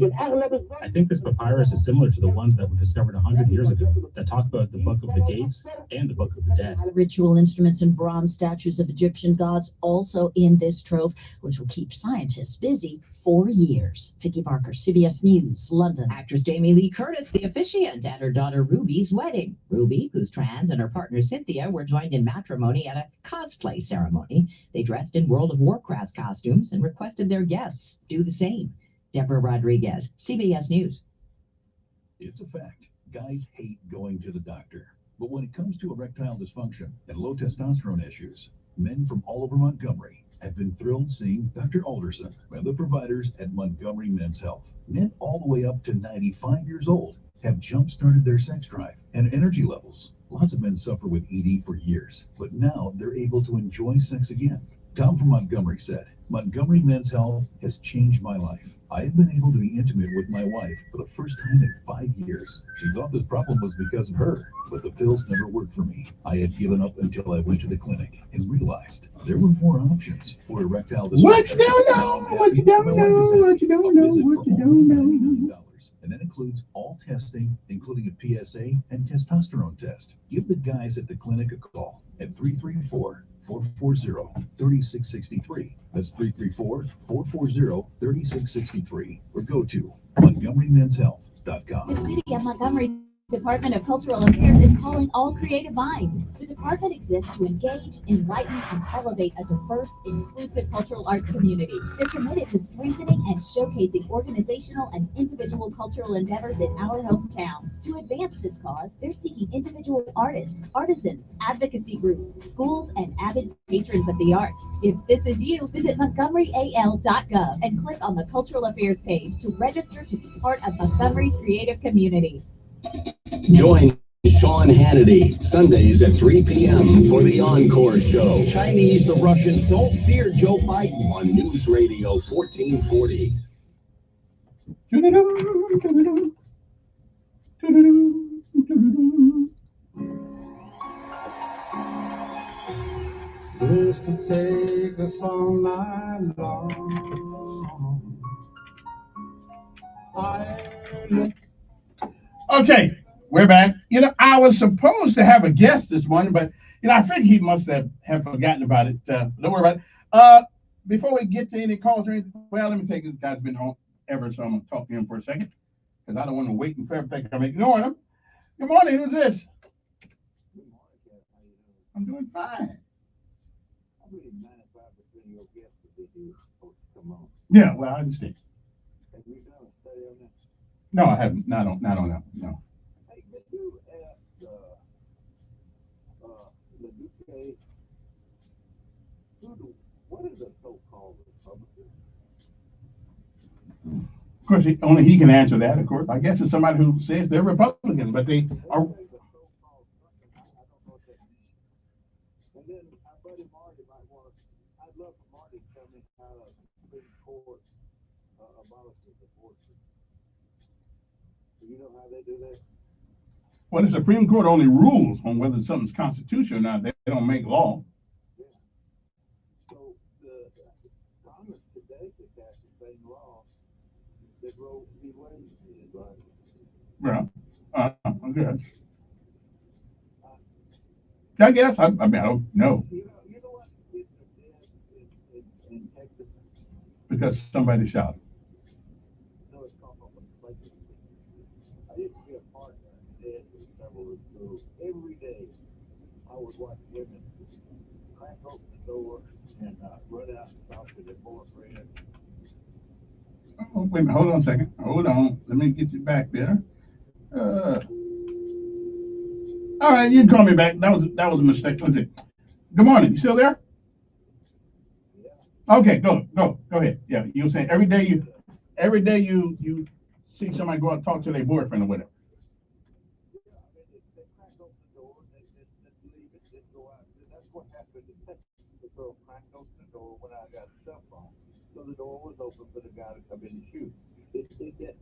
think this papyrus is similar to the ones that were discovered 100 years ago that talk about the Book of the Gates and the Book of the Dead. Ritual instruments and bronze statues of Egyptian gods also in this trove, which will keep scientists busy for years. Vicki Barker, CBS News, London. Actress Jamie Lee Curtis, the officiant at her daughter Ruby's wedding. Ruby, who's trans, and her partner Cynthia were joined in matrimony at a cosplay ceremony. They dressed in World of Warcraft costumes and requested their guests do the same. Deborah Rodriguez, CBS News. It's a fact. Guys hate going to the doctor. But when it comes to erectile dysfunction and low testosterone issues, men from all over Montgomery have been thrilled seeing Dr. Alderson and the providers at Montgomery Men's Health. Men all the way up to 95 years old have jump-started their sex drive and energy levels. Lots of men suffer with ED for years, but now they're able to enjoy sex again. Tom from Montgomery said, Montgomery Men's Health has changed my life. I have been able to be intimate with my wife for the first time in 5 years. She thought this problem was because of her, but the pills never worked for me. I had given up until I went to the clinic and realized there were more options for erectile dysfunction. What you don't know, what you don't know, what you don't know, what you don't know. And that includes all testing, including a PSA and testosterone test. Give the guys at the clinic a call at 334-440-3663. That's 334-440-3663. Or go to MontgomeryMen'sHealth.com. The city of Montgomery's Department of Cultural Affairs is calling all creative minds. The department exists to engage, enlighten, and elevate a diverse, inclusive cultural arts community. They're committed to strengthening and showcasing organizational and individual cultural endeavors in our hometown. To advance this cause, they're seeking individual artists, artisans, advocacy groups, schools, and avid patrons of the arts. If this is you, visit MontgomeryAL.gov and click on the Cultural Affairs page to register to be part of Montgomery's creative community. Join Sean Hannity Sundays at 3 p.m. for the Encore Show. Chinese, the Russians don't fear Joe Biden. On News Radio 1440. This to take us all night long. Okay, we're back. You know, I was supposed to have a guest this morning, but you know, I think he must have forgotten about it. Don't worry about it. Before we get to any calls or anything, well, let me take this guy's been on ever, so I'm gonna talk to him for a second because I don't want to wait and forever think I'm ignoring him. Good morning, who's this? I'm doing fine. Yeah, well, I understand. No, I haven't. Not on that. No. Hey, did you ask the UK, what is a so-called Republican? Of course, only he can answer that, of course. I guess it's somebody who says they're Republican, but they are. And then our buddy Marty might want to, I'd love for Marty to tell me how the Supreme Court abolishes abortion. Do you know how they do that? Well, the Supreme Court only rules on whether something's constitutional or not. They don't make law. So the Congress today could pass the same law that Roe v. Wade did, right? Yeah. I guess. I guess. I mean, I don't know. You know what? It's in Texas. Because somebody shot him. No, it's called legislation. I used to be a partner in dead for several years ago. Every day, I would watch women crack open the door and run out and talk to their boyfriend. Oh, wait a minute. Hold on a second. Hold on. Let me get you back there. All right, you can call me back. That was a mistake. Okay. Good morning. You still there? Okay, go ahead. Yeah, you were saying every day you see somebody go out and talk to their boyfriend or whatever. They crack open the door and they just leave it, just go out. That's what happened in Texas. The girl cracked open the door when I got a cell phone. So the door was open for the guy to come in and shoot. It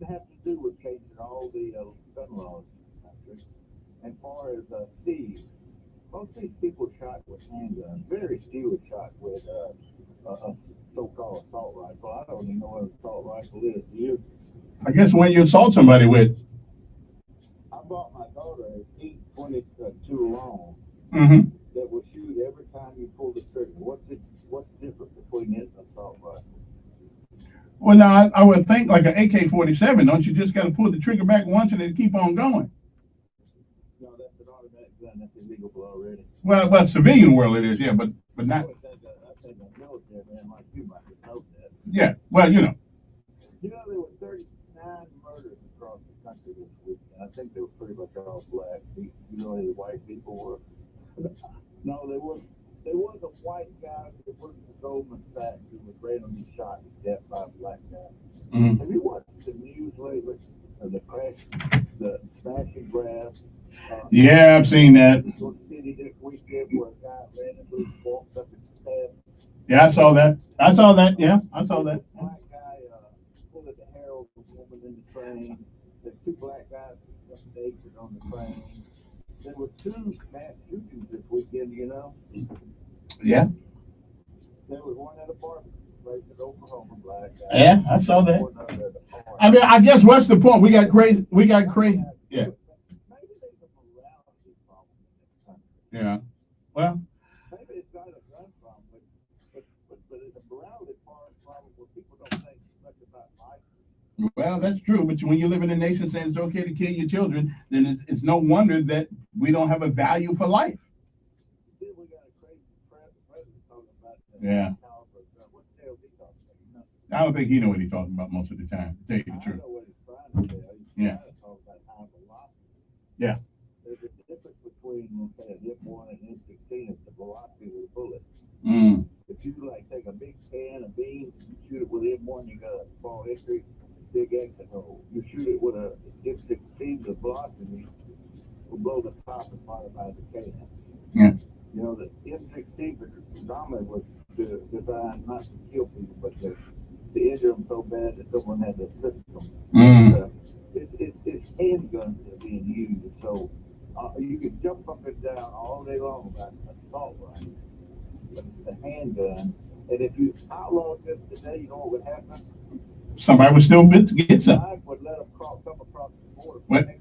has to do with changing all the gun laws in the country. As far as thieves, most of these people shot with handguns. Very few are shot with a so-called assault rifle. I don't even know what an assault rifle is. Do you? I guess when you assault somebody with. I bought my daughter an 8.22 long that will shoot every time you pull the trigger. What's the difference between it and an assault rifle? Well, now I would think like an AK-47. Don't you just got to pull the trigger back once and then keep on going? No, that's an automatic gun. That's illegal already. Well, civilian world it is, yeah, but not. I think a military man like you might know that. Yeah, well, you know. You know, there were 39 murders across the country this week, and I think they were pretty much all black. You know, any white people were. No, they weren't. There was a white guy that worked for Goldman Sachs who was randomly shot to death by a black guy. Have you watched the news lately? The crash, the smash and grab. Yeah, I've seen that. City this weekend where a guy randomly walked up and stabbed. Yeah, I saw that. Yeah, I saw that. Black guy pulled the hair of a woman in the train. There's two black guys naked on the train. There were two mass shootings this weekend, you know? Yeah. There was one at a barbecue place in Oklahoma, black guy. Yeah, I saw that. I mean, I guess what's the point? We got crazy. Yeah. Yeah. Well. Maybe it's not a gun problem, but it's a morality problem where people don't think much about life. Well, that's true. But when you live in a nation saying it's okay to kill your children, then it's no wonder that we don't have a value for life. We got a crazy president talking about that. Yeah. What the hell is he talking about? I don't think he knows what he's talking about most of the time, to tell you the truth. I know what he's trying to tell. He's trying to talk about time for life. Yeah. There's a difference between, let's say, an M1 and an M16 is the velocity of the bullet. If you like take a big can of beans and you shoot it with M1, you got a small entry, big exit hole. You shoot it with a M16, the velocity will blow the top and bottom out of the can. Yeah. You know, the M16 predominantly was designed not to kill people, but to injure them so bad that someone had to assist them. It's handguns that are being used, so you can jump up and down all day long about an assault rifle, but it's a handgun. And if you outlaw this today, you know what would happen? Somebody would still get some. I would let them come across the border.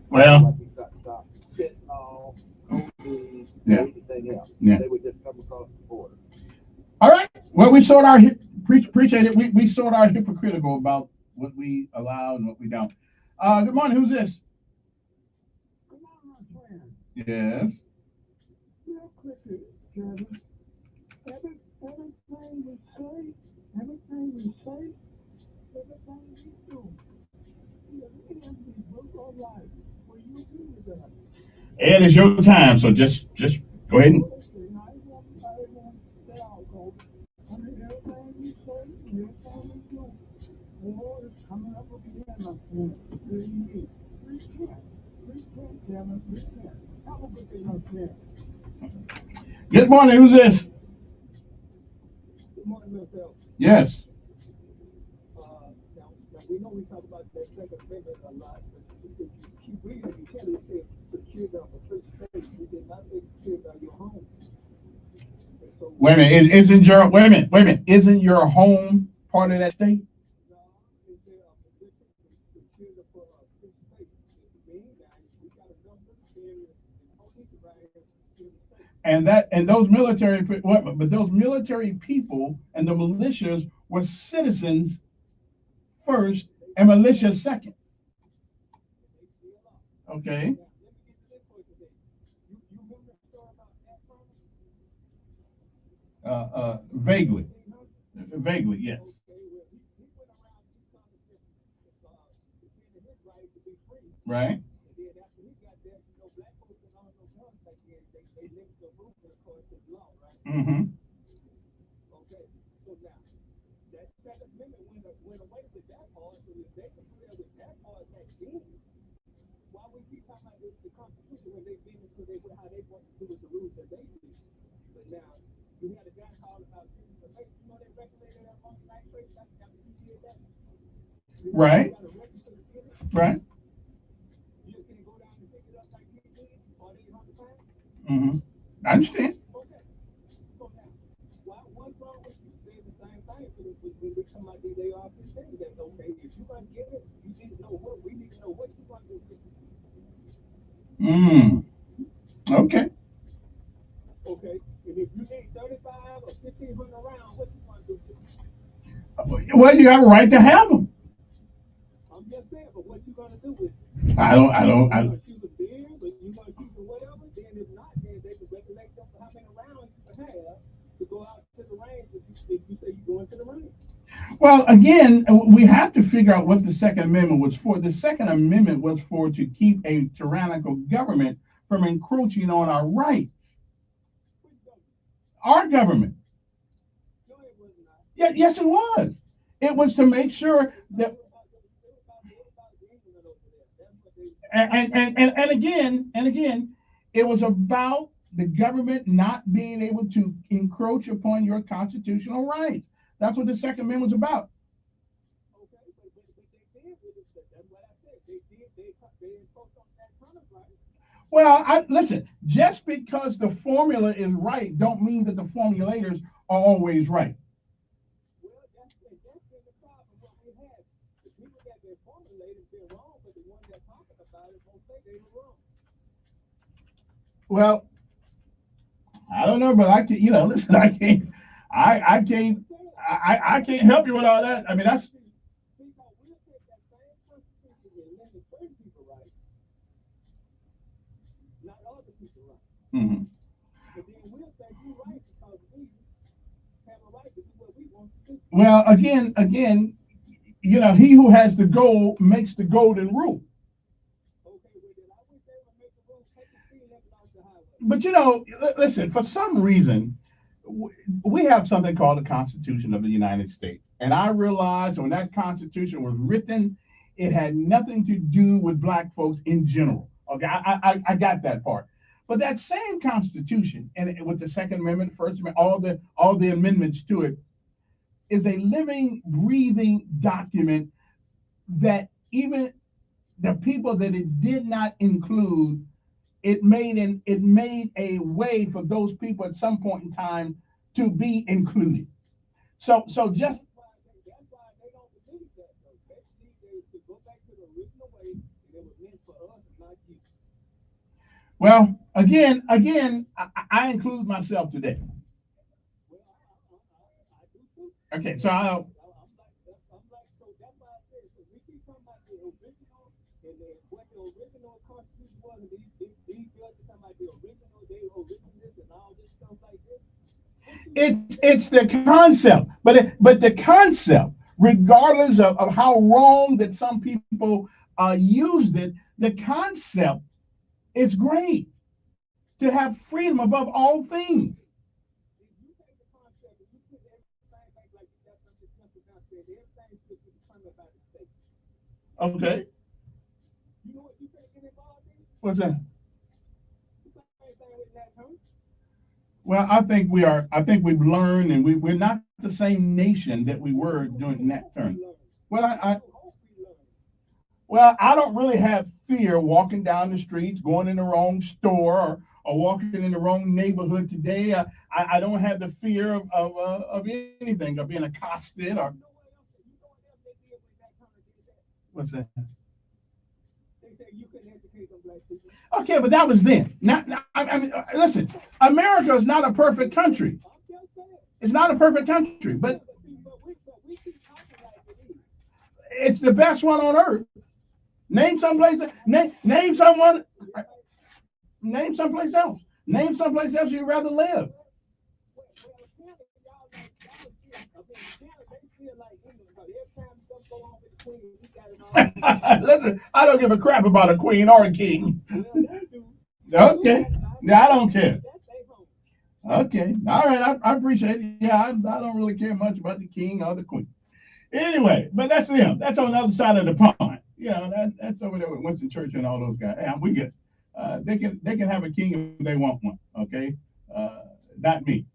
Well. Like he's got stopped fentanyl, codeine, anything else. Yeah. They would just come across the border. All right. Well, we sort our appreciate it. We sort our hypocritical about what we allow and what we don't. Good morning. Who's this? Yes. Real quickly, Kevin. Everything we say, everything we do. All right. Will you agree with that? Ed, it's your time, so just go ahead and. Good morning. Who's this? Good morning, Mr. Yes. Now we know we talk about that Second Amendment a lot, but if you keep reading, you can't say security of a certain space. You did not say security of your home. Wait a minute, wait a minute. Isn't your home part of that state? And those military, but those military people and the militias were citizens first and militia second. Okay. Vaguely, yes. Right. Mm-hmm. Okay, so now that Second Amendment went away with that part, so if they can play with that part back then, why we keep talking about the Constitution when they've been into how they want to do with the rules that they do? But now you had a guy calling about you know they regulated that on black race after you did that. Right. Right. You can go down and pick it up like you did, or they 100 pounds. Mm-hmm. I understand. What's wrong with you saying the same thing when they come out these AR-15 things that, okay, if you're going to get it, you need to know what, we need to know what you're going to do. Okay. Okay, and if you need 35 or 1,500 rounds, what you going to do? Well, you have a right to have them. I'm just saying, but what you going to do with it? You're going to shoot a deer, but you're going to shoot a whatever, then if not, then they can regulate them for how many rounds you can have to go out to the range if you say you're going to the range. Well, again, we have to figure out what the Second Amendment was for. The Second Amendment was for to keep a tyrannical government from encroaching on our rights. Our government. Yeah, yes, it was. It was to make sure that. And again, it was about the government not being able to encroach upon your constitutional rights. That's what the Second Amendment was about. Okay, but they did with it. That's what I said. They encroached on that kind of right. Well, listen, just because the formula is right don't mean that the formulators are always right. Well, that's been the problem. What we had, the people that been formulated been wrong, but the ones that talking about it won't say they were wrong. Well, I don't know, but I can, listen, I can't help you with all that. I mean, that's. Mm-hmm. Well, again, he who has the gold makes the golden rule. But listen, for some reason, we have something called the Constitution of the United States. And I realized when that Constitution was written, it had nothing to do with black folks in general. Okay, I got that part. But that same Constitution, and with the Second Amendment, First Amendment, all the amendments to it, is a living, breathing document that even the people that it did not include, it made a way for those people at some point in time to be included. So just. That's why they don't believe that, though. They need to go back to the original way that it was meant for us, not you. Well, again, I include myself today. Okay, so I'm like, so that's why I said, so we keep talking about the original and what the original Constitution was, and these judges talking about the original, they originalists and all this stuff like this. It's the concept, but the concept, regardless of how wrong that some people used it, the concept is great to have freedom above all things. Okay. You know what you think get involved in? What's that? The same thing with Nat Turner. Well, I think we've learned, and we're not the same nation that we were during Nat Turner. Well, Well, I don't really have fear walking down the streets, going in the wrong store, or walking in the wrong neighborhood today. I don't have the fear of anything, of being accosted or. What's that? Okay, but that was then. I mean, listen, America is not a perfect country. It's not a perfect country, but it's the best one on earth. Name someplace. Name someone. Name someplace else. Name someplace else you'd rather live. Listen, I don't give a crap about a queen or a king. Okay, yeah, I don't care. Okay, all right, I appreciate it. Yeah, I don't really care much about the king or the queen. Anyway, but that's them. That's on the other side of the pond. You know, that's over there with Winston Churchill and all those guys. Yeah, we good. They can have a king if they want one. Okay, not me.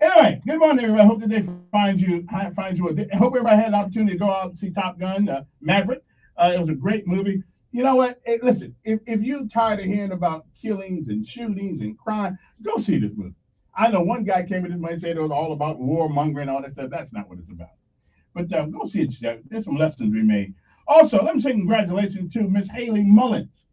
Anyway, good morning, everybody. I hope today finds you. I hope everybody had an opportunity to go out and see Top Gun, Maverick. It was a great movie. You know what? Hey, listen, if you're tired of hearing about killings and shootings and crime, go see this movie. I know one guy came in this morning and said it was all about warmongering and all that stuff. That's not what it's about. But go see it. There's some lessons to be made. Also, let me say congratulations to Miss Haley Mullins.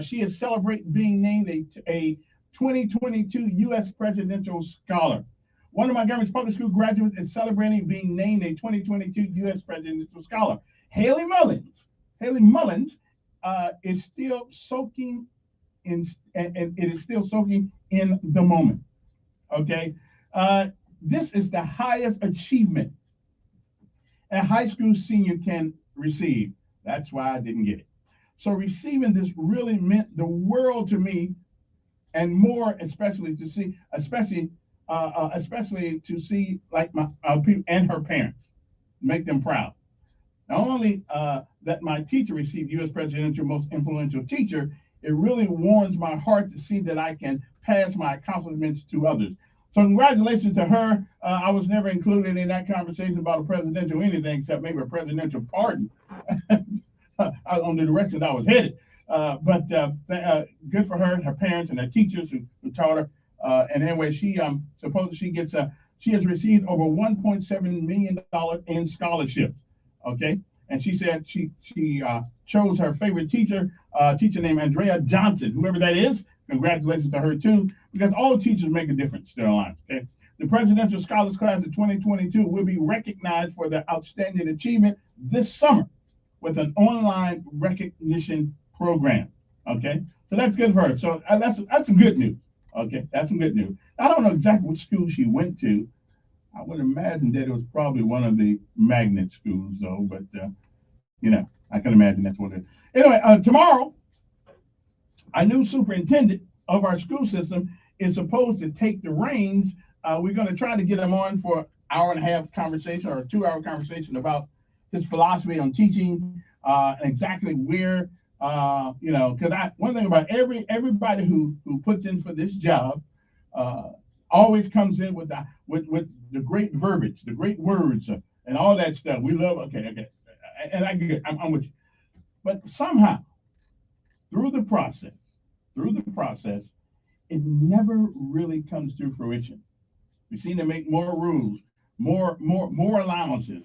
She is celebrating being named a 2022 U.S. Presidential Scholar. One of Montgomery's public school graduates is celebrating being named a 2022 U.S. Presidential Scholar. Haley Mullins is still soaking in, and it is still soaking in the moment. Okay, this is the highest achievement a high school senior can receive. That's why I didn't get it. So receiving this really meant the world to me, and more especially to see, especially to see like my people and her parents, make them proud. Not only that my teacher received U.S. Presidential Most Influential Teacher, it really warms my heart to see that I can pass my accomplishments to others. So congratulations to her. I was never included in that conversation about a presidential anything except maybe a presidential pardon on the direction I was headed. But good for her and her parents and her teachers who taught her. And anyway, she supposedly she has received over $1.7 million in scholarships. Okay, and she said she chose her favorite teacher named Andrea Johnson, whoever that is. Congratulations to her too, because all teachers make a difference in their lives. Okay, the Presidential Scholars Class of 2022 will be recognized for their outstanding achievement this summer with an online recognition program. Okay, so that's good for her. So that's some good news. Okay, that's some good news. I don't know exactly which school she went to. I would imagine that it was probably one of the magnet schools, though. But you know, I can imagine that's what it is. Anyway, tomorrow, our new superintendent of our school system is supposed to take the reins. We're going to try to get him on for an hour-and-a-half conversation or a 2-hour conversation about his philosophy on teaching and exactly where, you know, because one thing about everybody who puts in for this job always comes in with the great verbiage, the great words, and all that stuff. We love, okay, and I'm with you. But somehow, through the process, it never really comes to fruition. We seem to make more rules, more allowances,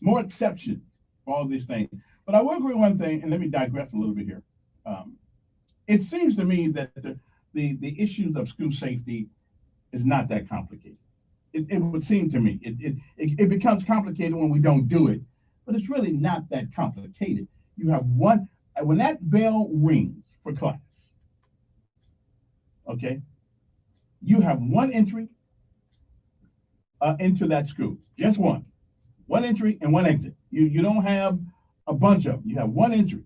more exceptions for all these things. But I will agree with one thing, and let me digress a little bit here. It seems to me that the issues of school safety is not that complicated. It would seem to me. It becomes complicated when we don't do it, but it's really not that complicated. You have one, when that bell rings for class, okay, you have one entry into that school, just one entry and one exit. You don't have a bunch of them. You have one entry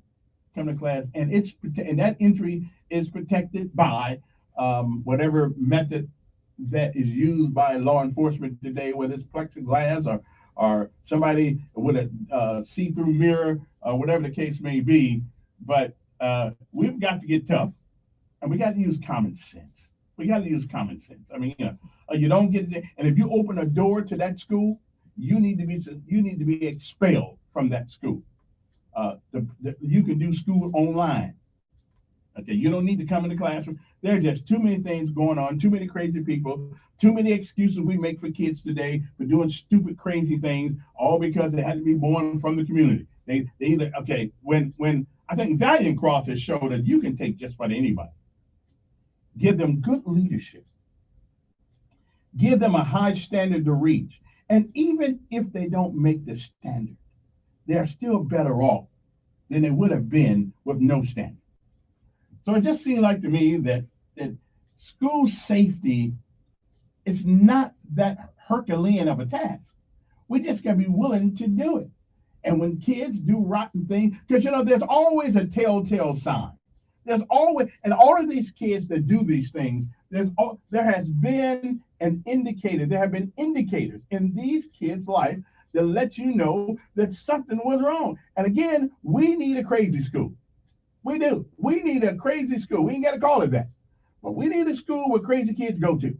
come to class, and that entry is protected by whatever method that is used by law enforcement today, whether it's plexiglass or somebody with a see-through mirror or whatever the case may be. But we've got to get tough, and we got to use common sense. We got to use common sense. I mean, you don't get it, and if you open a door to that school, you need to be expelled from that school. You can do school online. Okay, you don't need to come in the classroom. There are just too many things going on, too many crazy people, too many excuses we make for kids today for doing stupid, crazy things, all because they had to be born from the community. They either, okay, when I think Valiant Cross has shown that you can take just about anybody, give them good leadership, give them a high standard to reach, and even if they don't make the standard, they're still better off than they would have been with no standard. So it just seemed like to me that school safety is not that Herculean of a task. We just gotta be willing to do it. And when kids do rotten things, because there's always a telltale sign. There's always, and all of these kids that do these things, there has been an indicator. There have been indicators in these kids' life that let you know that something was wrong. And again, we need a crazy school. We do. We need a crazy school. We ain't got to call it that. But we need a school where crazy kids go to.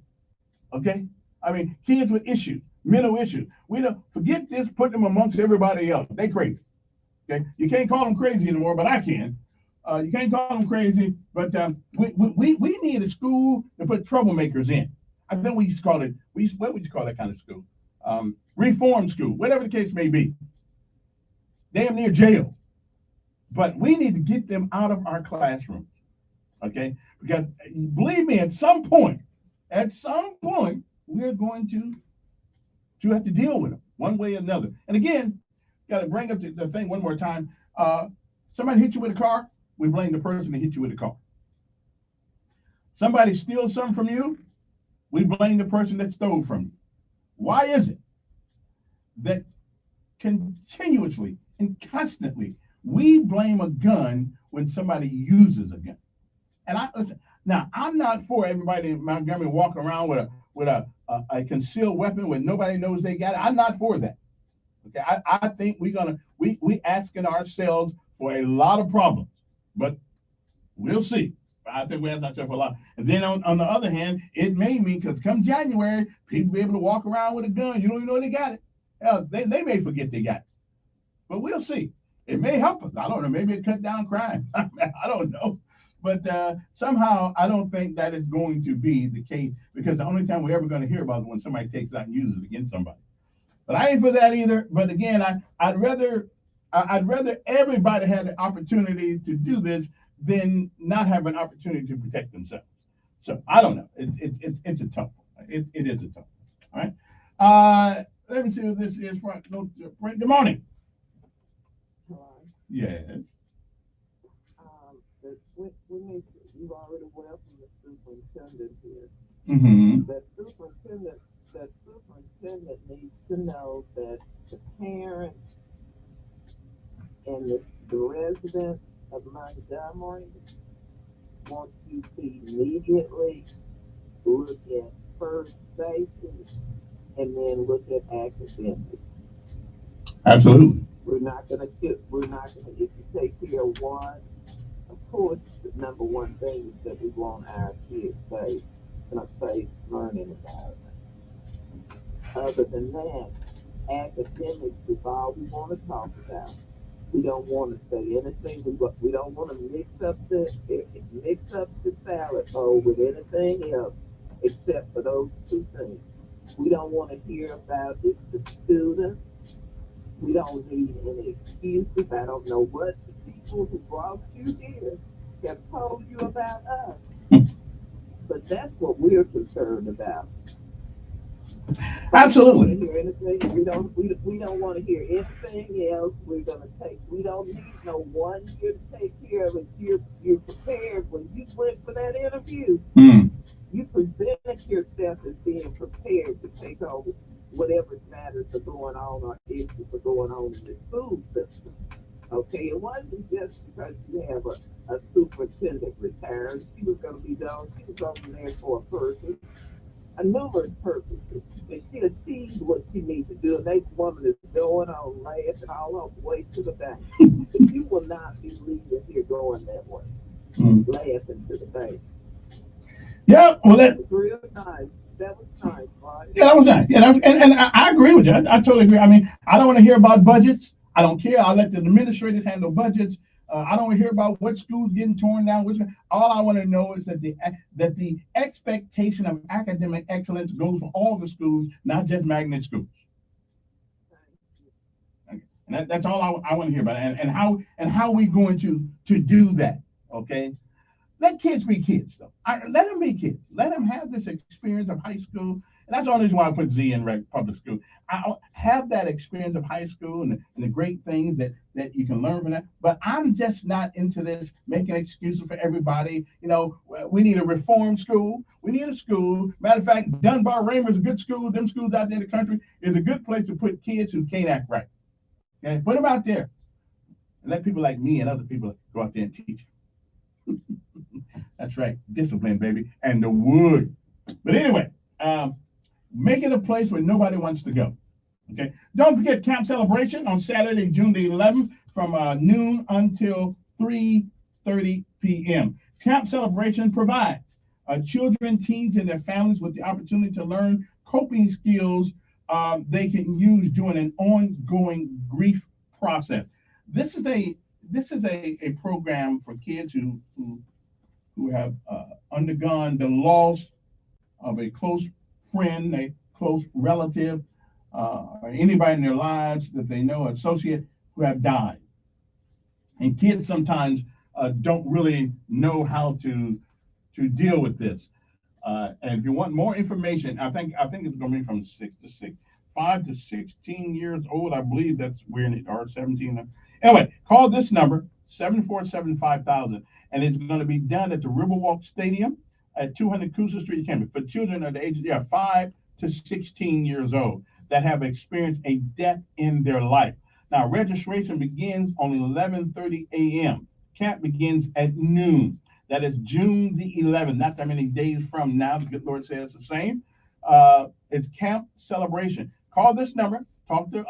Okay? I mean, kids with issues, mental issues. We don't forget this, put them amongst everybody else. They crazy. Okay? You can't call them crazy anymore, but I can. You can't call them crazy, but we need a school to put troublemakers in. I think we used to call it, what would you call that kind of school? Reform school, whatever the case may be. Damn near jail. But we need to get them out of our classrooms, okay? Because believe me, at some point, we're going to have to deal with them one way or another. And again, got to bring up the thing one more time. Somebody hit you with a car, we blame the person that hit you with a car. Somebody steals something from you, we blame the person that stole from you. Why is it that continuously and constantly we blame a gun when somebody uses a gun? And I'm not for everybody in Montgomery walking around with a concealed weapon when nobody knows they got it. I'm not for that. Okay, I think we asking ourselves for a lot of problems, but we'll see. I think we ask ourselves a lot. And then on the other hand, it may mean, because come January, people be able to walk around with a gun. You don't even know they got it. Hell, they may forget they got it. But we'll see. It may help us. I don't know. Maybe it cut down crime. I don't know. But somehow I don't think that is going to be the case, because the only time we're ever going to hear about it when somebody takes it out and uses it against somebody. But I ain't for that either. But again, I'd rather everybody had the opportunity to do this than not have an opportunity to protect themselves. So I don't know. It's a tough one. It is a tough one. All right. Let me see who this is. Good morning. Hello. Yes. You've already welcomed the superintendent here. Mm-hmm. That superintendent needs to know that the parents and the residents of Montgomery want you to immediately look at first safety and then look at academics. Absolutely. If you take care of one, of course, the number one thing is that we want our kids safe in a safe learning environment. Other than that, academics is all we want to talk about. We don't want to say anything. We don't want to mix up the salad bowl with anything else except for those two things. We don't want to hear about the students. We don't need any excuses. I don't know what the people who brought you here have told you about us. But that's what we're concerned about. Absolutely. We don't want to hear anything else. We don't need no 1 year to take care of it. You're prepared. When you went for that interview, you presented yourself as being prepared to take over whatever matters are going on or issues are going on in the school system. Okay, it wasn't just because you have a superintendent retired. She was going to be done. She was over there for a purpose, a numerous purposes. And she achieved what she needs to do. And that woman is going on laughing all the way to the bank. But you will not be leaving here going that way, laughing to the bank. Yeah, well, that was real nice. That was nice, right? Yeah, that was nice. Yeah, and I agree with you. I totally agree. I mean, I don't want to hear about budgets. I don't care. I let the administrators handle budgets. I don't hear about what school's getting torn down. All I want to know is that the expectation of academic excellence goes for all the schools, not just magnet schools. And that's all I want to hear about. And how we going to do that. Okay. Let kids be kids, though. Let them be kids. Let them have this experience of high school. And that's the only reason why I put Z in public school. I have that experience of high school and the great things that you can learn from that. But I'm just not into this making excuses for everybody. You know, we need a reform school. We need a school. Matter of fact, Dunbar-Raymer is a good school. Them schools out there in the country is a good place to put kids who can't act right. Okay, put them out there. And let people like me and other people go out there and teach. That's right, discipline, baby, and the wood. But anyway, make it a place where nobody wants to go. Okay. Don't forget Camp Celebration on Saturday, June the 11th, from noon until 3:30 p.m. Camp Celebration provides children, teens, and their families with the opportunity to learn coping skills they can use during an ongoing grief process. This is a program for kids who have undergone the loss of a close friend, a close relative, or anybody in their lives that they know, associate, who have died. And kids sometimes don't really know how to deal with this. And if you want more information, I think it's going to be from 5 to 16 years old. I believe that's where it or 17. Anyway, call this number 747-5000, and it's going to be done at the Riverwalk Stadium at 200 Coosa Street, Campus, for children of the age of 5 to 16 years old that have experienced a death in their life. Now, registration begins on 11:30 a.m. Camp begins at noon. That is June the 11th, not that many days from now. The good Lord says the same. It's Camp Celebration. Call this number. Talk to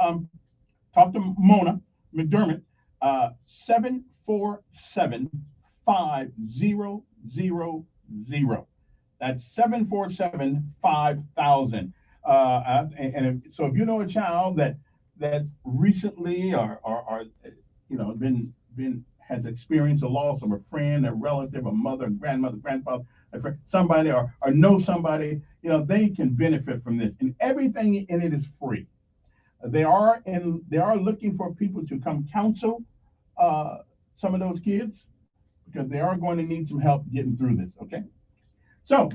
Mona McDermott. 747-5000. That's 747-5000. So if you know a child that recently or has experienced a loss of a friend, a relative, a mother, a grandmother, grandfather, a friend, somebody, or know somebody, they can benefit from this. And everything in it is free. They are looking for people to come counsel some of those kids, because they are going to need some help getting through this. Okay. So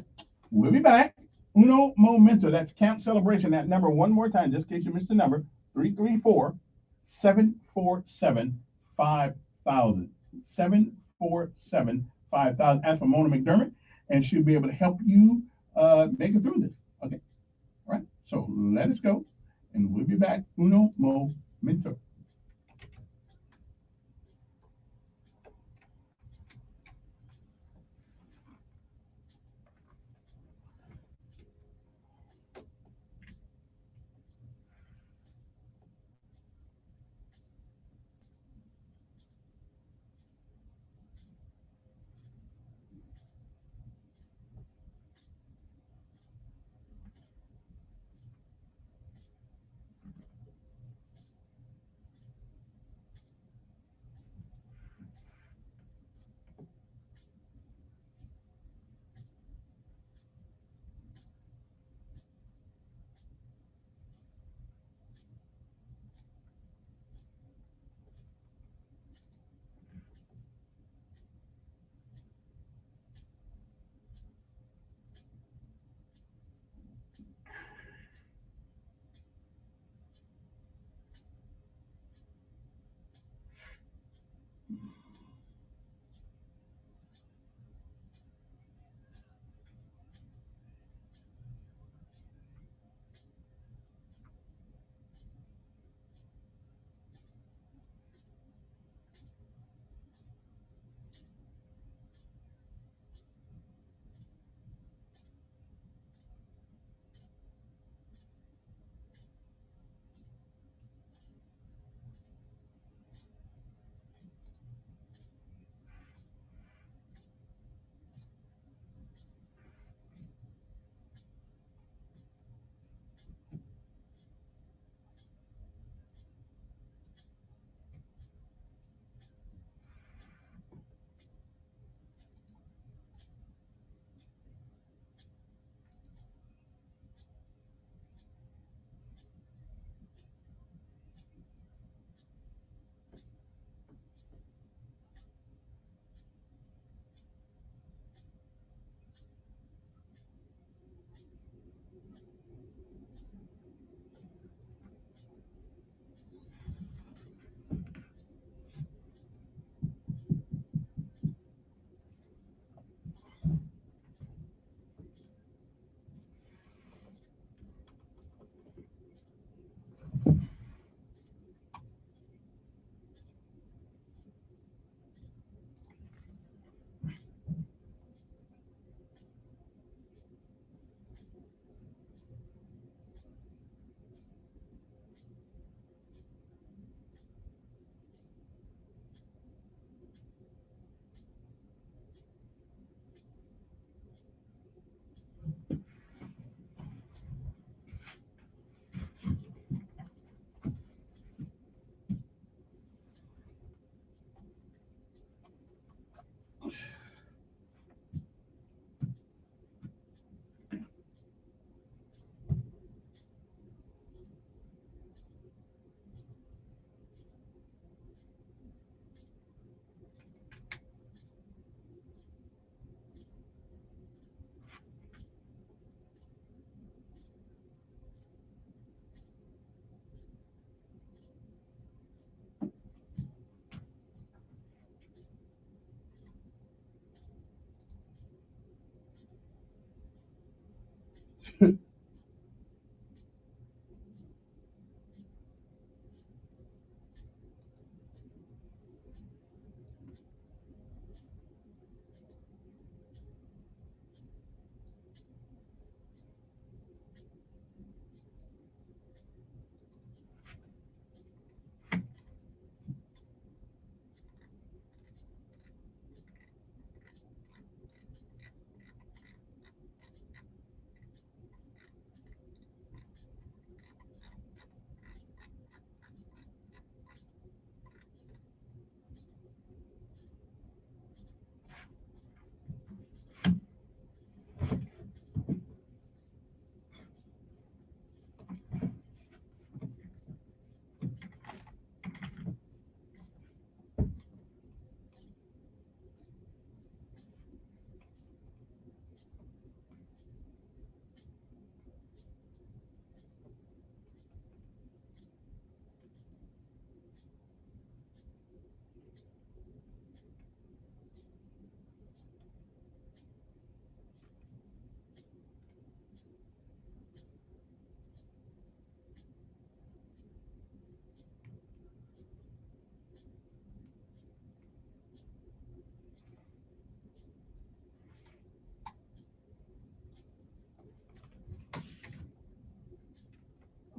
we'll be back. Uno Momento. That's Camp Celebration. That number one more time, just in case you missed the number: 334-747-5000. 747-5000. Ask for Mona McDermott, and she'll be able to help you make it through this. Okay. All right. So let us go, and we'll be back. Uno Momento.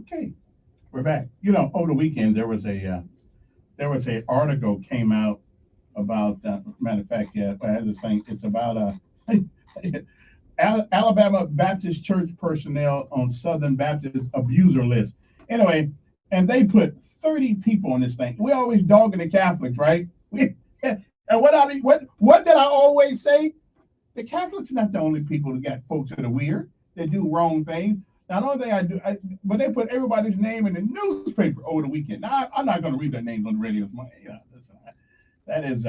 Okay, we're back. You know, over the weekend there was a article came out about matter of fact, yeah, I had this thing. It's about Alabama Baptist Church personnel on Southern Baptist abuser list. Anyway, and they put 30 people on this thing. We always dogging the Catholics, right? And what did I always say? The Catholics not the only people that got folks that are weird, that do wrong things. Now, the only thing I do, but they put everybody's name in the newspaper over the weekend. Now, I'm not going to read their names on the radio. You know, that is,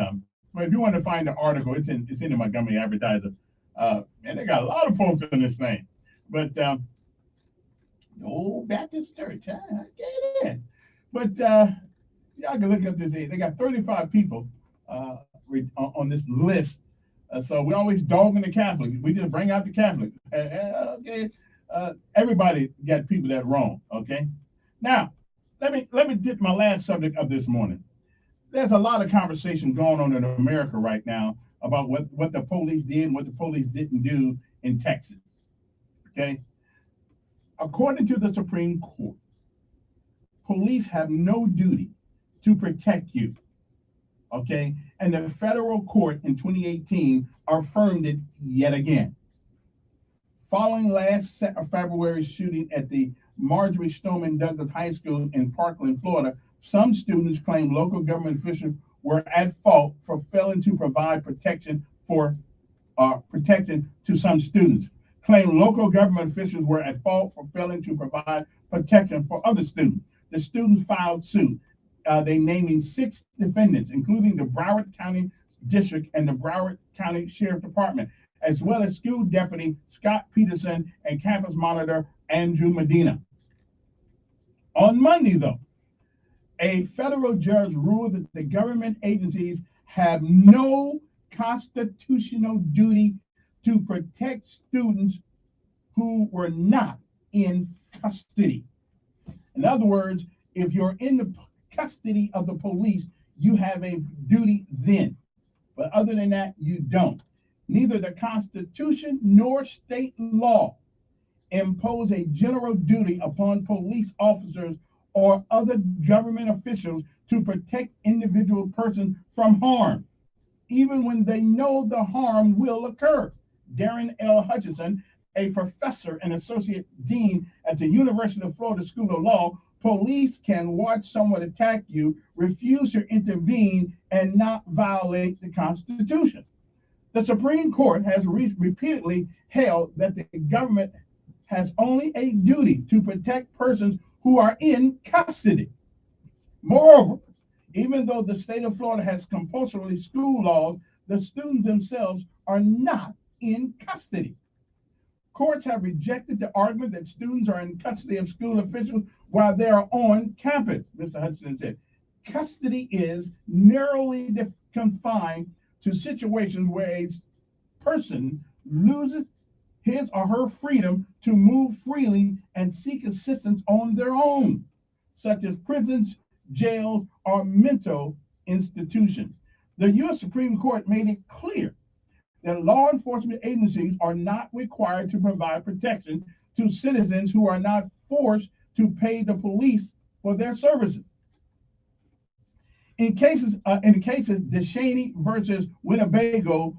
but if you want to find the article, it's in the Montgomery Advertiser. And they got a lot of folks in this thing. But the old Baptist church, I get it. But y'all can look up this. They got 35 people on this list. So we always dogging the Catholics. We just bring out the Catholics. Okay. Everybody got people that wrong. Okay. Now, let me get my last subject of this morning. There's a lot of conversation going on in America right now about what the police did and what the police didn't do in Texas. Okay. According to the Supreme Court, police have no duty to protect you. Okay. And the federal court in 2018 affirmed it yet again. Following last February's shooting at the Marjory Stoneman Douglas High School in Parkland, Florida, some students claim local government officials were at fault for failing to provide protection to some students. Claim local government officials were at fault for failing to provide protection for other students. The students filed suit. They naming 6 defendants, including the Broward County District and the Broward County Sheriff Department, as well as school deputy Scott Peterson and campus monitor Andrew Medina. On Monday, though, a federal judge ruled that the government agencies have no constitutional duty to protect students who were not in custody. In other words, if you're in the custody of the police, you have a duty then. But other than that, you don't. Neither the Constitution nor state law impose a general duty upon police officers or other government officials to protect individual persons from harm, even when they know the harm will occur. Darren L. Hutchinson, a professor and associate dean at the University of Florida School of Law, police can watch someone attack you, refuse to intervene, and not violate the Constitution. The Supreme Court has repeatedly held that the government has only a duty to protect persons who are in custody. Moreover, even though the state of Florida has compulsory school laws, the students themselves are not in custody. Courts have rejected the argument that students are in custody of school officials while they are on campus. Mr. Hudson said, custody is narrowly confined to situations where a person loses his or her freedom to move freely and seek assistance on their own, such as prisons, jails, or mental institutions. The U.S. Supreme Court made it clear that law enforcement agencies are not required to provide protection to citizens who are not forced to pay the police for their services. In the cases DeShaney versus Winnebago,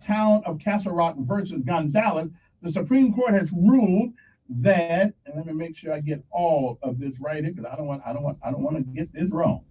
town of Castle Rock versus Gonzalez, the Supreme Court has ruled that, and let me make sure I get all of this right here, because I don't want to get this wrong.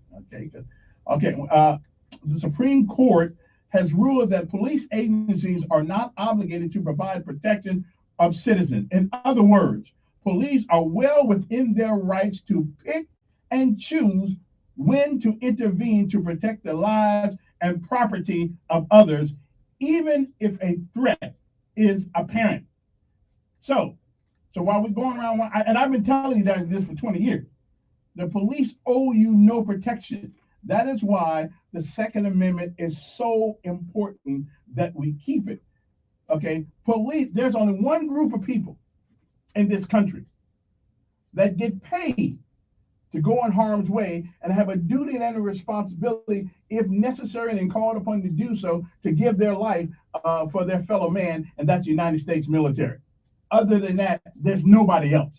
The Supreme Court has ruled that police agencies are not obligated to provide protection of citizens. In other words, police are well within their rights to pick and choose when to intervene to protect the lives and property of others, even if a threat is apparent. So while we're going around, and I've been telling you that this for 20 years, the police owe you no protection. That is why the Second Amendment is so important that we keep it. Okay, police, there's only one group of people in this country that get paid to go in harm's way and have a duty and a responsibility, if necessary and called upon to do so, to give their life for their fellow man, and that's the United States military. Other than that, there's nobody else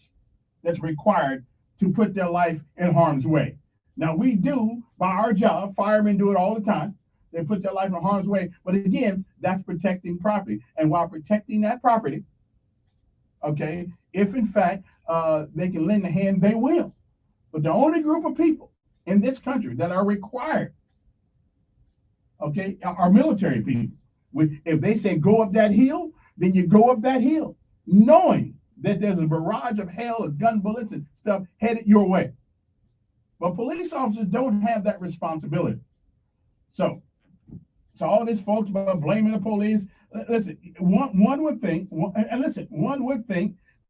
that's required to put their life in harm's way. Now, we do, by our job, firemen do it all the time. They put their life in harm's way. But again, that's protecting property. And while protecting that property, okay, if in fact they can lend a hand, they will. But the only group of people in this country that are required, okay, are military people. If they say go up that hill, then you go up that hill, knowing that there's a barrage of hell of gun bullets and stuff headed your way. But police officers don't have that responsibility. So all these folks about blaming the police, listen, one would think,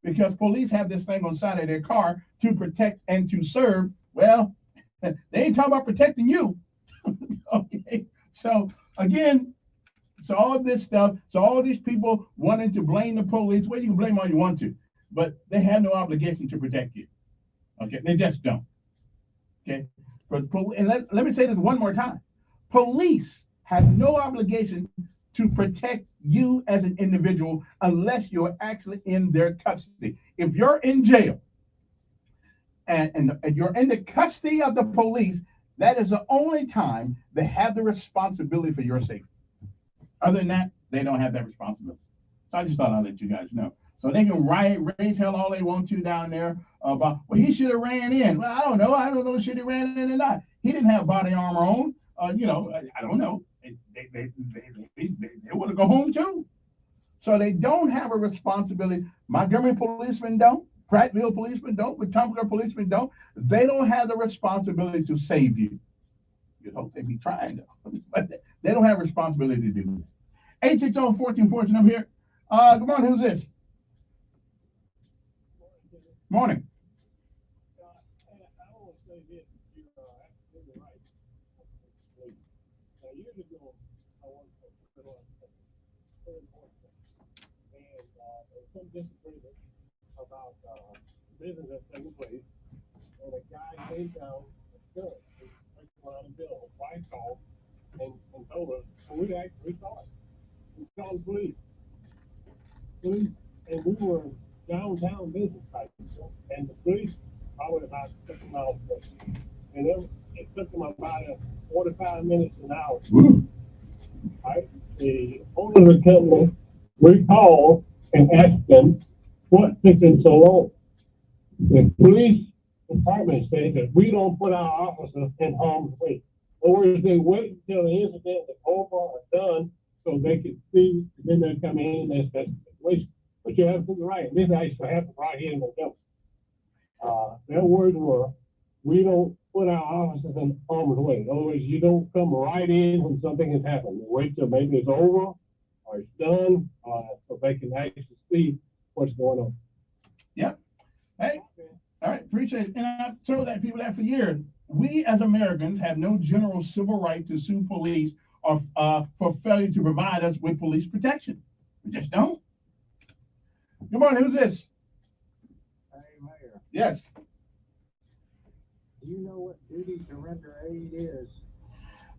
because police have this thing on the side of their car to protect and to serve, well, they ain't talking about protecting you. Okay, so again, so all of this stuff, so all these people wanting to blame the police, well, you can blame all you want to, but they have no obligation to protect you. Okay, they just don't. Okay, and let me say this one more time. Police have no obligation to protect you as an individual unless you're actually in their custody. If you're in jail and you're in the custody of the police, that is the only time they have the responsibility for your safety. Other than that, they don't have that responsibility. So I just thought I'd let you guys know. So they can raise hell all they want to down there about, well, he should have ran in. Well, I don't know, should he ran in or not? He didn't have body armor on. I don't know. They want to go home too. So they don't have a responsibility. Montgomery policemen don't. Prattville policemen don't. Wetumpka policemen don't. They don't have the responsibility to save you. You hope they be trying to, but they don't have a responsibility to do that. 860-1414, I'm here. Good morning, who's this? Morning. Some disagreement about business that's taking place, and a guy came down a gun, around the bill, a white call, and told us, and we actually saw it. We called the police, and we were downtown business type, and the police probably about 6 miles away, and it took them about 45 minutes an hour. Right? The owner of the company, we called and asked them what took them so long. The police department said that we don't put our officers in harm's way. In other words, they wait until the incident is over or done so they can see, and then they come in and assess the situation. But you're absolutely right. This actually happened right here in Montgomery. Their words were, we don't put our officers in harm's way. In other words, you don't come right in when something has happened. You wait till maybe it's over or it's done, so they can actually see what's going on. Yep. Hey, all right, appreciate it. And I've told that people that for years. We as Americans have no general civil right to sue police or for failure to provide us with police protection. We just don't. Good morning. Who's this? Hey, Mayor, Yes. do you know what duty to render aid is?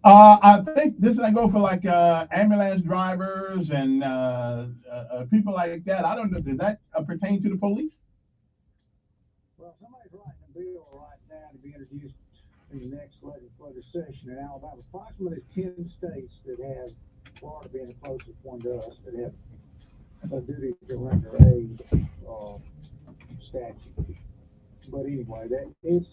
I think this I go for like ambulance drivers and people like that. I don't know. Does that pertain to the police? Well, somebody's writing a bill right now to be introduced in the next legislative session in Alabama. Approximately 10 states that have, Florida being the closest one to us, that have a duty to render aid statute. But anyway, that is,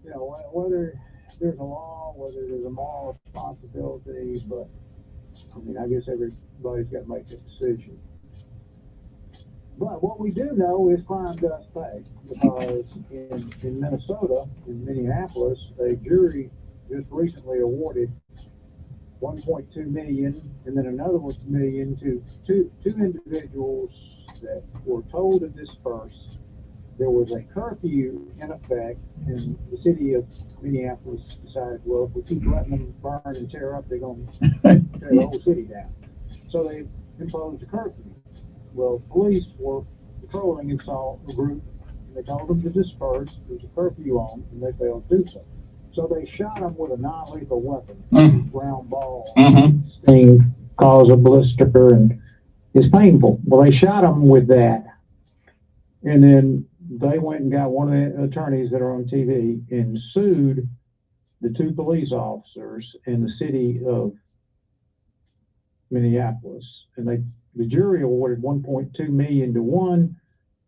you know, whether there's a law, whether there's a moral responsibility, but I mean, I guess everybody's got to make that decision. But what we do know is crime does pay, because in Minnesota, in Minneapolis, a jury just recently awarded $1.2 million and then another $1 million to two individuals that were told to disperse. There was a curfew in effect, and the city of Minneapolis decided, well, if we keep letting them burn and tear up, they're going to tear the whole city down. So they imposed a curfew. Well, police were patrolling and saw a group, and they told them to disperse. There was a curfew on, and they failed to do so. So they shot them with a non-lethal weapon, round ball. Thing cause a blister and it's painful. Well, they shot them with that, and then they went and got one of the attorneys that are on TV and sued the two police officers in the city of Minneapolis, and the jury awarded 1.2 million to one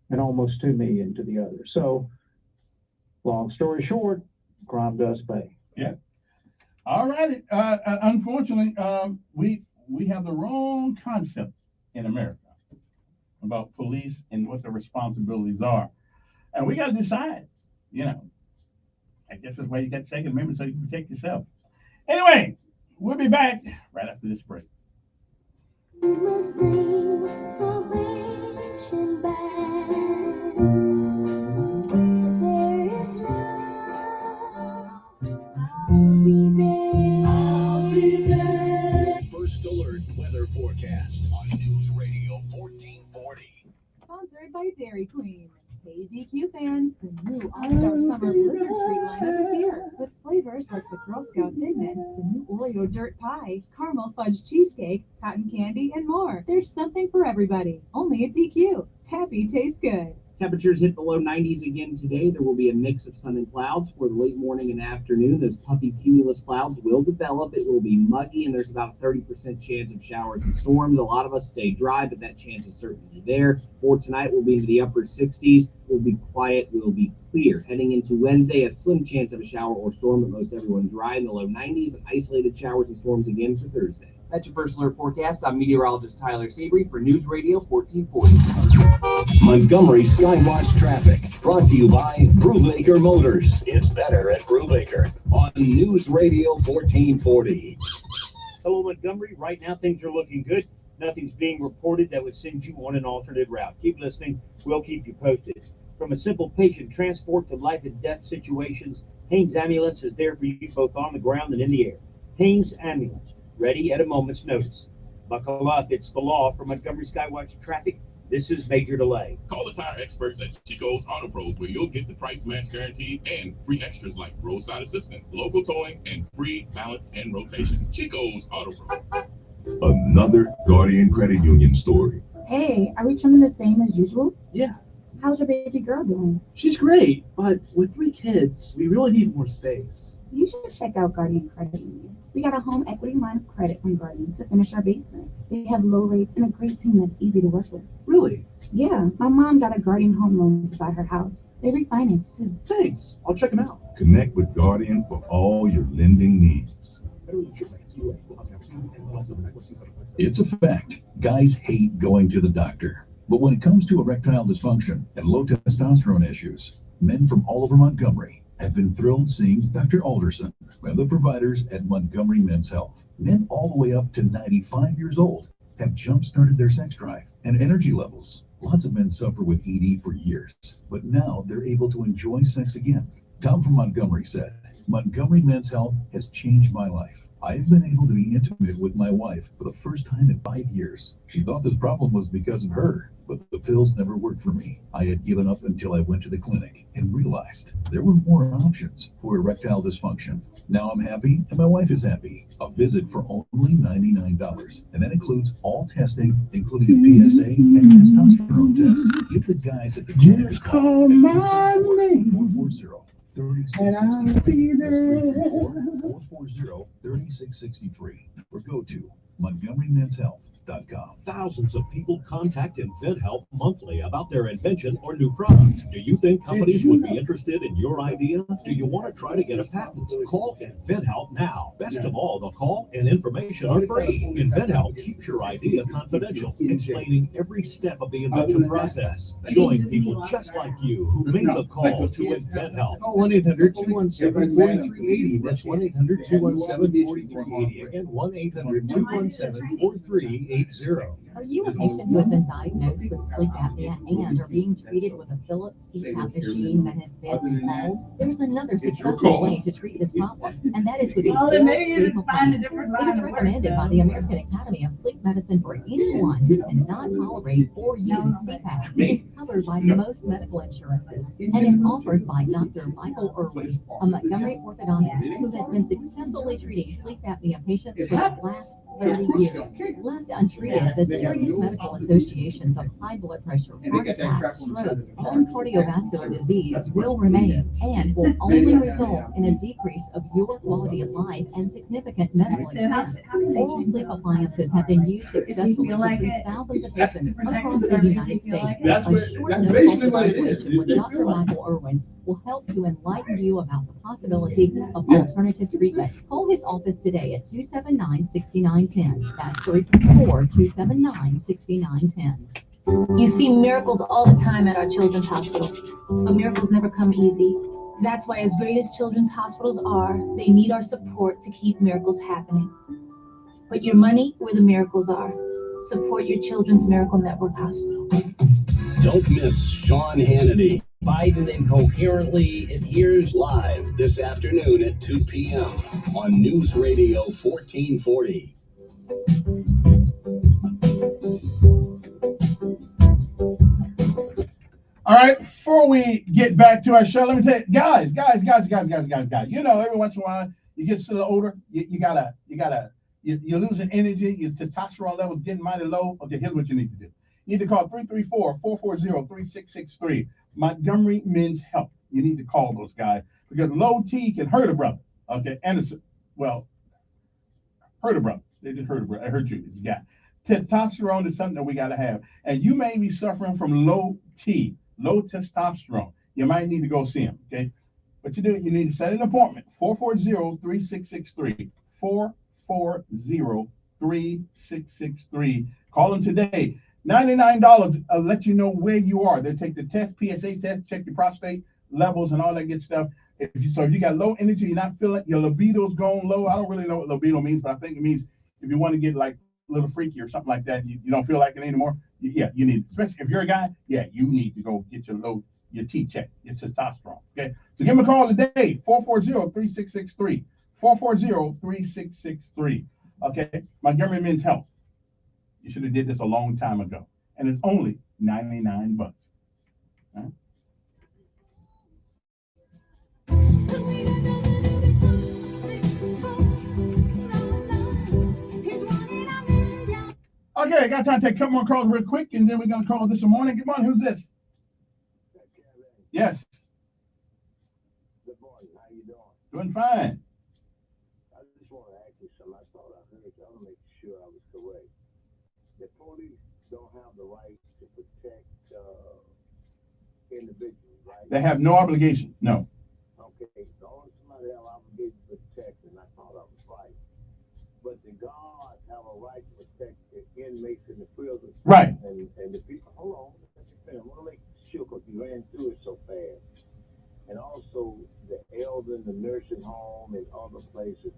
and almost 2 million to the other. So, long story short, crime does pay. Yeah. All righty. Unfortunately, we have the wrong concept in America about police and what their responsibilities are, and we got to decide. You know, I guess that's why you got Second Amendment, so you can protect yourself. Anyway, we'll be back right after this break. We must bring salvation back. There is love. I'll be there. I'll be there. First Alert Weather Forecast on News Radio 1440. Sponsored by Dairy Queen. Hey DQ fans, the new All-Star Summer Blizzard Treat lineup is here with flavors like the Girl Scout Figments, the new Oreo Dirt Pie, Caramel Fudge Cheesecake, Cotton Candy, and more. There's something for everybody, only at DQ. Happy tastes good. Temperatures hit the low 90s again today. There will be a mix of sun and clouds for the late morning and afternoon. Those puffy cumulus clouds will develop. It will be muggy, and there's about a 30% chance of showers and storms. A lot of us stay dry, but that chance is certainly there. For tonight, we'll be into the upper 60s. We'll be quiet. We'll be clear. Heading into Wednesday, a slim chance of a shower or storm, but most everyone dry in the low 90s, and isolated showers and storms again for Thursday. That's your First Alert forecast. I'm meteorologist Tyler Sabry for News Radio 1440. Montgomery Skywatch Traffic, brought to you by Brubaker Motors. It's better at Brubaker on News Radio 1440. Hello, Montgomery. Right now, things are looking good. Nothing's being reported that would send you on an alternate route. Keep listening. We'll keep you posted. From a simple patient transport to life and death situations, Haynes Ambulance is there for you both on the ground and in the air. Haynes Ambulance, ready at a moment's notice. Buckle up. It's the law for Montgomery Skywatch Traffic. This is Major Delay. Call the tire experts at Chico's Auto Pros, where you'll get the price match guarantee and free extras like roadside assistance, local towing, and free balance and rotation. Chico's Auto Pros. Another Guardian Credit Union story. Hey, are we trimming the same as usual? Yeah. How's your baby girl doing? She's great, but with 3 kids, we really need more space. You should check out Guardian Credit Union. We got a home equity line of credit from Guardian to finish our basement. They have low rates and a great team that's easy to work with. Really? Yeah, my mom got a Guardian home loan to buy her house. They refinance too. Thanks. I'll check them out. Connect with Guardian for all your lending needs. It's a fact. Guys hate going to the doctor. But when it comes to erectile dysfunction and low testosterone issues, men from all over Montgomery have been thrilled seeing Dr. Alderson and the providers at Montgomery Men's Health. Men all the way up to 95 years old have jump-started their sex drive and energy levels. Lots of men suffer with ED for years, but now they're able to enjoy sex again. Tom from Montgomery said, Montgomery Men's Health has changed my life. I've been able to be intimate with my wife for the first time in 5 years. She thought this problem was because of her, but the pills never worked for me. I had given up until I went to the clinic and realized there were more options for erectile dysfunction. Now I'm happy and my wife is happy. A visit for only $99, and that includes all testing, including a PSA and testosterone test. Give the guys at the clinic a call at 440-3663 or go to MontgomeryMen'sHealth.com. Thousands of people contact InventHelp monthly about their invention or new product. Do you think companies would be interested in your idea? Do you want to try to get a patent? Call InventHelp now. Best of all, the call and information are free. InventHelp keeps your idea confidential, explaining every step of the invention process. Join people just like you who make the call to InventHelp. Call 1-800-217-4380. That's 1-800-217-4380. Again, 1-800-217-4380. Are you a patient who has been diagnosed with sleep apnea and are being treated with a Philips CPAP machine that has been called? There's another successful way to treat this problem, and that is with the Philips Sleep Appliance. It is recommended by the American Academy of Sleep Medicine for anyone who cannot tolerate or use CPAP. It is covered by most medical insurances and is offered by Dr. Michael Irwin, a Montgomery orthodontist who has been successfully treating sleep apnea patients for the last 30 years. Left untreated, the serious medical associations of high blood pressure, heart attack, strokes, and cardiovascular disease will remain and will only result in a decrease of your quality of life and significant medical expense. Oral sleep appliances have been used successfully to treat thousands of patients across the United States. That's A basically what it is. with Dr. Michael Irwin will help to enlighten you about the possibility of alternative treatment. Call his office today at 279-6910. That's 334-279-6910. You see miracles all the time at our children's hospital, but miracles never come easy. That's why, as great as children's hospitals are, they need our support to keep miracles happening. Put your money where the miracles are. Support your Children's Miracle Network Hospital. Don't miss Sean Hannity. Biden incoherently adheres Live this afternoon at 2 p.m. on News Radio 1440. All right, before we get back to our show, let me tell you, guys. You know, every once in a while, you get a little older, you're losing energy, your testosterone levels getting mighty low. Okay, here's what you need to do. You need to call 334-440-3663, Montgomery Men's Health. You need to call those guys because low T can hurt a brother. Okay, Anderson, well, hurt a brother. They just hurt a brother. I hurt you, yeah. Testosterone is something that we got to have. And you may be suffering from low T, low testosterone. You might need to go see him, okay? What you do, you need to set an appointment, 440-3663, 440-3663. Call them today. $99 let you know where you are. They take the test, PSA test, check your prostate levels and all that good stuff. If you got low energy, you're not feeling, your libido's going low. I don't really know what libido means, but I think it means if you want to get like a little freaky or something like that, you don't feel like it anymore. You need, especially if you're a guy, you need to go get your T check, your testosterone. Okay, so give them a call today, 440-3663, 440-3663. Okay, Montgomery Men's Health. You should have did this a long time ago, and it's only $99. Right? Okay, I got time to take a couple more calls real quick, and then we're going to call this morning. Good morning. Who's this? Yes. Good morning. How you doing? Doing fine. I just want to ask you something. I thought I heard. I want to make sure I was correct. The police don't have the right to protect individuals, right? They have no obligation. No. Okay. The only somebody have obligation to protect, and I thought I was right. But the guards have a right to protect the inmates in the prison. Right. And the people. Hold on. I want to make sure because you ran through it so fast. And also the elder in the nursing home and other places,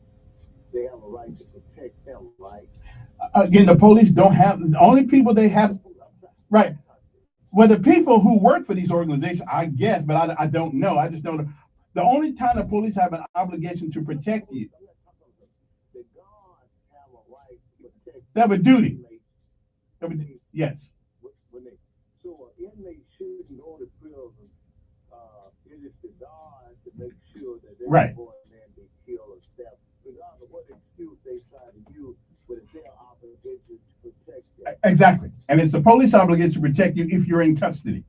they have a right to protect them, right? Again, the police don't have, the only people they have, right. Well, the people who work for these organizations, I guess, but I don't know. I just know the only time the police have an obligation to protect you. The They have a duty. Yes. When they, so an inmate shouldn't go to prison. It is the guard to make sure that they Right. don't go in there and be killed or stabbed, regardless of what excuse they try to use, but it's their obligation to protect them. Exactly. And it's the police obligation to protect you if you're in custody.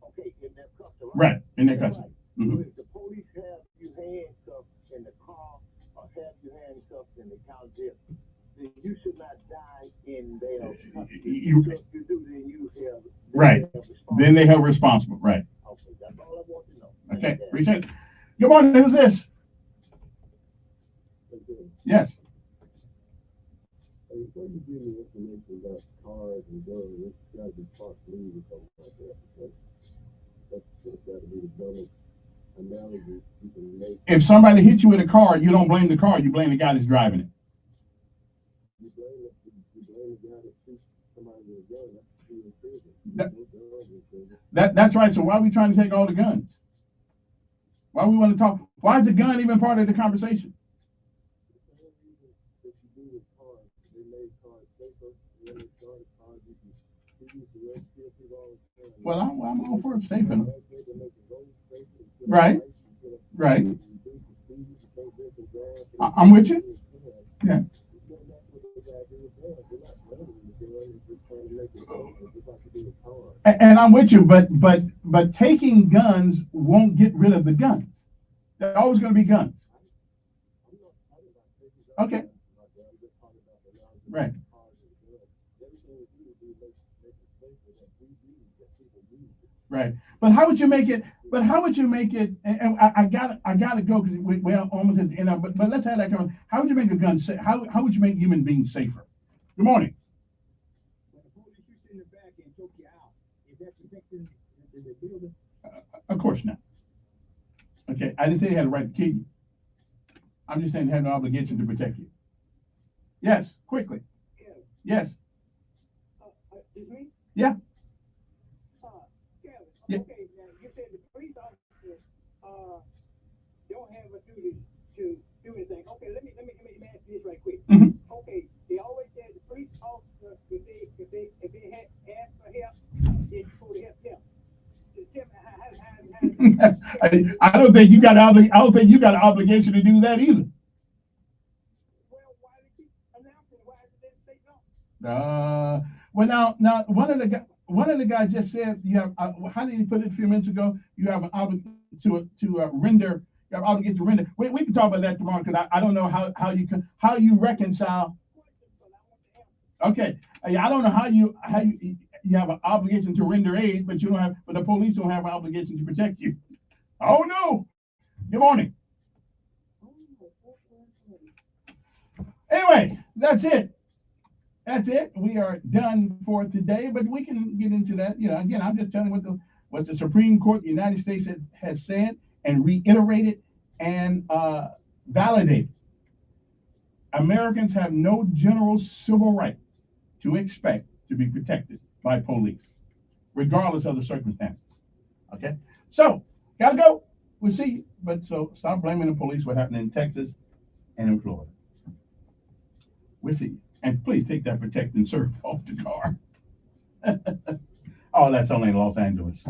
Okay, in their custody. Right, in their That's custody. right. Mhm. So if the police have you handcuffed in the car or have you handcuffed in the county jail, then you should not die in their custody. You- So if you do, then you have. Right. Then they held responsible. Right. Okay, that's all I want to know. Okay. Appreciate it. Good morning. Who's this? Yes. Hey, when you give me information about cars and guns, it's got to be parked legal or something like that. That's got to be the dumbest analogy you can make. If somebody hits you with a car, you don't blame the car. You blame the guy that's driving it. You blame the guy that shoots somebody with a gun. That's true in prison. That- No guns in prison. That's right. So why are we trying to take all the guns? Why we want to talk? Why is the gun even part of the conversation? If you do with cars, they made cars safer. When they started cars, you use the red filters all the time. Well, I'm all for saving them. Right. Right. I'm with you. Yeah. And I'm with you, but taking guns won't get rid of the guns. They're always going to be guns. Okay. Right. Right. But how would you make it? But how would you make it? And I gotta go because we're almost at the end of. But let's have that going. How would you make a gun safe? How would you make human beings safer? Good morning. Of course not. Okay, I didn't say they had a right to kill you. I'm just saying they had no obligation to protect you. Yes, quickly. Yes. Excuse me? Yeah. Yeah. Okay, now you said the police officers don't have a duty to do anything. Okay, let me ask you this right quick. Mhm. Okay, they always said the police officer if they had asked for help, they're supposed to help them. Just tell me how I don't think you got I don't think you got an obligation to do that either. Well, now one of the guys just said you have. How did he put it a few minutes ago? You have an obligation to render. You have an obligation to render. We can talk about that tomorrow because I don't know how you reconcile. Okay, I don't know how you have an obligation to render aid, but you don't have. But the police don't have an obligation to protect you. Oh no! Good morning. Anyway, that's it. That's it. We are done for today, but we can get into that. You know, again, I'm just telling you what the Supreme Court of the United States has said and reiterated and validated. Americans have no general civil right to expect to be protected by police, regardless of the circumstances. Okay? So, gotta go. We'll see you. But so stop blaming the police what happened in Texas and in Florida. We'll see you. And please take that protect and serve off the car. Oh, that's only in Los Angeles.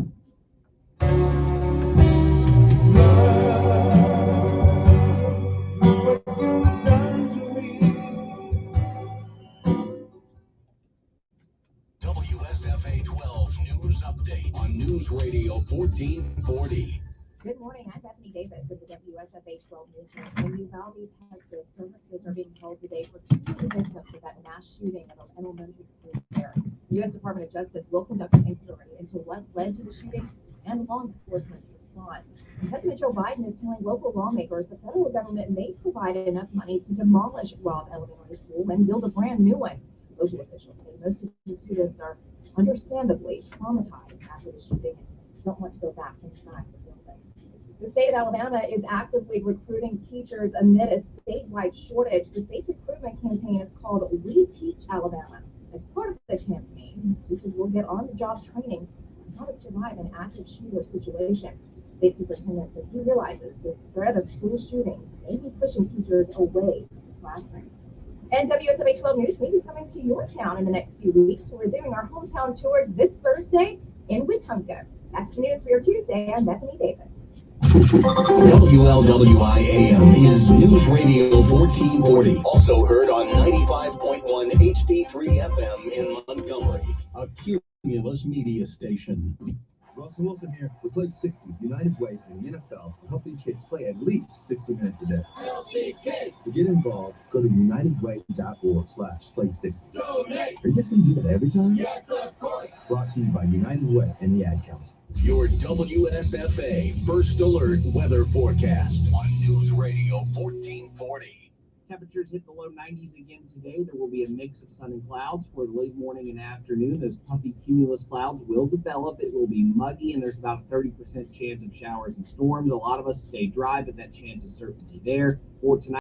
WSFA 12 News Update on News Radio 1440. Good morning, I'm Bethany Davis of the WSFA 12 Newsroom. In Uvalde, Texas, services are being held today for 2 victims of that mass shooting at an elementary school there. The U.S. Department of Justice will conduct an inquiry into what led to the shooting and law enforcement's response. President Joe Biden is telling local lawmakers the federal government may provide enough money to demolish Robb Elementary School and build a brand new one. Local officials say most of the students are understandably traumatized after the shooting and don't want to go back inside the building. The state of Alabama is actively recruiting teachers amid a statewide shortage. The state's recruitment campaign is called We Teach Alabama. As part of the campaign, teachers will get on-the-job training on how to survive an active shooter situation. State Superintendent says he realizes the spread of school shootings may be pushing teachers away from the classroom. And WSOH 12 News may be coming to your town in the next few weeks. We're doing our hometown tours this Thursday in Wetumpka. That's the news for your Tuesday. I'm Bethany Davis. WLWI-AM is News Radio 1440. Also heard on 95.1 HD3 FM in Montgomery. A Cumulus media station. Russell Wilson here with Play 60, United Way in the NFL, helping kids play at least 60 minutes a day. Healthy kids. To get involved, go to unitedway.org/play60. Donate. Are you guys going to do that every time? Yes, of course. Brought to you by United Way and the Ad Council. Your WSFA First Alert Weather Forecast on News Radio 1440. Temperatures hit the low 90s again today. There will be a mix of sun and clouds for the late morning and afternoon. Those puffy cumulus clouds will develop. It will be muggy, and there's about a 30% chance of showers and storms. A lot of us stay dry, but that chance is certainly there. For tonight,